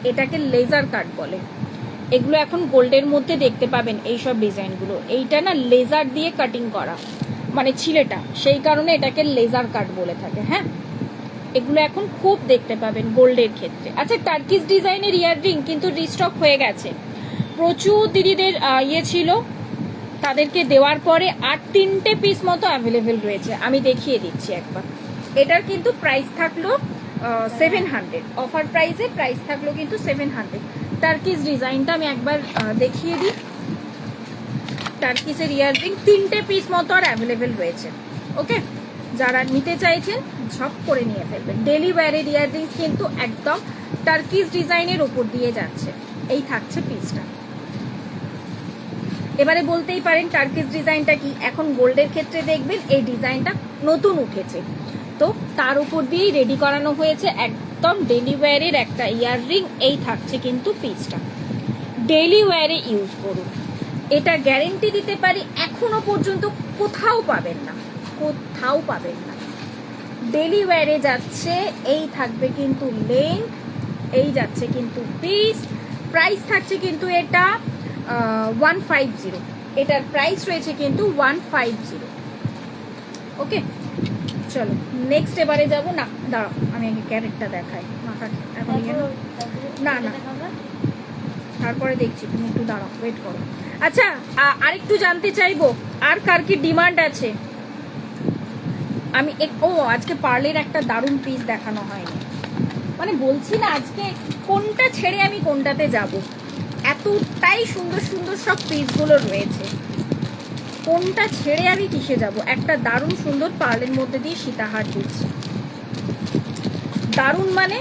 এটাকে লেজার কাট বলে। এগুলো এখন গোল্ডের মধ্যে দেখতে পাবেন এইসব ডিজাইনগুলো, এইটা না লেজার দিয়ে কাটিং করা, মানে ছিলেটা, সেই কারণে এটাকে লেজার কাট বলে থাকে, হ্যাঁ। এগুলো এখন খুব দেখতে পাবেন গোল্ডের ক্ষেত্রে। আচ্ছা, টার্কিশ ডিজাইনের ইয়াররিং কিন্তু রিস্টক হয়ে গেছে, প্রচুর দিদিদের ইয়ে ছিল, তাদেরকে দেওয়ার পরে আর 3টে পিস মতো অ্যাভেলেবেল রয়েছে, আমি দেখিয়ে দিচ্ছি একবার। এটার কিন্তু প্রাইস থাকলো 700, অফার প্রাইসে প্রাইস থাকলো কিন্তু 700। টার্কিশ ডিজাইনটা আমি একবার দেখিয়ে দিই। টার্কিশের ইয়াররিং 3টে পিস মতো আর অ্যাভেলেবেল রয়েছে। ওকে, যারা নিতে চাইছেন ঝপ করে নিয়ে ফেলবেন। ডেলি ওয়্যারের ইয়াররিংস কিন্তু একদম টার্কিশ ডিজাইনের ওপর দিয়ে যাচ্ছে। এই থাকছে পিসটা। এবারে বলতেই পারেন টার্কিশ ডিজাইনটা কি, এখন গোল্ডের ক্ষেত্রে দেখবেন এই ডিজাইনটা নতুন উঠেছে, তো তার উপর দিয়েই রেডি করানো হয়েছে একদম ডেলি ওয়্যারের একটা ইয়াররিং। এই থাকছে কিন্তু পিসটা, ডেলি ওয়্যারে ইউজ করুন, এটা গ্যারেন্টি দিতে পারি এখনো পর্যন্ত কোথাও পাবেন না, কোথাও পাবেন না। ডেলি ওয়্যারে যাচ্ছে, এই থাকবে কিন্তু লেন্থ, এই যাচ্ছে কিন্তু পিস। প্রাইস থাকছে কিন্তু এটা 150, এটার প্রাইস রয়েছে কিন্তু 150। ওকে, চলো নেক্সট এবারে যাবো। না দাঁড়াও, আমি আগে ক্যারেটটা দেখাই, মাথা এখন না না তারপরে দেখছি, তুমি একটু দাঁড়াও, ওয়েট করো। আচ্ছা, আরেকটু জানতে চাইবো আর কার কি ডিমান্ড আছে। আমি আজকে পার্লের একটা দারুণ পিস দেখানো হয়নি, মানে বলছি না আজকে কোনটা ছেড়ে আমি কোনটাতে যাব, এতটাই সুন্দর সুন্দর সব পিসগুলো রয়েছে, কোনটা ছেড়ে আমি কিসে যাব। একটা দারুণ সুন্দর পার্লের মধ্যে দিয়ে সীতাহার দিচ্ছি, দারুণ মানে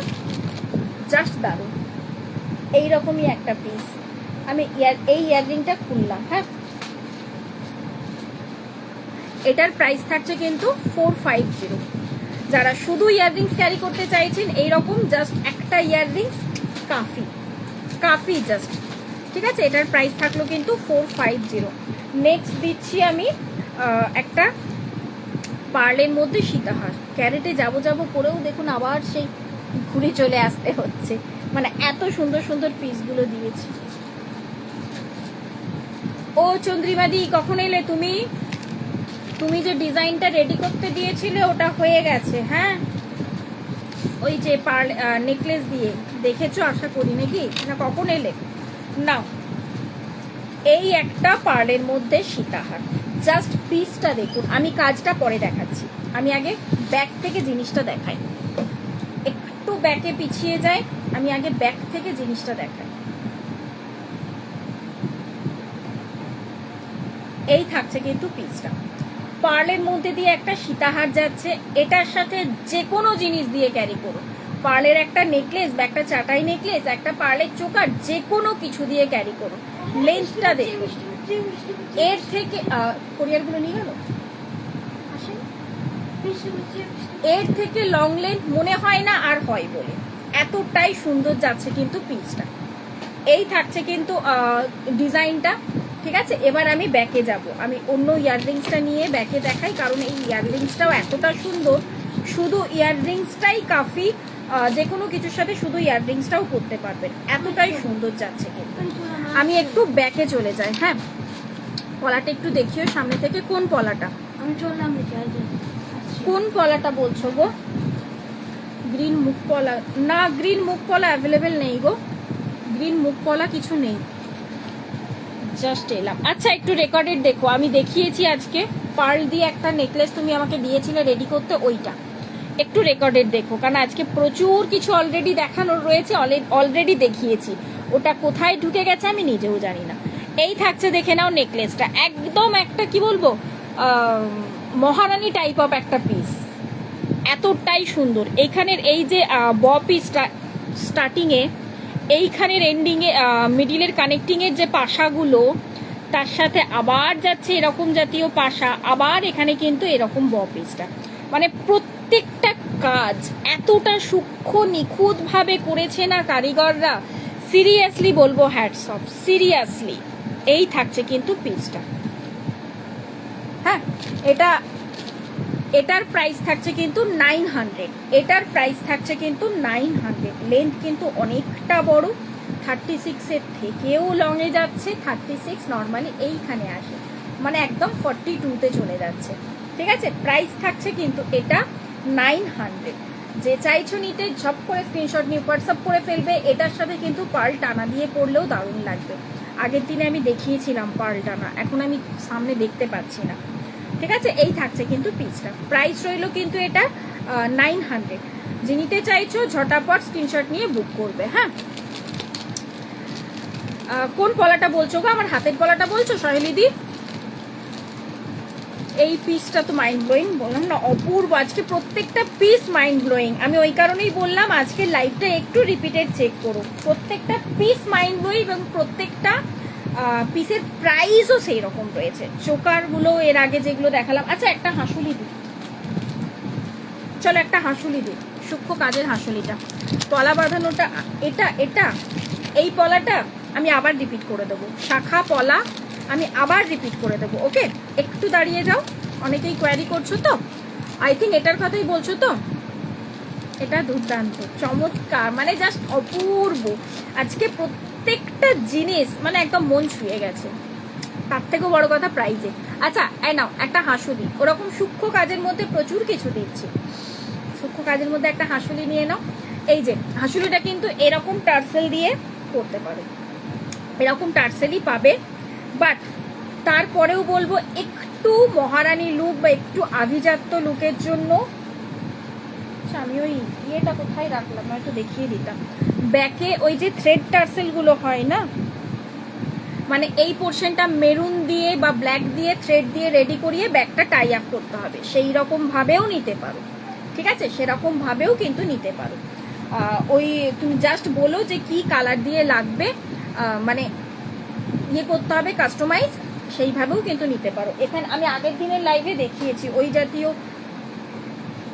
জাস্ট দারুণ, এইরকমই একটা পিস। আমি এই ইয়াররিংটা খুললাম, হ্যাঁ, এটার প্রাইস থাকছে কিন্তু 450। যারা শুধু ইয়াররিংস ক্যারি করতে চাইছেন এইরকম জাস্ট একটা ইয়াররিংস কাফি কাফি জাস্ট, ঠিক আছে। এটার প্রাইস থাকলো কিন্তু 450। নেক্সট দিচ্ছি আমি একটা পার্লের মধ্যে সীতাহার। ক্যারেটে যাবো করেও দেখুন আবার সেই ঘুরে চলে আসতে হচ্ছে, মানে এত সুন্দর সুন্দর পিসগুলো দিয়েছি। ও চন্দ্রিমাদি কখন এলে তুমি? তুমি যে ডিজাইনটা রেডি করতে দিয়েছিলে ওটা হয়ে গেছে, হ্যাঁ। ওই যে পার্ল নেকলেস দিয়ে দেখেছো আশা করি, নাকি না কখন এলে? না, এই একটা পার্লের মধ্যে সীতাহার, জাস্ট পিসটা দেখুন। আমি কাজটা পরে দেখাচ্ছি, আমি আগে ব্যাক থেকে জিনিসটা দেখাই। একটু ব্যাকে পিছিয়ে যায়, আমি আগে ব্যাক থেকে জিনিসটা দেখাই। এই থাকছে কিন্তু পিসটা, পার্লের মধ্যে দিয়ে একটা সীতাহার যাচ্ছে। এটার সাথে যে কোনো জিনিস দিয়ে ক্যারি করো, পার্লের একটা নেকলেস বা একটা চাটাই নেকলেস, একটা পার্লের চোকার, যে কোনো কিছু দিয়ে ক্যারি করো। লেন্থটা দেখো, এর থেকে কোরিয়ারগুলো নিয়ে গেল, এর থেকে লং লেন্থ মনে হয় না আর হয় বলে, এতটাই সুন্দর যাচ্ছে কিন্তু পিসটা। এই থাকছে কিন্তু ডিজাইনটা, ঠিক আছে। এবার আমি ব্যাকে যাব, আমি অন্য ইয়াররিংসটা নিয়ে ব্যাকে দেখাই, কারণ এই ইয়াররিংসটাও এতটা সুন্দর, শুধু ইয়াররিংসটাই কাফি, যে কোনো কিছুর সাথে শুধু ইয়াররিংসটাও করতে পারবেন, এতটাই সুন্দর যাচ্ছে কিন্তু। আমি একটু ব্যাকে চলে যাই, হ্যাঁ। পলাটা একটু দেখিও সামনে থেকে, কোন পলাটা? আমি চললাম, কোন পলাটা বলছো গো? গ্রিন মুখ পলা না, গ্রিন মুখ পলা অ্যাভেলেবেল নেই গো, গ্রিন মুখ পলা কিছু নেই। জাস্ট এলাম। আচ্ছা একটু রেকর্ডেড দেখো, আমি দেখিয়েছি আজকে পার্ল দিয়ে একটা নেকলেস তুমি আমাকে দিয়েছিলে রেডি করতে, ওইটা একটু রেকর্ডেড দেখো, কারণ আজকে প্রচুর কিছু অলরেডি দেখানোর রয়েছে, অলরেডি দেখিয়েছি। ওটা কোথায় ঢুকে গেছে আমি নিজেও জানি না। এই থাকছে, দেখে নাও নেকলেসটা, একদম একটা কি বলবো মহারানী টাইপ অফ একটা পিস, এতটাই সুন্দর। এইখানের এই যে ব পিসটা স্টার্টিংয়ে, এইখানের এন্ডিংয়ে মিডিলের কানেক্টিংয়ের যে পাশাগুলো, তার সাথে আবার যাচ্ছে এরকম জাতীয় পাশা, আবার এখানে কিন্তু এরকম ব পিসটা, মানে প্রত্যেকটা কাজ এতটা সূক্ষ্ম নিখুঁতভাবে করেছে না কারিগররা, সিরিয়াসলি বলবো হ্যাটস অফ, সিরিয়াসলি। এই থাকছে কিন্তু পিসটা, হ্যাঁ। এটার প্রাইস থাকছে কিন্তু 900, এটার প্রাইস থাকছে কিন্তু 900। লেন্থ কিন্তু অনেকটা বড়, 36-এর থেকেও লংয়ে যাচ্ছে, 36 নর্মালি এইখানে আসে, মানে একদম 42-তে চলে যাচ্ছে, ঠিক আছে। প্রাইস থাকছে কিন্তু এটা 900। যে চাইছো নিতে ঝপ করে স্ক্রিনশট নিয়ে হোয়াটসঅ্যাপ করে ফেলবে। এটার সাথে কিন্তু পার্ল টানা দিয়ে পড়লেও দারুণ লাগবে। আগের দিনে আমি দেখিয়েছিলাম পার্ল টানা, এখন আমি সামনে দেখতে পাচ্ছি না, ঠিক আছে। এই থাকছে কিন্তু পিসটা, প্রাইস রইলো কিন্তু এটা 900। যে নিতে চাইছো ঝটাপট স্ক্রিনশট নিয়ে বুক করবে, হ্যাঁ। কোন পলাটা বলছো গো? আমার হাতের পলাটা বলছো সহেলিদি? এই পিসটা তো মাইন্ড ব্লোয়িং, বললাম না অপূর্ব, আজকে প্রত্যেকটা পিস মাইন্ড ব্লোয়িং। আমি ওই কারণেই বললাম আজকে লাইভটা একটু রিপিটেড চেক করো, প্রত্যেকটা পিস মাইন্ড ব্লোয়িং এবং প্রত্যেকটা পিসের প্রাইসও সেই রকম রয়েছে। চোকারগুলো এর আগে যেগুলো দেখালাম। আচ্ছা একটা হাঁসুলি দিই, চলো একটা হাঁসুলি দিই, সূক্ষ্ম কাজের হাঁসুলিটা, পলা বাঁধানোটা, এটা এই পলাটা আমি আবার রিপিট করে দেবো, শাখা পলা আমি আবার রিপিট করে দেবো, ওকে। একটু দাঁড়িয়ে যাও, অনেকেই কোয়ারি করছো তো, আই থিঙ্ক এটার কথাই বলছো তো। এটা দুর্দান্ত, চমৎকার, মানে জাস্ট অপূর্ব। আজকে প্রত্যেকটা জিনিস মানে একদম মন ছুঁয়ে গেছে, তার থেকেও বড় কথা প্রাইজে। আচ্ছা এই নাও একটা হাঁসুলি, ওরকম সূক্ষ্ম কাজের মধ্যে প্রচুর কিছু দিচ্ছি, সূক্ষ্ম কাজের মধ্যে একটা হাঁসুলি নিয়ে নাও। এই যে হাঁসুলিটা কিন্তু এরকম টার্সেল দিয়ে করতে পারো, এরকম টার্সেলই পাবে, বাট তারপরেও বলবো একটু মহারানী লুক বা একটু আভিজাত্য লুকের জন্য। আমি ওই ইয়েটা কোথায় রাখলাম একটু দেখিয়ে দিতাম, ব্যাকে ওই যে থ্রেড টার্সেল গুলো হয় না, মানে এই পোর্শনটা মেরুন দিয়ে বা ব্ল্যাক দিয়ে থ্রেড দিয়ে রেডি করিয়ে ব্যাকটা টাই আপ করতে হবে, সেই রকম ভাবেও নিতে পারো, ঠিক আছে, সেরকম ভাবেও কিন্তু নিতে পারো। ওই তুমি জাস্ট বলো যে কি কালার দিয়ে লাগবে, মানে ইয়ে করতে হবে কাস্টমাইজ, সেইভাবেও কিন্তু নিতে পারো। এখানে আমি আগের দিনের লাইভে দেখিয়েছি ওই জাতীয়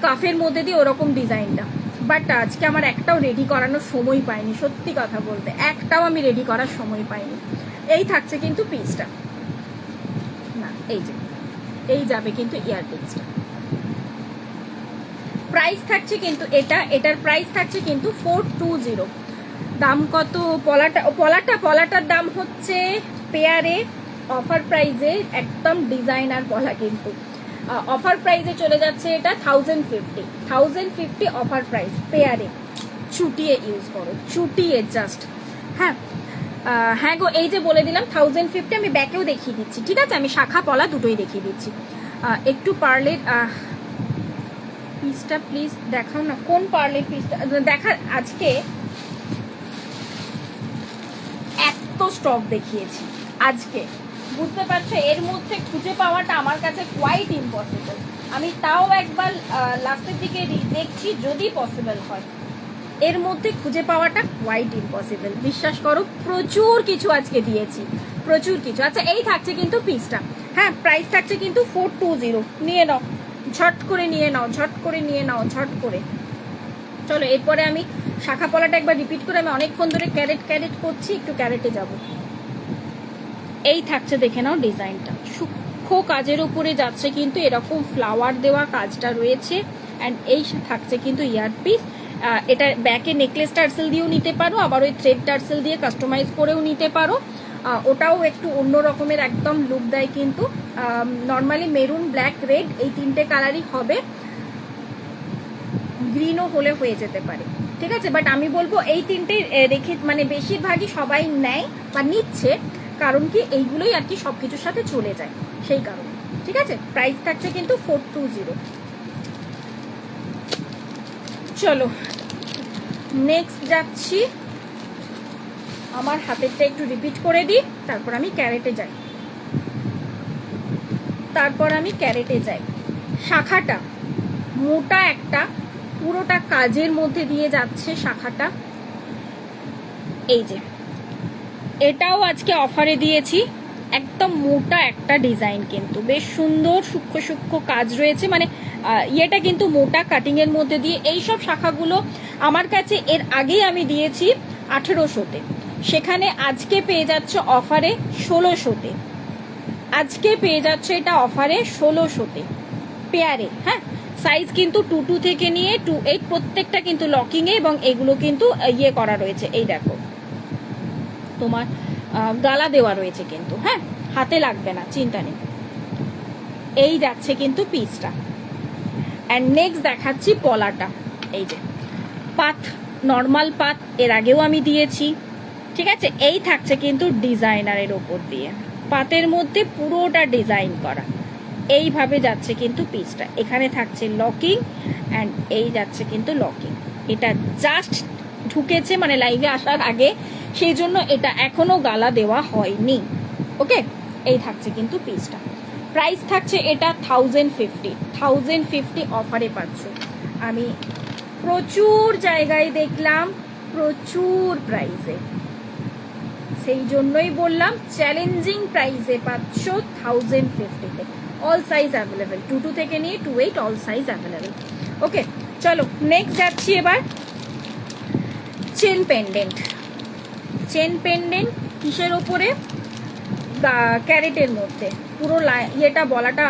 কাফের মধ্যে দিয়ে ওরকম ডিজাইনটা, বাট আজকে আমার একটাও রেডি করানোর সময় পাইনি, সত্যি কথা বলতে একটাও আমি রেডি করার সময় পাইনি। এই থাকছে কিন্তু পিসটা, না এই যে এই যাবে কিন্তু ইয়াররিংসটা। প্রাইস থাকছে কিন্তু এটার প্রাইস থাকছে কিন্তু 420। দাম কত? পলাটার দাম হচ্ছে পেয়ারে অফার প্রাইসে, একদম ডিজাইনার পলা, কিন্তু অফার প্রাইসে চলে যাচ্ছে এটা 1050 অফার প্রাইস পেয়ারে। চুটিয়ে ইউজ করো, চুটিয়ে জাস্ট। হ্যাঁ হ্যাঁ গো, এই যে বলে দিলাম 1050। আমি ব্যাকেও দেখিয়ে দিচ্ছি, ঠিক আছে? আমি শাখা পলা দুটোই দেখিয়ে দিচ্ছি। একটু পার্লের পিসটা প্লিজ দেখাও না, কোন পার্লের পিসটা দেখার। আজকে এত স্টক দেখিয়েছি আজকে, বুঝতে পারছো? এর মধ্যে খুঁজে পাওয়াটা আমার কাছে কোয়াইট ইম্পসিবল। আমি তাও একবার লাস্টের দিকে দেখছি যদি পসিবল হয়, এর মধ্যে খুঁজে পাওয়াটা কোয়াইট ইম্পসিবল। বিশ্বাস করো, প্রচুর কিছু আজকে দিয়েছি, প্রচুর কিছু। আচ্ছা এই থাকছে কিন্তু পিসটা, হ্যাঁ প্রাইস থাকছে কিন্তু 420। নিয়ে নাও, ঝট করে নিয়ে নাও, ঝট করে নিয়ে নাও, ঝট করে। চলো এরপরে আমি শাখা পলাটা একবার রিপিট করে, আমি অনেকক্ষণ ধরে ক্যারেট করছি, একটু ক্যারেটে যাব। এই থাকছে, দেখে নাও ডিজাইনটা, সূক্ষ্ম কাজের উপরে যাচ্ছে কিন্তু, এরকম ফ্লাওয়ার দেওয়া কাজটা রয়েছে। অ্যান্ড এই থাকছে কিন্তু ইয়ার পিস। এটা ব্যাকে নেকলেস টার্সেল দিয়েও নিতে পারো, আবার ওই থ্রেড টার্সেল দিয়ে কাস্টমাইজ করেও নিতে পারো। ওটাও একটু অন্য রকমের একদম লুক দেয় কিন্তু। নর্মালি মেরুন, ব্ল্যাক, রেড এই তিনটে কালারই হবে, গ্রিনও হলে হয়ে যেতে পারে, ঠিক আছে? বাট আমি বলবো এই তিনটে রেখে, মানে বেশিরভাগই সবাই নেয় বা নিচ্ছে, কারণ কি এইগুলোই আর কি সব কিছুর সাথে চলে যায়, সেই কারণে, ঠিক আছে? প্রাইস থাকছে কিন্তু 420। চলো নেক্সট যাচ্ছি, আমার হাতেরটা একটু রিপিট করে দিই, তারপর আমি ক্যারেটে যাই। শাখাটা মোটা একটা, পুরোটা কাজের মধ্যে দিয়ে যাচ্ছে শাখাটা। এই যে এটাও আজকে অফারে দিয়েছি, একদম মোটা একটা ডিজাইন, কিন্তু বেশ সুন্দর সূক্ষ্ম সূক্ষ্ম কাজ রয়েছে, মানে ইয়েটা কিন্তু মোটা কাটিং এর মধ্যে দিয়ে। এই সব শাখাগুলো আমার কাছে এর আগেই আমি দিয়েছি 1800-তে, সেখানে আজকে পেয়ে যাচ্ছে অফারে 1600-তে। আজকে পেয়ে যাচ্ছে এটা অফারে 1600-তে পেয়ারে। হ্যাঁ, সাইজ কিন্তু 22 থেকে নিয়ে 28, প্রত্যেকটা কিন্তু লকিং এ, এবং এগুলো কিন্তু ইয়ে করা রয়েছে, এই দেখো তোমার গালা দেওয়া রয়েছে কিন্তু। হ্যাঁ, হাতে লাগবে না, চিন্তা নেই। এই যাচ্ছে কিন্তু পিসটা। অ্যান্ড নেক্সট দেখাচ্ছি পলাটা। এই যে পাত, নর্মাল পাত এর আগেও আমি দিয়েছি, ঠিক আছে? এই থাকছে কিন্তু ডিজাইনারের ওপর দিয়ে, পাতের মধ্যে পুরোটা ডিজাইন করা। এইভাবে যাচ্ছে কিন্তু পিসটা, এখানে থাকছে লকিং, অ্যান্ড এই যাচ্ছে কিন্তু লকিং। এটা জাস্ট ঢুকেছে মানে লাইভে আসার আগে, সেই জন্য এটা এখনো গালা দেওয়া হয়নি। ওকে, এই থাকছে কিন্তু পিসটা। প্রাইস থাকছে এটা 1050 অফারে পাচ্ছ। আমি প্রচুর জায়গায় দেখলাম প্রচুর প্রাইসে, সেই জন্যই বললাম চ্যালেঞ্জিং প্রাইসে পাচ্ছ 1050-তে। অল সাইজ অ্যাভেলেবেল, 22 থেকে নিয়ে 28 অল সাইজ অ্যাভেলেবেল। ওকে চলো নেক্সট যাচ্ছি এবার। চেন পেন্ডেন্ট কিসের ওপরে? ক্যারেটের মধ্যে। পুরো ইয়েটা বলাটা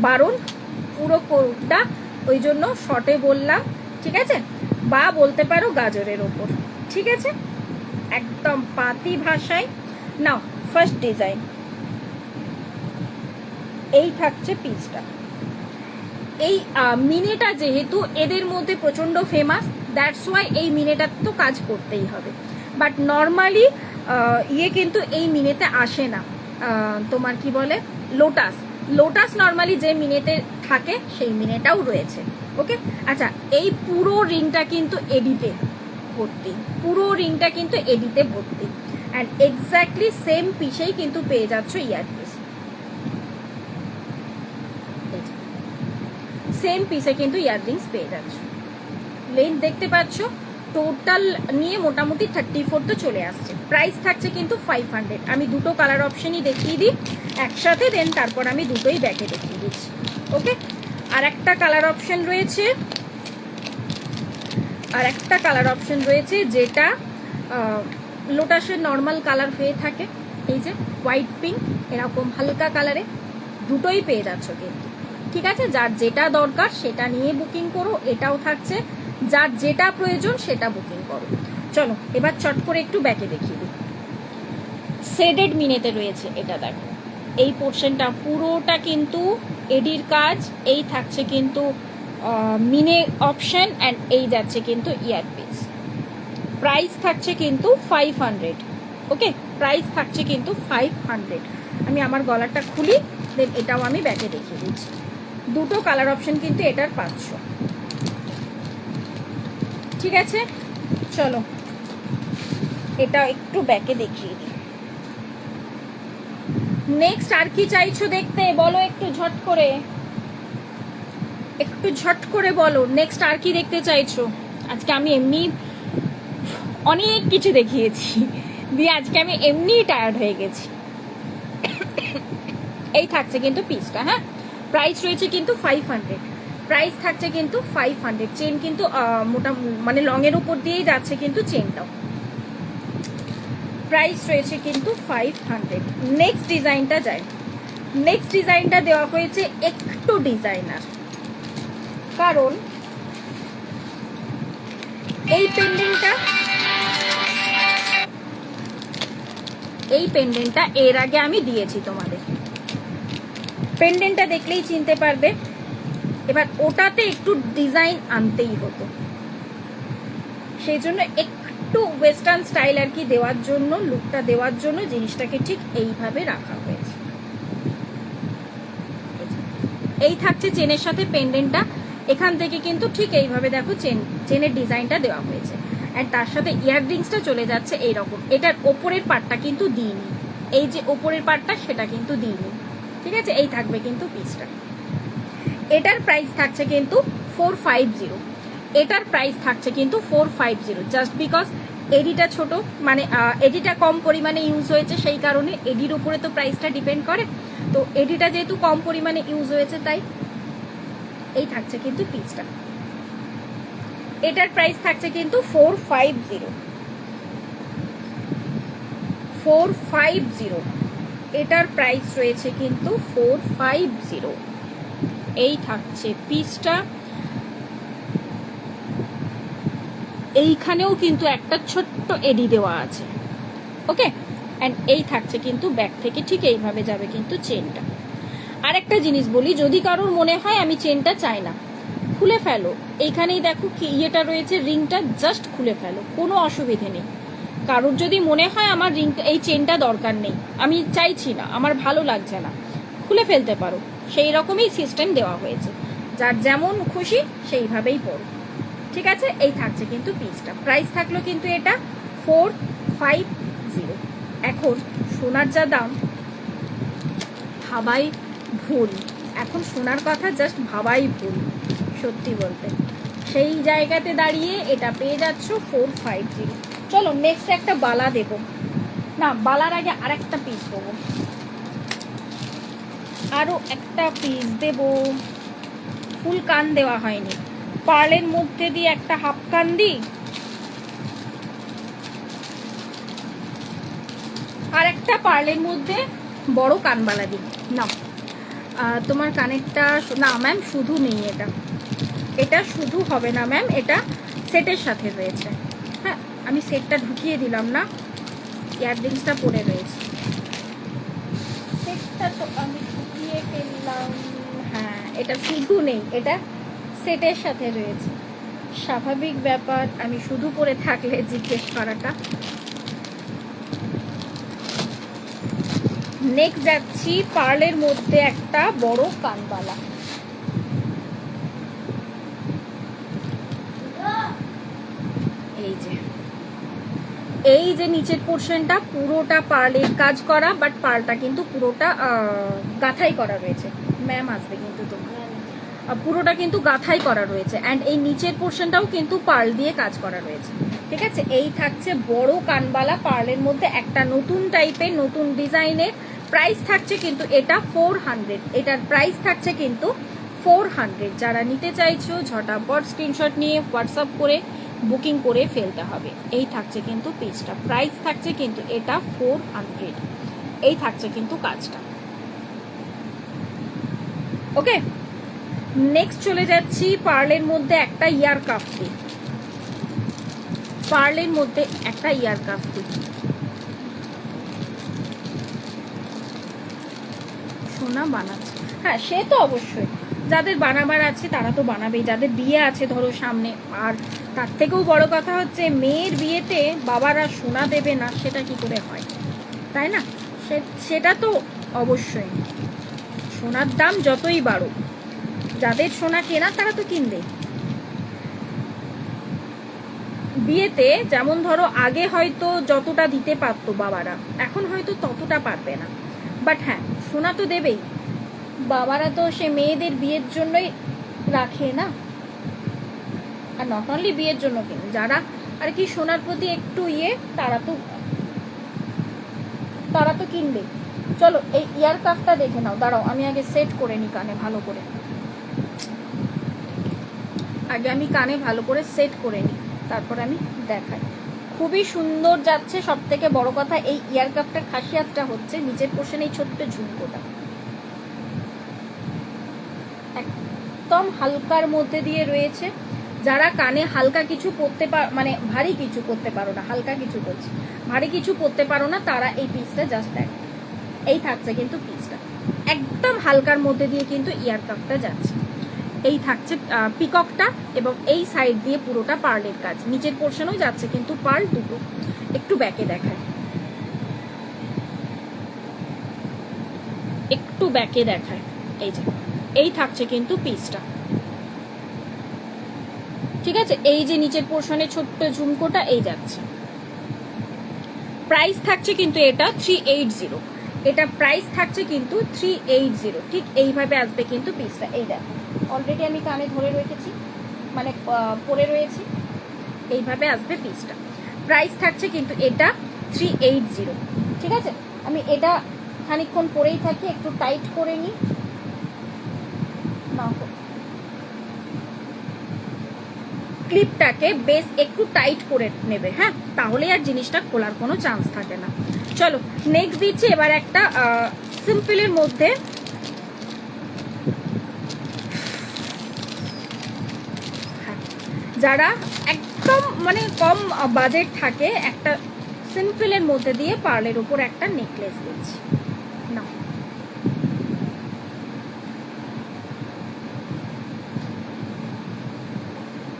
বারণ, পুরো কোডটা, ওই জন্য শর্টে বললাম, ঠিক আছে? বা বলতে পারো গাজরের ওপর, ঠিক আছে? একদম পাতি ভাষায়। নাও ফার্স্ট ডিজাইন, এই থাকছে পিসটা। এই মিনেটা যেহেতু এদের মধ্যে প্রচন্ড ফেমাস, দ্যাটস ওয়াই এই মিনেটার তো কাজ করতেই হবে। বাট নর্মালি ইয়ে কিন্তু এই মিনেতে আসে না, তোমার কি বলে, লোটাস নর্মালি যে মিনেতে থাকে সেই মিনেটাও রয়েছে। ওকে, আচ্ছা এই পুরো রিংটা কিন্তু এডিতে ভর্তি, অ্যান্ড এক্স্যাক্টলি সেম পিসেই কিন্তু পেয়ে যাচ্ছ ইয়ারপিস, সেম পিসে কিন্তু ইয়াররিংস পেয়ে যাচ্ছ। লেন্থ দেখতে পাচ্ছ, টোটাল নিয়ে মোটামুটি 34 তো চলে আসছে। প্রাইস থাকছে কিন্তু 500। আমি দুটো কালার অপশনই দেখিয়ে দিই একসাথে, দেন তারপর আমি দুটোই ব্যাকে দেখিয়ে দিচ্ছি। ওকে, আর একটা কালার অপশন রয়েছে, যেটা লোটাসের নর্মাল কালার হয়ে থাকে, এই যে হোয়াইট পিঙ্ক এরকম হালকা কালারে, দুটোই পেয়ে যাচ্ছ কিন্তু। ঠিক আছে, যার যেটা দরকার সেটা নিয়ে বুকিং করো। এটাও থাকছে, যার যেটা প্রয়োজন সেটা বুকিং করো। চলো এবার চট করে একটু ব্যাকে দেখিয়ে দিই। শেডেড মিনেতে রয়েছে এটা, দেখো এই পোর্শনটা পুরোটা কিন্তু এডির কাজ। এই থাকছে কিন্তু মিনে অপশন, অ্যান্ড এই যাচ্ছে কিন্তু ইয়ারপিস। প্রাইস থাকছে কিন্তু 500। ওকে, প্রাইস থাকছে কিন্তু 500। আমি আমার গলাটা খুলি, দেন এটাও আমি ব্যাকে দেখিয়ে দিচ্ছি। দুটো কালার অপশন কিন্তু এটার পাচ্ছ। ঠিক আছে, চলো এটা একটু ব্যাকে দেখিয়ে দিই। নেক্সট আর কি চাইছো দেখতে বলো, একটু ঝট করে বলো। নেক্সট আর কি দেখতে চাইছো? আজকে আমি এমনি অনেক কিছু দেখিয়েছি দিয়ে আজকে আমি এমনি টায়ার্ড হয়ে গেছি। এই থাকছে কিন্তু পিসটা। হ্যাঁ, প্রাইস রয়েছে কিন্তু 500। প্রাইস থাকছে কিন্তু 500। চেন কিন্তু মোটা মানে লং এর উপর দিয়েই যাচ্ছে কিন্তু চেনটাও। প্রাইস রয়েছে কিন্তু 500। নেক্সট ডিজাইনটা যায়। নেক্সট ডিজাইনটা দেওয়া হয়েছে একটু ডিজাইনার, কারণ এই পেন্ডেন্টটা এর আগে আমি দিয়েছি তোমাদের। পেন্ডেন্টটা দেখলেই চিনতে পারবে। এবার ওটাতে একটু ডিজাইন আনতেই হতো, সেই জন্য একটু ওয়েস্টার্ন স্টাইল আর কি দেওয়ার জন্য, লুকটা দেওয়ার জন্য জিনিসটাকে ঠিক এইভাবে রাখা হয়েছে। এই থাকছে চেনের সাথে পেন্ডেন্টটা। এখান থেকে কিন্তু ঠিক এইভাবে দেখো চেনের ডিজাইনটা দেওয়া হয়েছে, আর তার সাথে ইয়াররিংসটা চলে যাচ্ছে এইরকম। এটার ওপরের পার্টটা কিন্তু দিইনি, এই যে ওপরের পার্টটা সেটা কিন্তু দিইনি। ঠিক আছে, এই থাকবে কিন্তু পিসটা। এটার প্রাইস থাকছে কিন্তু 450। এটার প্রাইস থাকছে কিন্তু 450, জাস্ট বিকজ এডিটা ছোট, মানে এডিটা কম পরিমাণে ইউজ হয়েছে, সেই কারণে এডির উপরে তো প্রাইসটা ডিপেন্ড করে। তো এডিটা যেহেতু কম পরিমাণে ইউজ হয়েছে, তাই এই থাকছে কিন্তু পিসটা। এটার প্রাইস থাকছে কিন্তু 450। এটার প্রাইস রয়েছে কিন্তু 450। এই থাকছে পিসটা। এইখানেও কিন্তু একটা ছোট্ট এডি দেওয়া আছে। ওকে, অ্যান্ড এই থাকছে কিন্তু ব্যাক থেকে ঠিক এইভাবে যাবে কিন্তু চেনটা। আর একটা জিনিস বলি, যদি কারোর মনে হয় আমি চেনটা চাই না, খুলে ফেলো। এইখানেই দেখো কি ইয়েটা রয়েছে, রিংটা, জাস্ট খুলে ফেলো, কোনো অসুবিধে নেই। কারোর যদি মনে হয় আমার রিংটা, এই চেনটা দরকার নেই, আমি চাইছি না, আমার ভালো লাগছে না, খুলে ফেলতে পারো। সেই রকমই সিস্টেম দেওয়া হয়েছে, যার যেমন খুশি সেইভাবেই পড়ো। ঠিক আছে, এই থাকছে কিন্তু পিসটা। প্রাইস থাকলো কিন্তু এটা 450। এখন সোনার যা দাম ভাবাই ভুল, এখন সোনার কথা জাস্ট ভাবাই ভুল সত্যি বলতে। সেই জায়গাতে দাঁড়িয়ে এটা পেয়ে যাচ্ছ 450। চলো নেক্সট একটা বালা দেব, না বালার আগে আর একটা পিস দেবো, আরো একটা পিস দেব। ফুল কান দেওয়া হয়নি, পার্লের মধ্যে দিয়ে একটা হাফ কান দিই, আর একটা পার্লের মধ্যে বড় কানবালা দিই। না তোমার কানেরটা না ম্যাম, শুধু নেই এটা, এটা শুধু হবে না ম্যাম, এটা সেটের সাথে রয়েছে। হ্যাঁ, আমি সেটটা ঢুকিয়ে দিলাম না, ইয়াররিংসটা পরে রয়েছে। সেটটা তো আমি ঢুকিয়ে ফেললাম। হ্যাঁ, এটা শুধু নেই, এটা সেটের সাথে রয়েছে। স্বাভাবিক ব্যাপার, আমি শুধু পরে থাকলে জিজ্ঞেস করাটা। নেক্সট যাচ্ছি পার্লের মধ্যে একটা বড় কানবালা। এই যে নিচের পোর্শনটা পুরোটা পার্লের কাজ করা, বাট পার্লটা কিন্তু পুরোটা গাঁথাই করা রয়েছে। ম্যাম আসবে কিন্তু তোমার, পুরোটা কিন্তু গাঁথাই করা রয়েছে, অ্যান্ড এই নিচের পোর্শনটাও কিন্তু পার্ল দিয়ে কাজ করা রয়েছে। ঠিক আছে, এই থাকছে বড় কানবালা পার্লের মধ্যে একটা নতুন টাইপের, নতুন ডিজাইনের। প্রাইস থাকছে কিন্তু এটা 400, এটার প্রাইস থাকছে কিন্তু 400। যারা নিতে চাইছো ঝটাপট স্ক্রিনশট নিয়ে হোয়াটসঅ্যাপ করে বুকিং করে ফেলতে হবে। এই থাকছে কিন্তু পিসটা, প্রাইস থাকছে কিন্তু এটা 400। এই থাকছে কিন্তু কাজটা। ওকে, নেক্সট চলে যাচ্ছি পার্লের মধ্যে একটা ইয়ার কাফটি। পার্লের মধ্যে একটা ইয়ার কাফটি, সোনা বানাচ্ছে, হ্যাঁ সে তো অবশ্যই, যাদের বানাবার আছে তারা তো বানাবেই, যাদের বিয়ে আছে ধরো সামনে। আর তার থেকেও বড় কথা হচ্ছে মেয়ের বিয়েতে বাবারা সোনা দেবে না, সেটা কি করে হয়, তাই না? সেটা তো অবশ্যই, সোনার দাম যতই বাড়ুক, যাদের সোনা কেনা তারা তো কিনবে। বিয়েতে যেমন ধরো আগে হয়তো যতটা দিতে পারতো বাবারা, এখন হয়তো ততটা পারবে না, বাট হ্যাঁ সোনা তো দেবেই। বাবারা তো সে মেয়েদের বিয়ের জন্যই রাখে না, আর নট অনলি বিয়ের জন্য কেন, যারা আর কি সোনার প্রতি একটু তারা তো কিনবে। চলো এই ইয়ার কাফটা দেখে নাও, দাঁড়াও আমি আগে সেট করে নি কানে ভালো করে, আগে আমি কানে ভালো করে সেট করে নিই, তারপর আমি দেখাই। খুবই সুন্দর যাচ্ছে। সব থেকে বড় কথা এই ইয়ার কাফটার খাসিয়াতটা হচ্ছে নিচের পোর্শনে এই ছোট্ট ঝুমকোটা একদম হালকার মধ্যে দিয়ে রয়েছে। যারা কানে হালকা কিছু পরতে মানে ভারী কিছু পরতে পারো না, হালকা কিছু বলছি, ভারী কিছু পরতে পারো না, তারা এই পিসটা জাস্ট দেখ। এই থাকছে কিন্তু পিসটা একদম হালকার মধ্যে দিয়ে কিন্তু ইয়ার কাফটা যাচ্ছে। এই থাকছে পিককটা, এবং এই সাইড দিয়ে পুরোটা পার্লের কাজ, নিচের পোর্শনেও যাচ্ছে কিন্তু পার্ল দুটো। একটু ব্যাকে দেখায়, একটু ব্যাকে দেখায়, এই যে এই থাকছে কিন্তু পিসটা। ঠিক আছে, এই যে নিচের পোর্শনে ছোট্ট ঝুমকোটা এই যাচ্ছে। প্রাইস থাকছে কিন্তু এটা 380, এটা প্রাইস থাকছে কিন্তু 380। ঠিক এইভাবে আসবে কিন্তু পিসটা। এই দেখো অলরেডি আমি কানে ধরে রেখেছি, মানে পরে রয়েছি, এইভাবে আসবে পিসটা। প্রাইস থাকছে কিন্তু এটা 380। ঠিক আছে, আমি এটা খানিকক্ষণ পরেই থাকি, একটু টাইট করে নিই, ক্লিপটাকে বেশ একটু টাইট করে নেবে, হ্যাঁ, তাহলে আর জিনিসটা খোলার কোনো চান্স থাকে না। চলো নেক্সট দিচ্ছি এবার একটা সিম্পলের মধ্যে, যারা একদম মানে কম বাজেট থাকে, একটা সিম্পলের মধ্যে দিয়ে পার্লের উপর একটা নেকলেস দিচ্ছি না।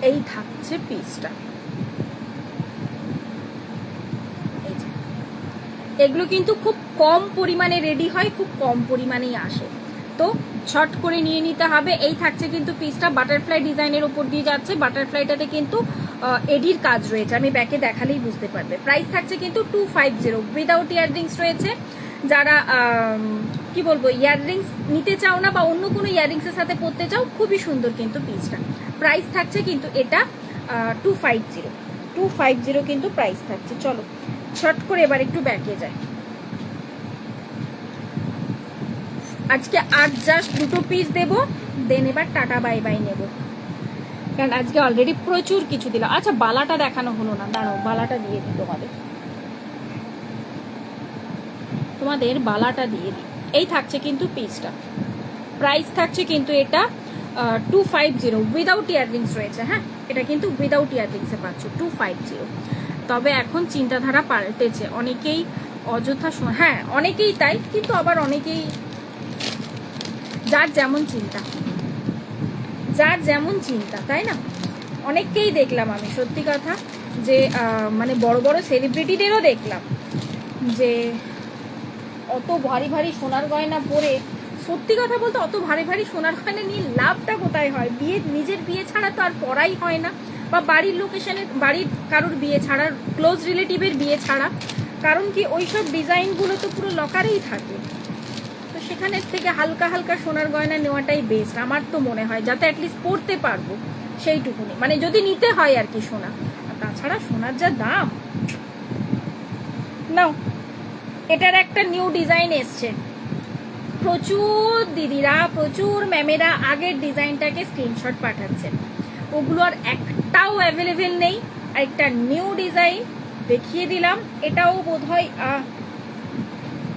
এই থাকছে পিসটা, এগুলো কিন্তু খুব কম পরিমাণে রেডি হয়, খুব কম পরিমাণেই আসে, তো ছট করে নিয়ে নিতে হবে। এই থাকছে কিন্তু পিসটা বাটারফ্লাই ডিজাইনের উপর দিয়ে যাচ্ছে, বাটারফ্লাইটাতে কিন্তু এডির কাজ রয়েছে, আমি ব্যাকে দেখালেই বুঝতে পারবে। প্রাইস থাকছে কিন্তু 250, উইদাউট ইয়াররিংস রয়েছে। যারা কি বলবো ইয়াররিংস নিতে চাও না বা অন্য কোনো ইয়াররিংসের সাথে পরতে চাও, খুবই সুন্দর কিন্তু পিসটা। প্রাইস থাকছে কিন্তু এটা 250 কিন্তু প্রাইস থাকছে। চলো শর্ট করে এবার একটু ব্যাকে যায়। আজকে আর জাস্ট দুটো পিস দেবো, দেন এবার টাটা বাই বাই নেবো, কারণ আজকে অলরেডি প্রচুর কিছু দিলাম। আচ্ছা বালাটা দেখানো হলো না, দাঁড়াও বালাটা দিয়ে দিই তোমাদের বালাটা দিয়ে দিই। এই থাকছে কিন্তু পিসটা, প্রাইস থাকছে কিন্তু এটা 250, উইদাউট ইয়াররিংস রয়েছে, হ্যাঁ এটা কিন্তু উইদাউট ইয়াররিংসে পাচ্ছ 250। তবে এখন চিন্তাধারা পাল্টেছে, অনেকেই অযথা, হ্যাঁ অনেকেই তাই, কিন্তু আবার অনেকেই যার যেমন চিন্তা, তাই না? অনেককেই দেখলাম আমি, সত্যি কথা, যে মানে বড় বড় সেলিব্রিটিদেরও দেখলাম যে অত ভারী ভারী সোনার গয়না পরে, সত্যি কথা বলতে অত ভারী ভারী সোনার গয়না নিয়ে লাভটা কোথায় হয়? নিজের বিয়ে ছাড়া তো আর পড়াই হয় না, বা বাড়ির লোকেশনের, বাড়ির কারোর বিয়ে ছাড়া, ক্লোজ রিলেটিভের বিয়ে ছাড়া, কারণ কি ওইসব ডিজাইনগুলো তো পুরো লকারেই থাকে, তো সেখানের থেকে হালকা হালকা সোনার গয়না নেওয়াটাই বেস্ট আমার তো মনে হয়, যাতে অ্যাটলিস্ট পরতে পারবো সেইটুকুনি, মানে যদি নিতে হয় আর কি সোনা। আর তাছাড়া সোনার যা দাম। নাও, এটার একটা নিউ ডিজাইন এসছে, প্রচুর দিদিরা প্রচুর ম্যামেরা আগের ডিজাইনটাকে স্ক্রিনশট পাঠাচ্ছেন, ওগুলো আর একটাও অ্যাভেলেবেল নেই। আর একটা নিউ ডিজাইন দেখিয়ে দিলাম, এটাও বোধহয়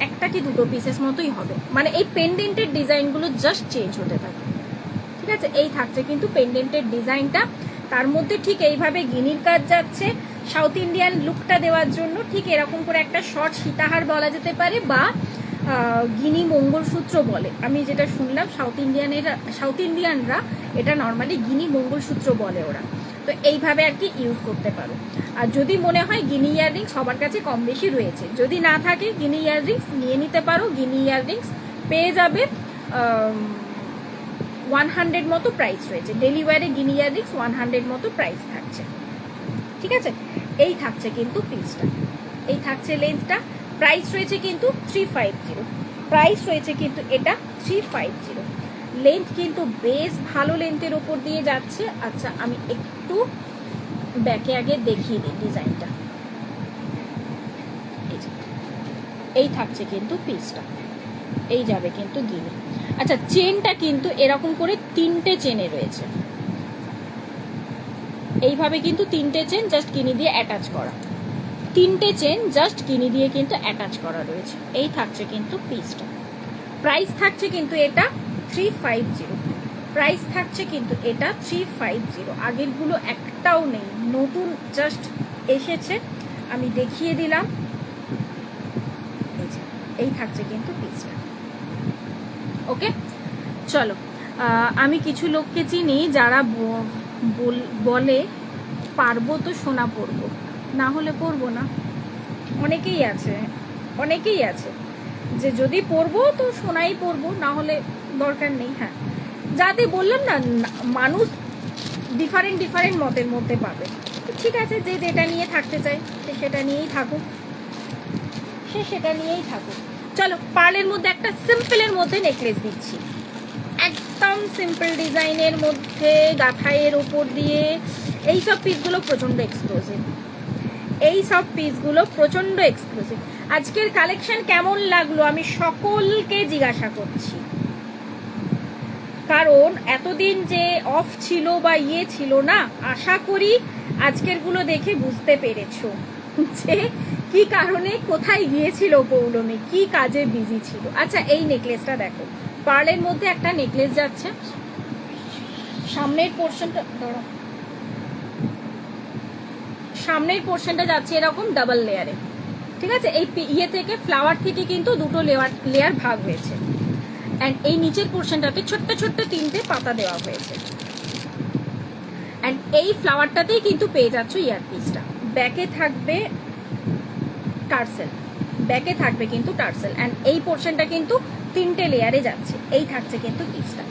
একটা কি দুটো পিসেস মতোই হবে, মানে এই পেন্ডেন্টের ডিজাইনগুলো জাস্ট চেঞ্জ হতে থাকে। ঠিক আছে, এই থাকছে কিন্তু পেন্ডেন্টের ডিজাইনটা, তার মধ্যে ঠিক এইভাবে গিনির কাজ যাচ্ছে সাউথ ইন্ডিয়ান লুকটা দেওয়ার জন্য। ঠিক এরকম করে একটা শর্ট সীতাহার বলা যেতে পারে, বা গিনি মঙ্গলসূত্র বলে, আমি যেটা শুনলাম সাউথ ইন্ডিয়ানরা এটা নর্মালি গিনি মঙ্গলসূত্র বলে ওরা। তো এইভাবে আর কি ইউজ করতে পারো। আর যদি মনে হয় গিনি ইয়াররিংস সবার কাছে কম বেশি রয়েছে, যদি না থাকে গিনি ইয়াররিংস নিয়ে নিতে পারো। গিনি ইয়াররিংস পেয়ে যাবে 100 মতো প্রাইস রয়েছে, ডেলি ওয়ারে গিনি ইয়াররিংস 100 মতো প্রাইস থাকছে। ঠিক আছে, এই থাকছে কিন্তু পিসটা, এই থাকছে লেন্থটা, প্রাইস রয়েছে কিন্তু 350, প্রাইস রয়েছে কিন্তু এটা 350। লেন্থ কিন্তু বেশ ভালো লেন্থের ওপর দিয়ে যাচ্ছে। আচ্ছা, আমি একটু ব্যাকে আগে দেখিয়ে দিই ডিজাইনটা। এই থাকছে কিন্তু পিসটা, এই যাবে কিন্তু গিনি। আচ্ছা, চেনটা কিন্তু এরকম করে 3টে চেনে রয়েছে, এইভাবে কিন্তু 3টে চেন জাস্ট গিনি দিয়ে অ্যাটাচ করা, 3টে চেন জাস্ট গিনি দিয়ে কিন্তু অ্যাটাচ করা রয়েছে। এই থাকছে কিন্তু পিসটা, প্রাইস থাকছে কিন্তু এটা 350, প্রাইস থাকছে কিন্তু এটা 350। আগেরগুলো একটাও নেই, নতুন জাস্ট এসেছে, আমি দেখিয়ে দিলাম। এই থাকছে কিন্তু পিসটা। ওকে, চলো, আমি কিছু লোককে চিনি যারা বলে পারবো তো সোনা পরবো, না হলে পরবো না। অনেকেই আছে যে যদি পরবো তো সোনাই পরবো, না হলে দরকার নেই। হ্যাঁ, যাতে বললাম না, মানুষ ডিফারেন্ট মতের মধ্যে পাবে। ঠিক আছে, যে যেটা নিয়ে থাকতে চায় সে সেটা নিয়েই থাকুক। চলো, পার্লের মধ্যে একটা সিম্পলের মধ্যে নেকলেস দিচ্ছি, একদম সিম্পল ডিজাইনের মধ্যে গাঁথাইয়ের ওপর দিয়ে। এইসব পিসগুলো প্রচন্ড এক্সক্লুসিভ। আজকের কালেকশন কেমন লাগলো আমি সকলকে জিজ্ঞাসা করছি, কারণ এতদিন যে অফ ছিল বা ছিল না, আশা করি আজকের গুলো দেখে বুঝতে পেরেছো যে কি কারণে কোথায় গিয়েছিল পৌলমী, কি কাজে বিজি ছিল। আচ্ছা, এই নেকলেসটা দেখো, পার্লের মধ্যে একটা নেকলেস যাচ্ছে, সামনের পোর্শনটা যাচ্ছে এরকম ডাবল লেয়ারে। ঠিক আছে, এই থেকে ফ্লাওয়ার থেকে কিন্তু দুটো লেয়ার ভাগ হয়েছে, অ্যান্ড এই নিচের পোর্শনটাতে ছোট্ট 3টে পাতা দেওয়া হয়েছে, অ্যান্ড এই ফ্লাওয়ারটাতেই কিন্তু পেয়ে যাচ্ছ ইয়ারপিসটা। ব্যাকে থাকবে টার্সেল, অ্যান্ড এই পোর্শনটা কিন্তু 3টে লেয়ারে যাচ্ছে। এই থাকছে কিন্তু পিসটা,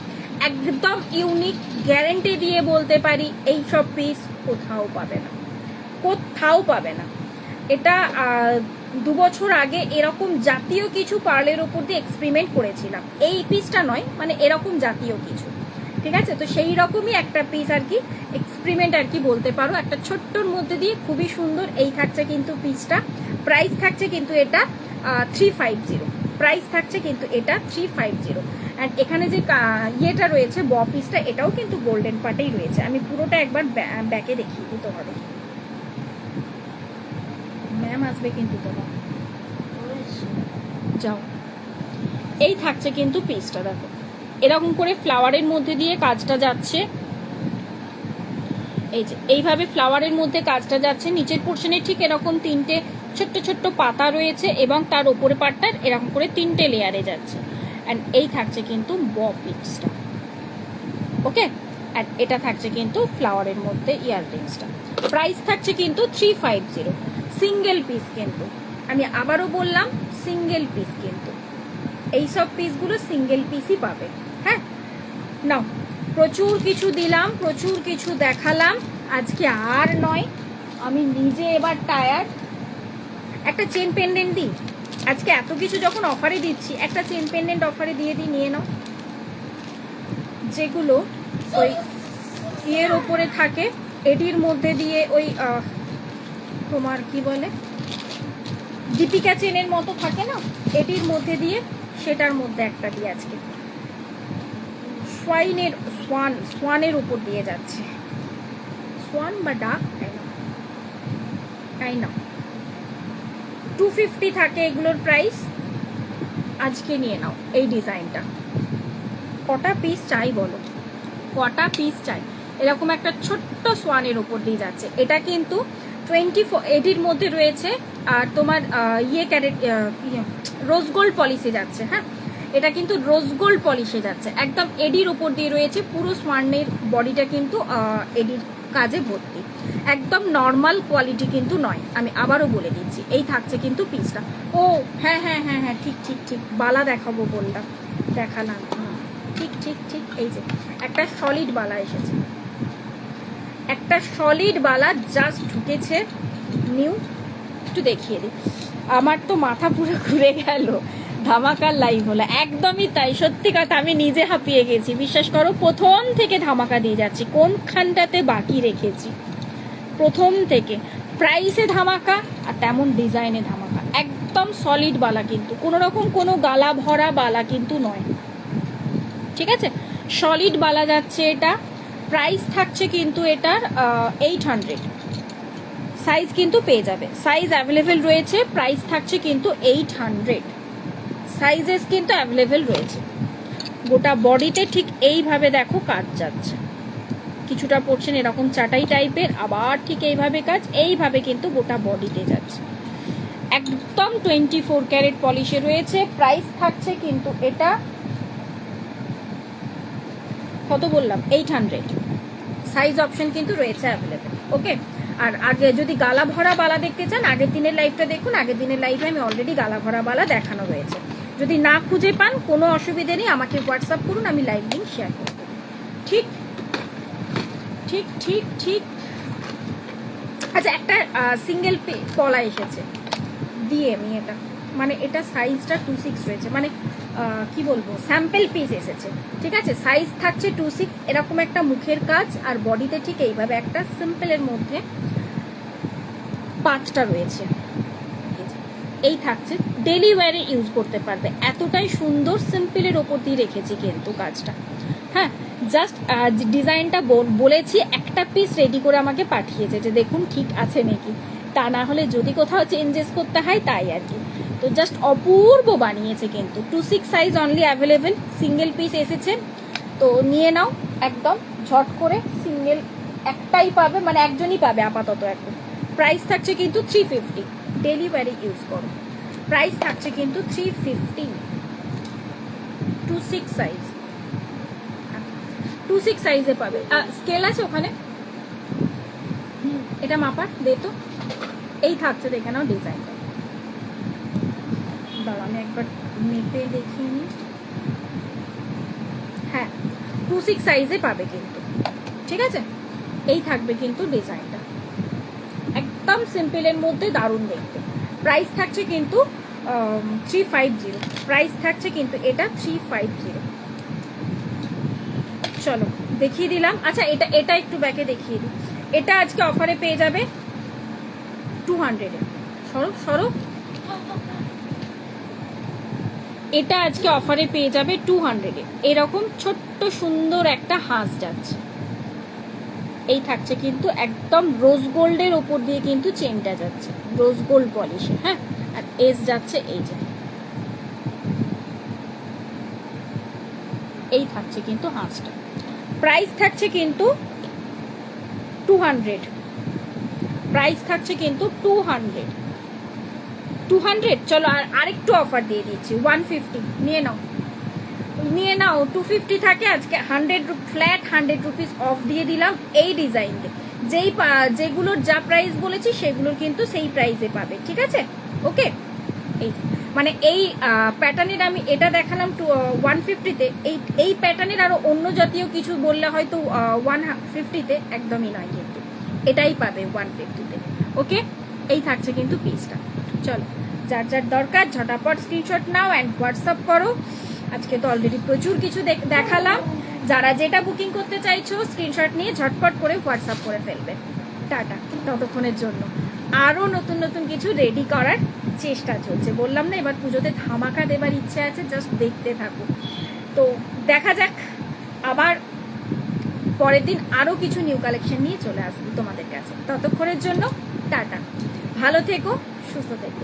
একদম ইউনিক, গ্যারেন্টি দিয়ে বলতে পারি এই সব পিস কোথাও পাবে না। এটা 2 বছর আগে এরকম জাতীয় কিছু পার্লের ওপর দিয়ে এক্সপেরিমেন্ট করেছিলাম, এই পিসটা নয়, মানে এরকম জাতীয় কিছু। ঠিক আছে, তো সেই রকমই একটা পিস আর কি, এক্সপেরিমেন্ট আর কি বলতে পারো, একটা ছোট্টর মধ্যে দিয়ে খুবই সুন্দর। এই থাকছে কিন্তু পিসটা, প্রাইস থাকছে কিন্তু এটা 350, প্রাইস থাকছে কিন্তু এটা 350। অ্যান্ড এখানে যে ইয়েটা রয়েছে পিসটা, এটাও কিন্তু গোল্ডেন পার্টেই রয়েছে। আমি পুরোটা একবার ব্যাকে দেখিয়ে দিই তোমাদের। ম্যাম আসবে কিন্তু তোমার, যাও। এই থাকছে কিন্তু পিসটা, দেখো এরকম করে ফ্লাওয়ারের মধ্যে দিয়ে কাজটা যাচ্ছে, এই যে এইভাবে ফ্লাওয়ারের মধ্যে কাজটা যাচ্ছে। নিচের পোর্শনে ঠিক এরকম 3টে ছোট্ট পাতা রয়েছে, এবং তার ওপরে পাটটা এরকম করে 3টে লেয়ারে যাচ্ছে। অ্যান্ড এই থাকছে কিন্তু পিসটা। ওকে, অ্যান্ড এটা থাকছে কিন্তু ফ্লাওয়ারের মধ্যে ইয়াররিংসটা। প্রাইস থাকছে কিন্তু 350, সিঙ্গেল পিস কিন্তু, আমি আবারও বললাম সিঙ্গেল পিস কিন্তু, এইসব পিসগুলো সিঙ্গেল পিসই পাবে। হ্যাঁ, নাও, প্রচুর কিছু দিলাম, প্রচুর কিছু দেখালাম, আজকে আর নয়, আমি নিজে এবার টায়ার্ড। একটা চেন পেন্ডেন্ট দিই, আজকে এত কিছু যখন অফারে দিচ্ছি, একটা চেন পেন্ডেন্ট অফারে দিয়ে দিই, নিয়ে নাও। যেগুলো ওই ইয়ের ওপরে থাকে, এটির মধ্যে দিয়ে ওই তোমার কি বলে দীপিকা চেনের মতো থাকে না, এটির মধ্যে দিয়ে, সেটার মধ্যে একটা দিয়ে আজকে সোয়ানের উপর দিয়ে যাচ্ছে। সোয়ান বা ডাক, তাই না 250 থাকে এগুলোর প্রাইস। আজকে নিয়ে নাও এই ডিজাইনটা। কটা পিস চাই বলো, কটা পিস চাই? এরকম একটা ছোট্ট সোয়ানের উপর দিয়ে যাচ্ছে। এটা কিন্তু 24 এটির মধ্যে রয়েছে, আর তোমার ক্যারেট রোজ গোল্ড পলিশে যাচ্ছে। হ্যাঁ, এটা কিন্তু রোজ গোল্ড পলিশে যাচ্ছে, একদম এডির ওপর দিয়ে রয়েছে। পুরো সোয়ানের বডিটা কিন্তু এডির কাজে ভর্তি, একদম নর্মাল কোয়ালিটি কিন্তু নয়, আমি আবারও বলে দিচ্ছি। এই থাকছে কিন্তু পিসটা। ও হ্যাঁ হ্যাঁ হ্যাঁ হ্যাঁ, ঠিক ঠিক ঠিক, বালা দেখাবো বললাম, দেখালাম। ঠিক ঠিক ঠিক, এই যে একটা সলিড বালা এসেছে, একটা সলিড বালা জাস্ট ঢুকেছে নিউ। একটু দেখিয়ে দিই, আমার তো মাথা পুরো ঘুরে গেল। ধামাকার লাইভ হলো, একদমই তাই, সত্যি কথা, আমি নিজে হাঁপিয়ে গেছি, বিশ্বাস করো। প্রথম থেকে ধামাকা দিয়ে যাচ্ছি, কোনখানটাতে বাকি রেখেছি, প্রথম থেকে প্রাইসে ধামাকা আর তেমন ডিজাইনে ধামাকা। একদম সলিড বালা, কিন্তু কোনো রকম কোনো গালা ভরা বালা কিন্তু নয়, ঠিক আছে? সলিড বালা যাচ্ছে এটা। প্রাইস থাকছে কিন্তু এটার 800। সাইজ কিন্তু পেয়ে যাবে, সাইজ অ্যাভেলেবেল রয়েছে। প্রাইস থাকছে কিন্তু 800, সাইজেস কিন্তু অ্যাভেলেবেল রয়েছে। গোটা বডিতে ঠিক এইভাবে দেখো কাজ যাচ্ছে, কিছুটা পড়ছেন এরকম চাটাই টাইপের, আবার ঠিক এইভাবে কাজ, এইভাবে কিন্তু গোটা বডিতে যাচ্ছে। একদম 24 ক্যারেট পলিশে রয়েছে। প্রাইস থাকছে কিন্তু এটা কত বললাম, 800। সাইজ অপশন কিন্তু রয়েছে অ্যাভেলেবেল, ওকে। আর আগে যদি গালা ভরা বালা দেখতে চান, আগের দিনের লাইভটা দেখুন, আগের দিনের লাইভে আমি অলরেডি গালা ভরা বালা দেখানো রয়েছে। যদি না খুঁজে পান কোনো অসুবিধে নেই, আমাকে হোয়াটসঅ্যাপ করুন, আমি লাইভ লিঙ্ক শেয়ার করব। ঠিক ঠিক ঠিক ঠিক। আচ্ছা, একটা সিঙ্গেল পলা এসেছে দিয়ে আমি এটা, মানে এটা সাইজটা 26 রয়েছে, মানে কি বলবো, স্যাম্পল পিস এসেছে, ঠিক আছে? সাইজ থাকছে 26, এরকম একটা মুখের কাজ, আর বডিতে ঠিক এইভাবে একটা সিম্পলের মধ্যে 5টা রয়েছে। এই থাকছে, ডেলি ওয়্যারে ইউজ করতে পারবে, এতটাই সুন্দর সিম্পলের ওপর দিয়ে রেখেছি কিন্তু কাজটা। হ্যাঁ, জাস্ট ডিজাইনটা বলেছি, একটা পিস রেডি করে আমাকে পাঠিয়েছে যে দেখুন ঠিক আছে নাকি, তা না হলে যদি কোথাও চেঞ্জেস করতে হয় তাই আর কি। তো জাস্ট অপূর্ব বানিয়েছে কিন্তু। 26 size only available, single piece এসেছে, তো নিয়ে নাও একদম ঝট করে। সিঙ্গেল একটাই পাবে, মানে একজনই পাবে আপাতত এখন। প্রাইস থাকছে কিন্তু 350, ডেলি ওয়্যারে ইউজ করো। প্রাইস থাকছে কিন্তু 350, 26 সাইজ, 26 সাইজে পাবে। স্কেল আছে ওখানে, এটা মাপার দে তো। এই থাকছে, দেখে নাও ডিজাইনটা। দাঁড়া আমি একবার মেপে দেখিয়ে নিই। হ্যাঁ, 26 সাইজে পাবে কিন্তু, ঠিক আছে? এই থাকবে কিন্তু ডিজাইনটা, একদম সিম্পলের মধ্যে দারুণ দেখতে। প্রাইস থাকছে কিন্তু 350, প্রাইস থাকছে কিন্তু এটা 350। চলো দেখিয়ে দিলাম। আচ্ছা, এটা একটু ব্যাকে দেখিয়ে দিই। এটা আজকে অফারে পেয়ে যাবে 200-এ। সরো, এটা আজকে অফারে পেয়ে যাবে 200-এ। এরকম ছোট্ট সুন্দর একটা হাঁস যাচ্ছে। এই থাকছে কিন্তু একদম রোজ গোল্ডের ওপর দিয়ে কিন্তু চেনটা যাচ্ছে, রোজ গোল্ড পলিশে। হ্যাঁ, আর এস যাচ্ছে এই যে, এই থাকছে কিন্তু হাঁসটা। প্রাইস থাকছে কিন্তু 200, প্রাইস থাকছে কিন্তু 200। চলো আরেকটু অফার দিয়ে দিচ্ছি, 150 নিয়ে নাও, নিয়ে নাও। 250 থাকে আজকে, 100 ফ্ল্যাট 100 রুপিস অফ দিয়ে দিলাম এই ডিজাইনতে। যেগুলোর যা প্রাইস বলেছি সেগুলোর কিন্তু সেই প্রাইসে পাবে, ঠিক আছে? ওকে, এই মানে এই প্যাটার্নের আমি এটা দেখালাম 150-তে। এই প্যাটার্নের আরো অন্য জাতীয় কিছু বললে হয়তো 150-তে, একদমই নয় কিন্তু, এটাই পাবে 150-তে। ওকে, এই থাকছে কিন্তু পিসটা। চলো যার যার দরকার ঝটাপট স্ক্রিনশট নাও অ্যান্ড হোয়াটসঅ্যাপ করো। আজকে তো অলরেডি প্রচুর কিছু দেখালাম। যারা যেটা বুকিং করতে চাইছো স্ক্রিনশট নিয়ে ঝটপট করে হোয়াটসঅ্যাপ করে ফেলবে। টাটা, ততক্ষণের জন্য আরও নতুন নতুন কিছু রেডি করার চেষ্টা চলছে। বললাম না এবার পুজোতে ধামাকা দেবার ইচ্ছে আছে, জাস্ট দেখতে থাকো। তো দেখা যাক, আবার পরের দিন আরও কিছু নিউ কালেকশন নিয়ে চলে আসবো তোমাদের কাছে। ততক্ষণের জন্য টাটা, ভালো থেকো, সুস্থ থেকো।